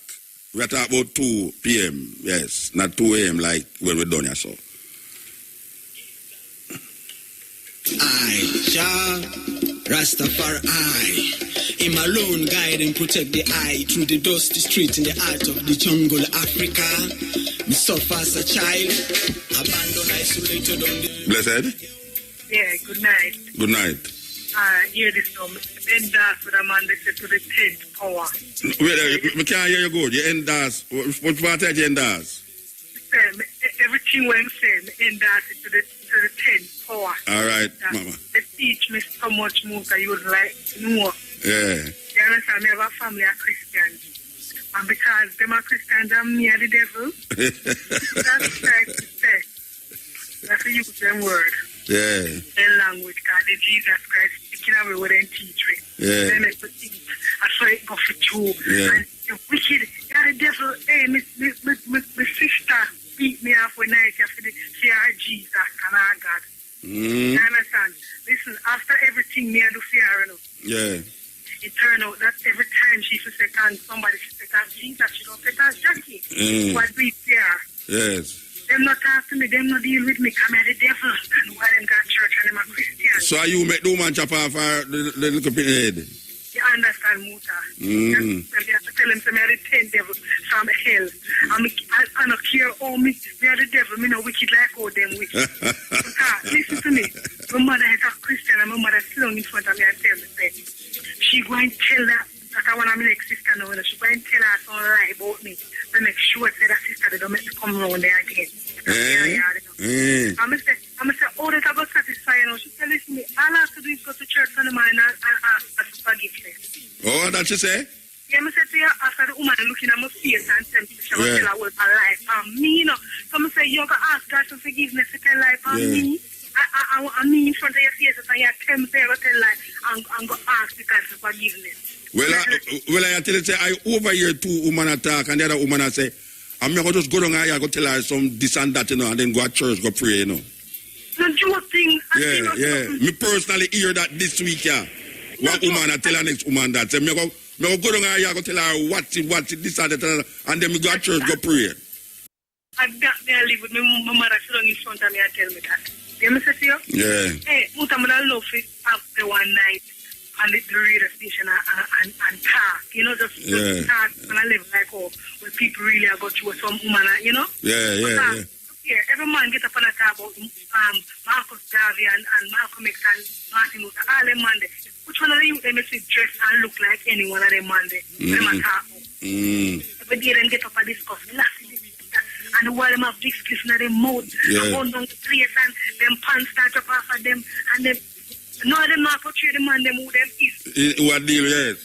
we're talking about 2 p.m. Yes, not 2 a.m. like when we're done here, so. I, Jah, Rastafari, him alone guide and protect the eye through the dusty street in the heart of the jungle, Africa. Me suffer as a child, abandoned, isolated on the... Blessed? Yeah, good night. Good night. Hear this now. End that with a man that said to the 10th power. Wait, we can't hear you good. You end that. What part of you end that? Everything when I'm saying, end that to the 10th power. All right, Mama. They teach me so much more that you would like more. Yeah. You understand? I have a family of Christians. And because them are Christians and me are the devil, that's right to say. That's to use them word. Yeah. Their language, God, the Jesus Christ speaking away with them teaching. Yeah. They make me think. I saw it go for two. Yeah. And the wicked, you're the devil. Hey, my sister beat me off one night after the fear Jesus and our God. You understand? Listen, after everything me I do fear, you know. Yeah. It turned out that every time she should say, somebody should say, Jesus, she don't say, Jackie. What we fear. Yes. Them not talk to me, them not deal with me, come at the devil. And why them got church and them are Christian. So you make the woman chop off her the little pin head? You understand, Muta? You have to tell him, say, me are the 10 devil from hell. I don't care how me are the devil, me no wicked like all them wicked. Listen to me. My mother is a Christian and my mother slung in front of me and tell me, say, she going to tell that I want to make sister know, she going to tell her some lie about me to make sure that sister they don't make me come around there again. I'm going to say, oh, that I got satisfied, you know. She tell me, all I have to do is go to church on the morning and ask for forgiveness. Oh, that you say? Yeah, I said to her, after the woman looking at my face and tell me, she will tell her what her life and me, you know. So I say, you got to ask God for forgiveness to tell life and me. I mean, in front of your face, and you tell me, tell life and go ask God for forgiveness. Well, I tell you, say, I overhear 2 women attack, and the other woman I say, I'm going to just go down and I go tell her some this and that, you know, and then go to church, go pray, you know. No joke thing. Yeah. Me personally hear that this week, yeah. One woman I tell her next woman that, say, me go down and I go tell her what's it, this and that, and then me go to church, go pray. I got there live with my mother sitting in front of me and tell me that. You know what I say to you? Yeah. Hey, Muta, I love it after one night. And the radio station and talk, you know, just talk and I live like where people really are got you some woman, you know? Yeah. Yeah, every man get up and talk about Marcus Garvey and Malcolm X and Martin Luther, all them man there. Which one of them they make me dress and look like any one of them man there? Them a talk about. Every day them get up and discuss philosophy. And while them have big spliff in their mouth, and go down the place and them pants start up off of them and them. No, them not portray the man them who them is. What deal, yes.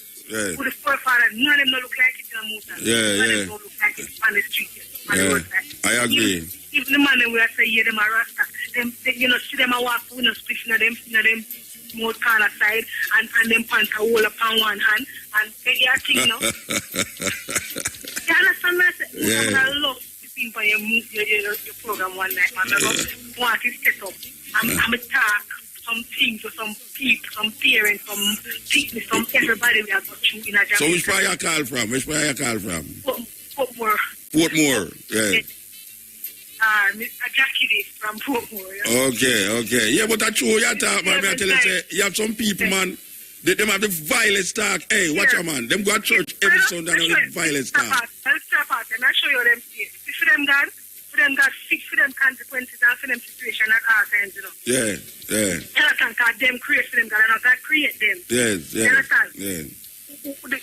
Who the forefathers, none of them don't look like it in a motor. None of them don't look like it on the street. On the roadside. I agree. Even the man them we are saying, yeah, them are Rasta. They, you know, see them a walk with no spliff in them mouth corner side and them pants are all up on one hand and they get a thing, you know. You understand what I say? I love the thing for your program one night, man. I love want to set up. I'm a talk. Some things or some people, some parents, some sickness, some everybody we have got you in a Jamaica. So which part you call from? Portmore, yeah. Jackie Day from Portmore. Yeah. Okay. Yeah, but that's true. You talk, man. I tell you, say, you have some people, man, Them have the violence talk. Hey, watch out, man. Them go to church every Sunday and the violence talk. Let's step out and I'll show you them states. For them God fix for them consequences and for them situation at all times, you know. Yeah. You understand? Because them create for them God and God create them. Yes. You understand? Yeah.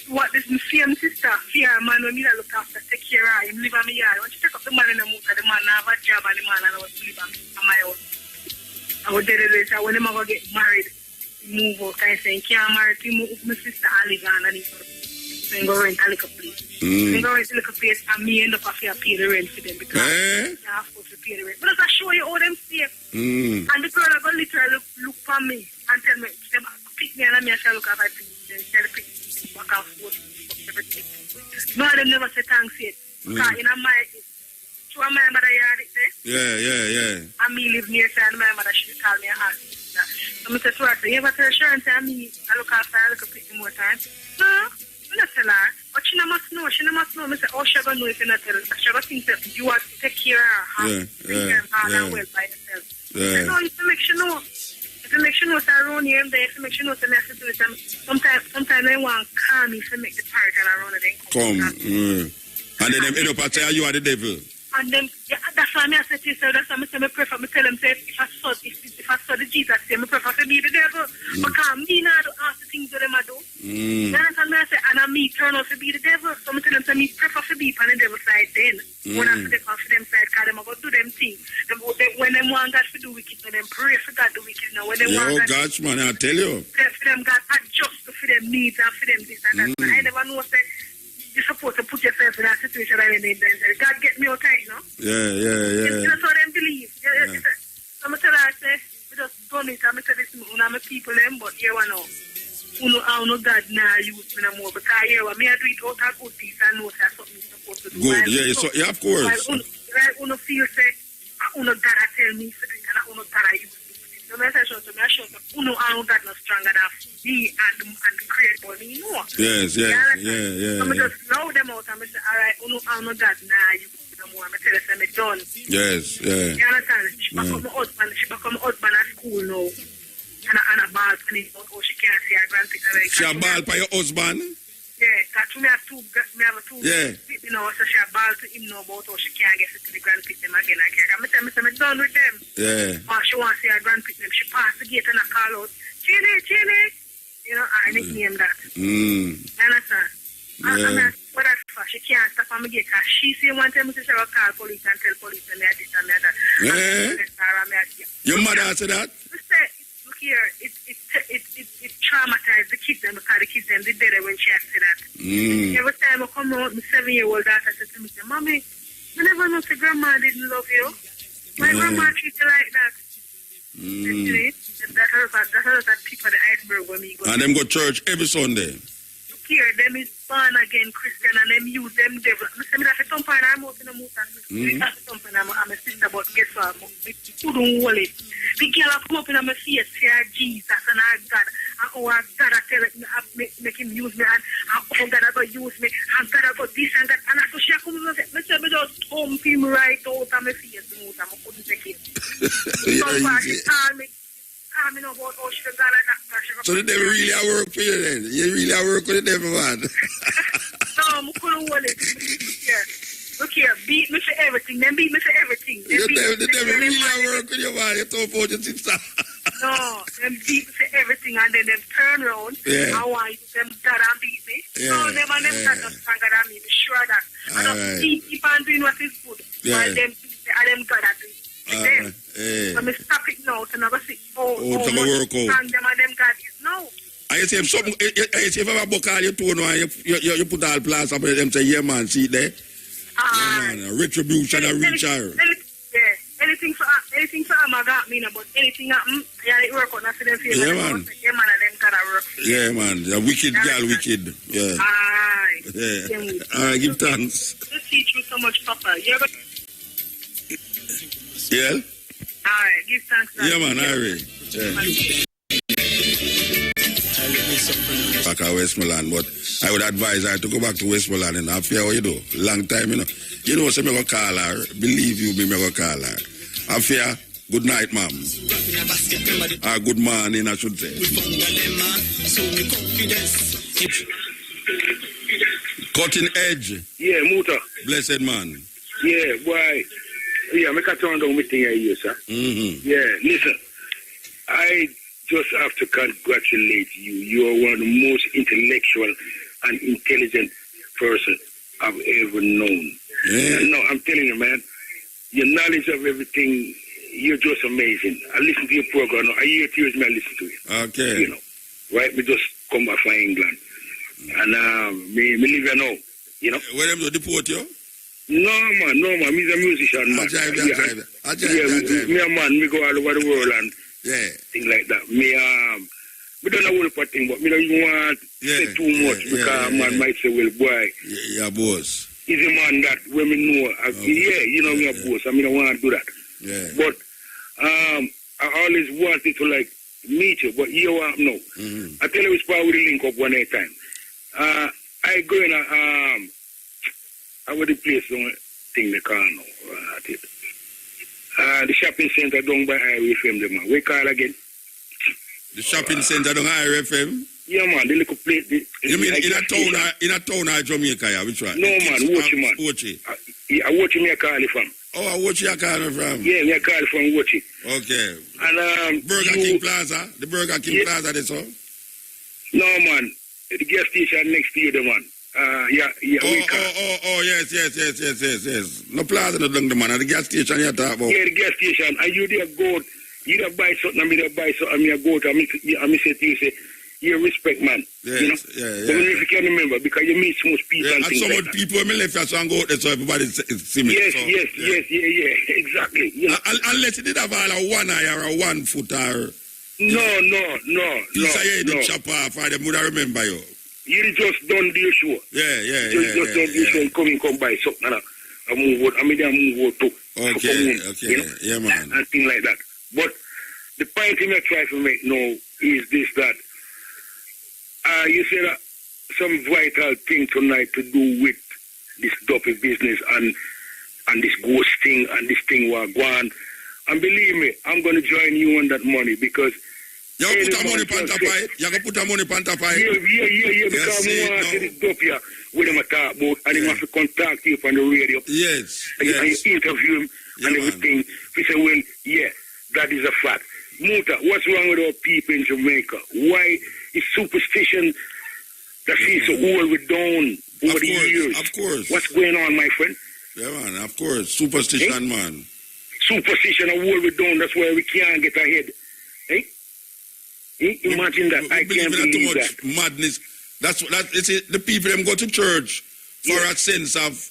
What this same sister fear man when me that look after take care of him live on me yard. When she take up the man in the mood, the man have a job and the man and I was live on my house. I was dead later when them go get married, move out kind of saying can't marry to move my sister and live on and then go rent a little place. Then go rent a little place and me end up having to pay the rent for them because I have to pay the rent. But I show you how them safe. And the girl I go literally look for me and tell me them pick me and I shall look at my things. Tell the back and forth, everything. No, them never say thanks yet. Because in my mother yard it there. Yeah. And me live near side my mother she call me and ask me. So I said to her, you ever tell Sharon say me I look after her a little bit more time? No, I don't tell her. But she must know. I say, oh, she gonna know if you not tell her. She gonna think that you are to take care of her. Bring her and well by yourself. I know you to make sure know. To make sure know that around here and there, to make sure know that I have to do it. Sometimes I want to call me to make the party around it. Come. And then them end up and say, you are the devil. And then, that's why I said to you, that's why I prefer to tell them, say, if I saw the Jesus, I prefer to be the devil. Because me not do half the things that them I do. Then I say, and me turn out to be the devil. So I tell them, me prefer to be on the devil's side then. When I say for them side, because them go do them things. When them want God to do wicked, when them pray for God to do wicked. Now, when they want God gosh, man, I tell you. For them God adjust for them needs and for them this and that. I never know, say, you're supposed to put yourself in that situation and then God get me out tight, no? Yeah. That's what them believe. I'm going to tell her, I say, we just done it. I'm going to tell this, I'm a people, but here I know. I know God now use me no more. Because here, me I do it out of good peace and know that's something I'm supposed to do. Good, yeah, of course. Right, uno feel, say, uno God tell me to do it and uno God use me. So I show that uno God no stronger than me and the creator, me know. Yes. So I just loud them out and I say, all right, uno God now use me no more. I tell her, I'm done. Yes. You understand? She back up my husband at school now. And a ball for him, oh, she can't see her grandparents. She a ball for your husband? Yeah, because me have two, you know, so she a ball to him now about how she can't get to the grandparents again. I tell me, I'm done with them. Yeah. She wants to see her grandparents. She passed the gate and I call out, Chile. You know, I nickname that. You understand? And what that's for? She can't stop on me gate because she say one time she will call police and tell police and me this and that. Your mother said that? Here, it traumatized the kids because the kids them did better when she asked that. Every time I come out, my 7-year-old daughter said to me, Mommy, I never know if grandma didn't love you. My grandma treated you like that. That hurt that tip of the iceberg when me go. And them go to church every Sunday. Here, them is born again Christian and them use them devil. I say, I thump on I'm out in the mood and I'm a sister, but guess what? I couldn't hold it. The girl come up in my face, fear Jesus and our God. And oh, God, I tell it, make him use me. And oh, God, I go use me. And God, I go this and that. And so she come and say, I just thump him right out of my face. I couldn't take it. She called me. So the devil really a work for you then? You really a work with the devil, man? No, I couldn't hold it. Look here, beat me for everything. Then beat me for everything. The devil really a work with you, man. You talk about your sister. No, them beat me for everything and then them turn around. I want them God and beat me. No, them and them God are stronger than me. Be sure that. I don't keep on doing what is good. While them beat me and them God are doing. I'm stop it now to never see to work out. And them God is now. And you say if something, if you ever book all your tone and you put all plans up and them say, yeah man, see there? Yeah man, retribution and reach her. Anything for I got me, but anything happen, it work out for them. Yeah man. Yeah man, and them gotta work. Yeah man, the wicked girl, wicked. Yeah. Aye. Yeah. Alright, give thanks. You teach me so much, Papa. Yeah? Alright, give thanks. Yeah, man, alright. Yeah. Back at Westmoreland, but I would advise her to go back to Westmoreland and I fear what you do. Long time, you know. You know, so me go call her. Believe you, me go call her. I fear Good night, ma'am. Good morning, I should say. Cutting edge. Yeah, Muta. Blessed man. Yeah, boy. Yeah, make a turn down my thing here, sir. Mm-hmm. Yeah, listen. I just have to congratulate you. You are one of the most intellectual and intelligent person I've ever known. Yeah. No, I'm telling you, man. Your knowledge of everything, you're just amazing. I listen to your program. I hear tears, man, I listen to it. Okay. You know, right? We just come back from England. And me live here now, you know. Where them to deport you? No, man. He's a musician, man. I drive. Me a man, me go all over the world and things like that. Me don't know what thing, but me don't even want to say too much because man might say, well, boy. Yeah, boss. He's a man that when me know, you know me a boss. I mean, I want to do that. Yeah. But I always wanted to like meet you, but you want no. Mm-hmm. I tell you, it's probably link up one time. I go in I would the place don't thing the car now. The shopping center down by Highway FM, the man. We call again. The shopping center down Highway FM? Yeah, man. The little place. You mean in a town or Jamaica? Yeah, which one? No, man. Watch man. Watchy. I watch me a call from. Oh, I watch you call from? Yeah, me a call from Watchy. Okay. And Burger King Plaza? The Burger King Plaza, that's all? No, man. The gas station next to you, the man. Yes. No plaza, no dung the man. The gas station you talk about. Yeah, the gas station. And you there go, you there buy something, and me there buy something, and me go to, and me say to you, say, you respect, man. Yes, you know? yeah. But if you can remember, because you meet so much people and things so like much people, when me left here, so I go out there, so everybody see me. Yes, exactly. You know? Unless it did have all a one eye or a 1 foot or... No. Piece of head you chop off, or them would remember you. You just done the show. Yeah. Just done the show and come by something and I move out. I mean, I move out too. Okay. You know? Yeah, man. And things like that. But the point I try to make now is this, that you said some vital thing tonight to do with this dopey business and this ghost thing and this thing we're going. And believe me, I'm going to join you on that money because... You put a money pan top it? You can put a money pan top it? Yeah, because I want to this dope here with them talk about and they have to contact you on the radio. Yes. And you interview him and everything. He say, well, yeah, that is a fact. Muta, what's wrong with our people in Jamaica? Why is superstition that she's so old with down over the years? Of course. What's going on, my friend? Yeah, man, of course. Superstition, man. Superstition and old with down, that's why we can't get ahead. Imagine that. I can't believe that. Too much madness. That's the people them go to church for a sense of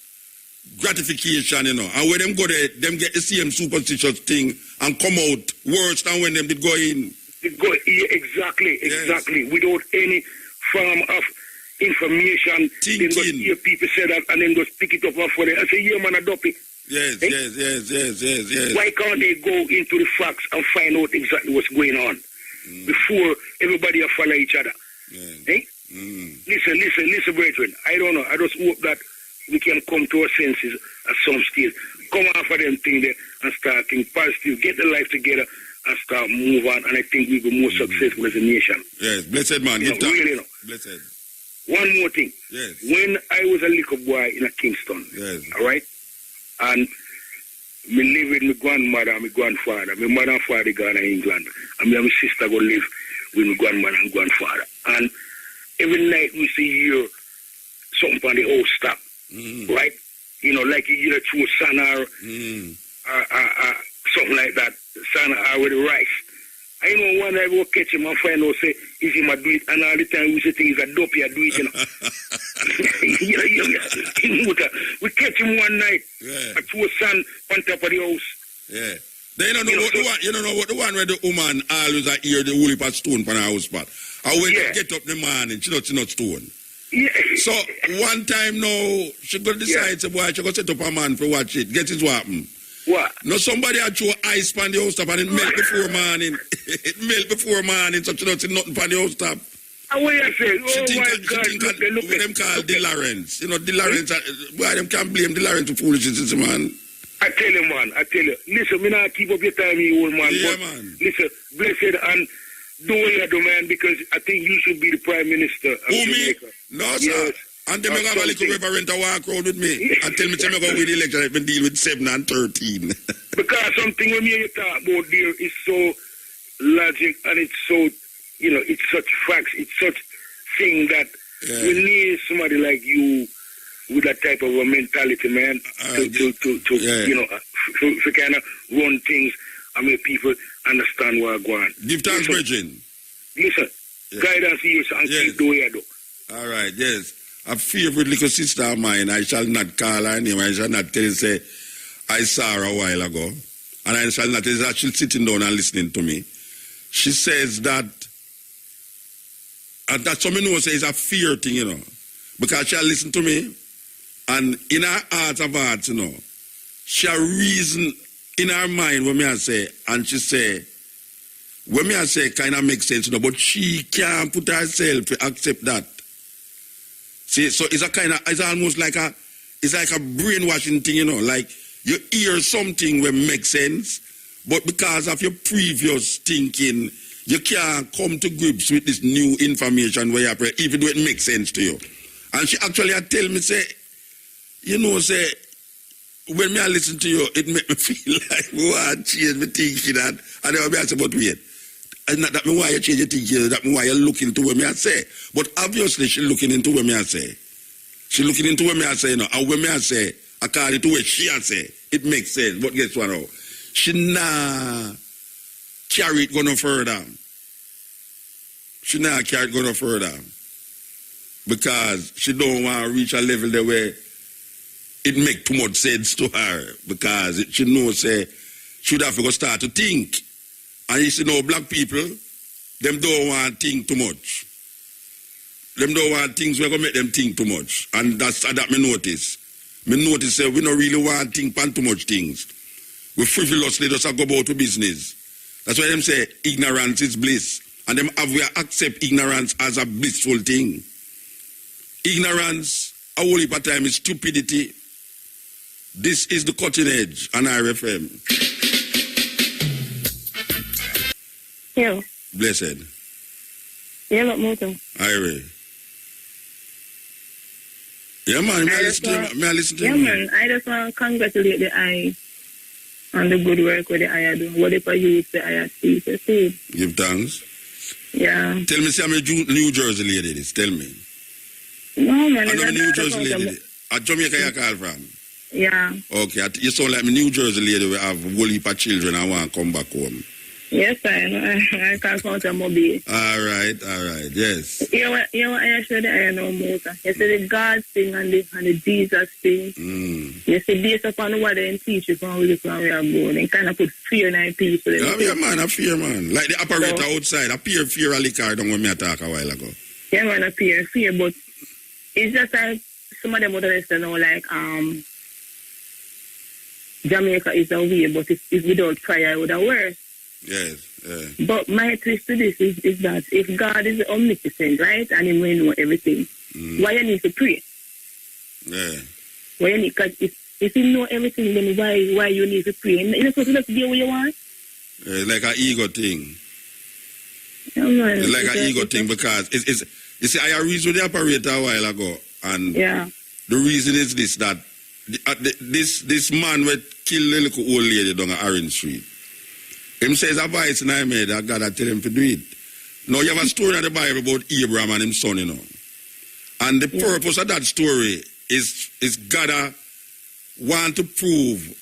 gratification, you know. And when them go there, them get the same superstitious thing and come out worse than when them did go in. Exactly. Without any form of information. Then go hear people say that and then go pick it up for them. I say, yeah, man, adopt it. Yes. Why can't they go into the facts and find out exactly what's going on? Before everybody will follow each other. Listen, brethren. I don't know. I just hope that we can come to our senses at some stage. Come off of them things there and start thinking positive. Get the life together and start move on. And I think we'll be more successful as a nation. Yes, blessed man. Really, no. Blessed. One more thing. Yes. When I was a little boy in a Kingston, all right, and me live with my grandmother and my grandfather. My mother and father gone to England. And me and my sister go live with my grandmother and grandfather. And every night we see hear something on the house stop. Right? You know, like you hear a true son or something like that. Son or with the rice. I know one I will catch him and find out, say, is him a do it? And all the time we say things a dope, you do it, you know. We catch him one night, a true son on top of the house. Yeah. They don't know what the one, you don't know what the one where the woman always hear the woolly pot stone on her house pot. And when she get up in the morning, she not stone. Yeah. So one time now, she go decide, say, boy, she go set up a man for watch it. Guess it's what happened. What? No, somebody had throw ice on the house top and it melt before morning. It melt before morning, so she don't see nothing on the house top. And what you say? She think what them call DeLawrence. You know, DeLawrence, boy, them can't blame DeLawrence for foolishness, man. I tell you, man. Listen, me not keep up your time, you old man. Yeah, but man. Listen, blessed and do what you do, man, because I think you should be the Prime Minister of Jamaica. No, sir. Yes. And then I have a little reverend to walk around with me and tell me to go with the election. I've been dealing with 7 and 13. Because something when you talk about there is so logic and it's so, it's such facts, it's such thing that we need somebody like you with that type of a mentality, man, to kind of run things and make people understand what going on. Give thanks, Bridget. Listen, guidance you and keep doing it, though. All right, yes. A favorite little sister of mine, I shall not call her name, I shall not tell her, say, I saw her a while ago, and I shall not tell her, she's sitting down and listening to me. She says that, and that's what I know, say, it's a fear thing, because she'll listen to me, and in her heart of hearts, she'll reason in her mind what me I say, and she say, what me I say kind of makes sense, but she can't put herself to accept that. See, so it's almost like a brainwashing thing, like you hear something that makes sense, but because of your previous thinking, you can't come to grips with this new information where you even though it makes sense to you. And she actually tell me, say, say, when me I listen to you, it make me feel like, I change my thinking and then I say, but wait. And not that me why you change your thinking, that me why you look into what me I say. But obviously she looking into what me I say. She looking into what me I say, and what me I say, according to what she I say, it makes sense. But guess what now? She nah carry it go no further. She nah carry it go no further. Because she don't want to reach a level there where it make too much sense to her. Because she knows say she would have to go start to think. And you see now black people, them don't want to think too much. Them don't want things we're going to make them think too much. And that's that me notice. Me notice that we don't really want to think on too much things. We frivolously just go about to business. That's why them say ignorance is bliss. And them have we accept ignorance as a blissful thing. Ignorance, a whole heap of time, is stupidity. This is the cutting edge on RFM. Yeah. Blessed. Yeah, look, Moto. Ira. Yeah, man. May I listen to you? Yeah, man. I just want to congratulate the I on the good work with the I do. Whatever you use the I see. Give thanks. Yeah. Tell me, say I'm a New Jersey lady. This. Tell me. No, man. I'm a New Jersey lady. At Jamaica you call from? Yeah. Okay. You sound like a New Jersey lady we have a whole heap of children and want to come back home. Yes, I know. I can't count on mobile. All right, yes. You know what I know more. You see the God thing and the Jesus thing. You see, based upon what they teach you from where we are going, they kind of put fear in people. Yeah, man, a fear, man. Like the operator outside, a fear a liquor down when me talk a while ago. Yeah, man, a fear, but it's just like some of them would understand now, like, Jamaica is a way, but if without prayer, it would have worse. Yes. But my twist to this is that if God is omnipotent, right, and He may know everything, why you need to pray? Yeah. Why you need? Because if He know everything, then why you need to pray? You're not supposed to just do what you want. It's like an ego thing. It's like an ego thing because it's. You see, I reasoned with the operator a while ago, and the reason is this: that this man would kill the little old lady down at Orange Street. Him says a voice and I made that God I tell him to do it. Now you have a story in the Bible about Abraham and his son, And the purpose of that story is God want to prove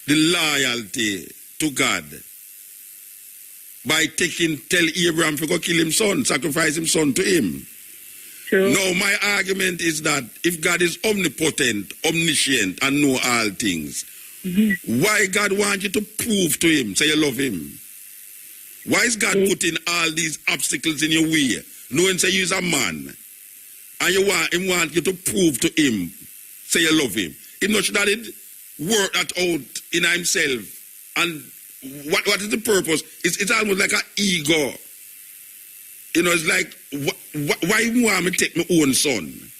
the loyalty to God by tell Abraham to go kill his son, sacrifice his son to him. True. Now my argument is that if God is omnipotent, omniscient, and know all things, why God wants you to prove to Him, say you love Him? Why is God putting all these obstacles in your way, knowing say you're a man, and you want Him you to prove to Him, say you love Him? Him not that it work that out in Himself. And what is the purpose? It's almost like an ego. It's like, why you want me to take my own son?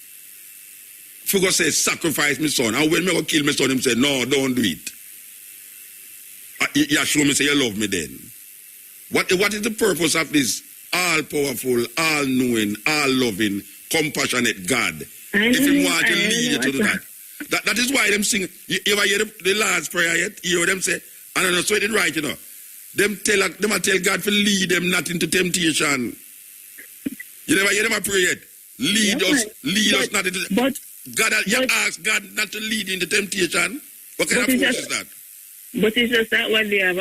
For God says, sacrifice my son. And when me go kill my son, him say, no, don't do it. You show me say you love me then. What is the purpose of this all-powerful, all-knowing, all-loving, compassionate God? If He want to lead you to do that. That is why them sing. You ever hear the Lord's Prayer yet? You hear them say, and I know so it right, you know. Them tell God to lead them not into temptation. You never hear them pray yet? Lead us not into. But God, you ask God not to lead you into temptation. What kind of force is that? But it's just that one day I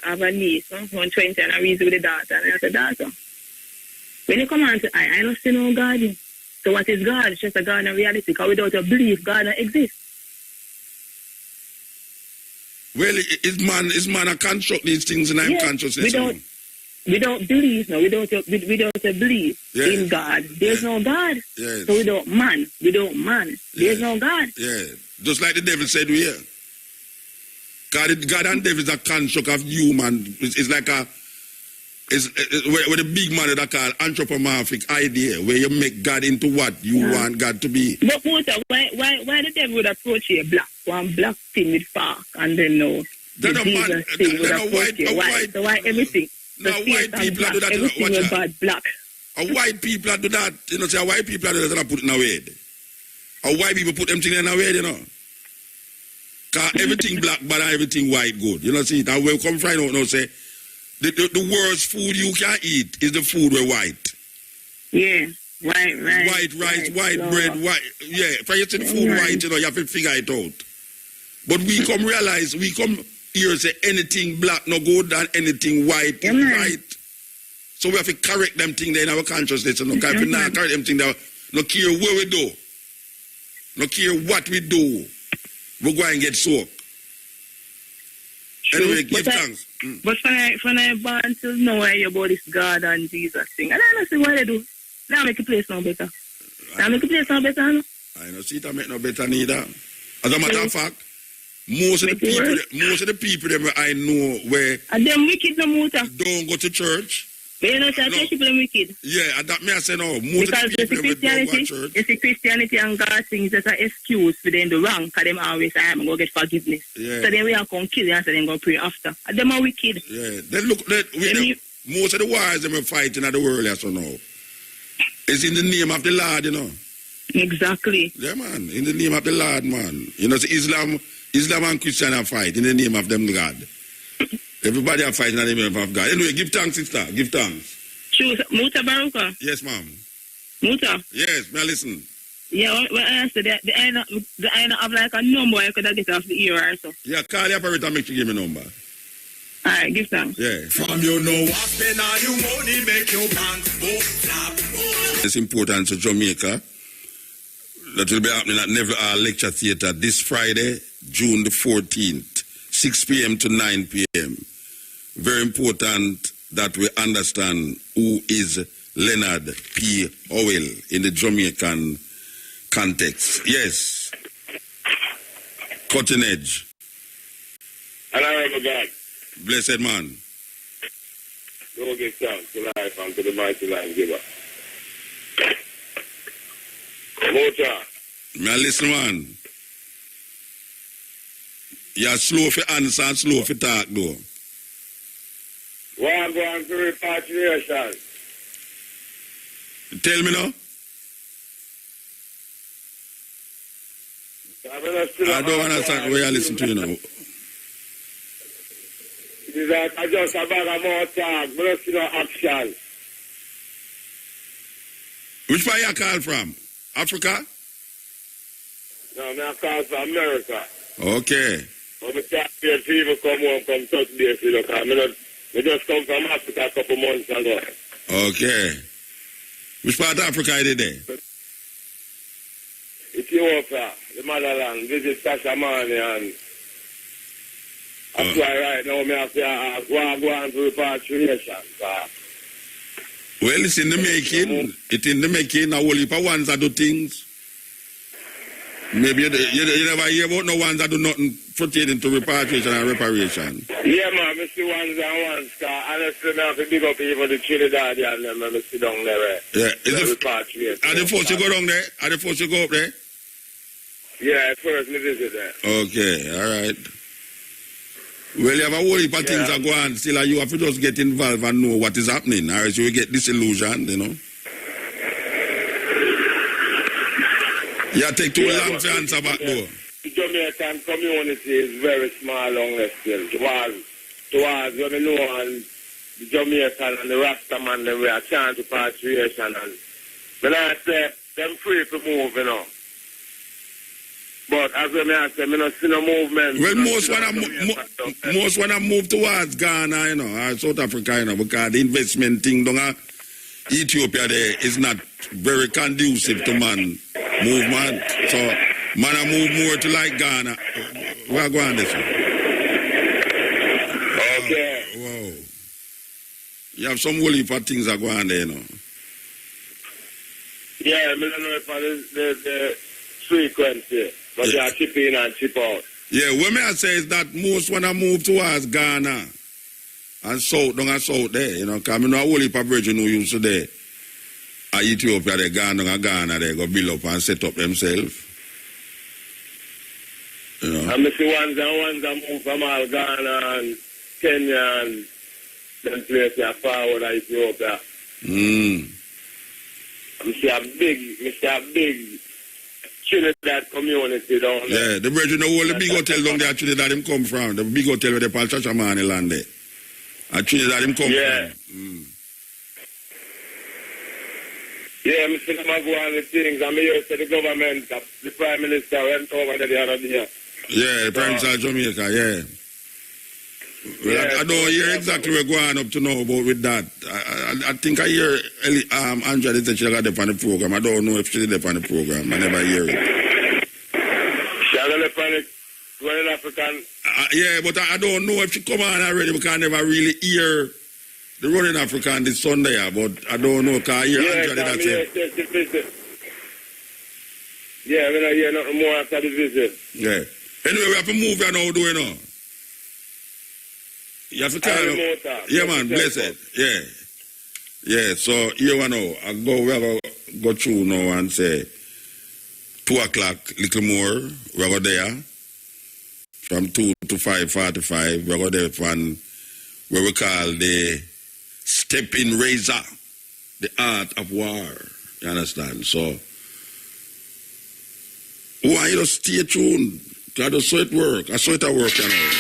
have a niece, 120, and I reason with the daughter, and I said, daughter, when you come on to I don't see no God. So what is God? It's just a God in reality. Because without a belief, God don't exist. Well, is man a construct these things in our consciousness? Without belief, no, without a belief in God, there's no God. Yes. So without man, there's no God. Yeah. Just like the devil said here. God and devil is a construct of human. It's like where the big man that call anthropomorphic idea, where you make God into what you want God to be. But Mota, why the devil would approach you one black thing with park, and then no, the Jesus thing would approach you. Why everything? Now white people do that. Everything with bad black. White people do that. You know, say white people do that and put it in a way. White people put them things in a way, you know. Because everything black bad and everything white good. You know, see it. And when we come find out now, say, the worst food you can eat is the food with white. Yeah, right. White rice, white bread, white. Yeah, if you see the food white, you know, you have to figure it out. But we come here and say anything black no good and anything white is right. So we have to correct them things there in our consciousness. You know, if we not correct them things there, no care where we do, no care what we do, we're going to get soaked. Anyway, give thanks. But when I born till now, I hear about this God and Jesus thing. And I don't see what they do. Now make the place no better. No? I don't see it make no better neither. As a matter of fact, most of the people that I know where and them wicked no Muta don't go to church. But you know, say people are wicked. Yeah, and that me I say no. Most because of the people that don't go to church. You see, Christianity and God things just an excuse for them to wrong, because them always say I'm going to get forgiveness. Yeah. So then we are going to kill you and so then go pray after. And them are wicked. Yeah. Most of the wars them are fighting at the world as well now. It's in the name of the Lord, you know. Exactly. Yeah, man. In the name of the Lord, man. You know, Islam and Christian are fight in the name of them God. Everybody are fighting in the name of God. Anyway, give thanks, sister. Give thanks. True. Mutabaruka. Yes, ma'am. Muta. Yes, may I listen. Yeah, what I said, I have like a number I could get off the ear or so. Yeah, call the operator and make you give me a number. Alright, give thanks. Yeah. From you know what spend all you money make your pants go flap. It's important to Jamaica. That will be happening at Neville Hall Lecture Theatre this Friday, June the 14th, 6 p.m. to 9 p.m. Very important that we understand who is Leonard P. Howell in the Jamaican context. Yes. Cutting edge. Honorable God. Blessed man. Go give thanks to life and to the mighty life giver. Motor. May I listen, man? You're slow for answer and slow for talk, though. One going to repatriation. Tell me now. I don't understand where you listen to, you know. I just a bag of more talk, but let's see no action. Which part you call from? Africa? No, I call from America. Okay. But the Caribbean people come home, come touch base with you, because I just come from Africa a couple months ago. Okay. Which part of Africa are they there? Ethiopia, the motherland, visit Sasha Mani, and that's why right now I have to go on to repatriation. Well, it's in the making. It's in the making. A whole heap of ones that do things. Maybe you never hear about no ones that do nothing pertaining to repatriation and reparation. Yeah, man, I see ones and ones. Honestly, I have to big up even the Trinidadian and them, I sit down there. Yeah. Are the first you go down there? Are the first you go up there? Yeah, first we visit there. Okay, all right. Well, you have a whole heap of things that go on. Still, you have to just get involved and know what is happening, or else you will get disillusioned, you know. You take too long to answer back, though. The Jamaican community is very small along still. Towards what we know, and the Jamaican and the Rasta man, they were trying to repatriation. And when I say, them free to move, you know. But as I say, I don't see no movement. Well, most wanna move towards Ghana, you know, or South Africa, you know, because the investment thing down Ethiopia there is not very conducive to man movement. So man I move more to like Ghana. Where go on this one? Okay. Wow. You have some whole heap of things that go on there, you know. Yeah, I don't know if the frequency, but they are chip in and chip out. Yeah, what may I say is that most wanna move towards Ghana and south, down and south there, you know, because I know a whole heap of virgin who used to there. Ethiopia, they gone down and Ghana, they go build up and set up themselves. You know. And I see ones that move from all Ghana and Kenya and them places forward to Ethiopia. I see a big Trinidad community down there. Yeah, the brethren know all the big hotel down there Trinidad him come from. The big hotel where the Paul Chachamani land there. And Trinidad him come from. Yeah, I'm saying I'm going the things. I'm here to the government, the Prime Minister went over there the other day. Yeah, the Prime Minister of Jamaica, yeah. Well, I don't hear exactly where going up to now, but with that, I think I hear Angela said she got up on the program. I don't know if she's up on the program. I never hear it. She got up on it, running African. Yeah, but I don't know if she come on already because I never really hear the running African this Sunday, but I don't know because I hear Angela that say. Yeah, we don't hear nothing more after the visit. Yeah. Anyway, we have to move now, do you know? You have to tell them. Yeah, man, blessed. Yeah. Yeah, so here we know. We have to go through now and say 2 o'clock, little more. We go there. From 2 to 5:45. We go there from where we call the stepping razor, the art of war. You understand? So, why you just stay tuned? Because I saw it work. I saw it at work, you know.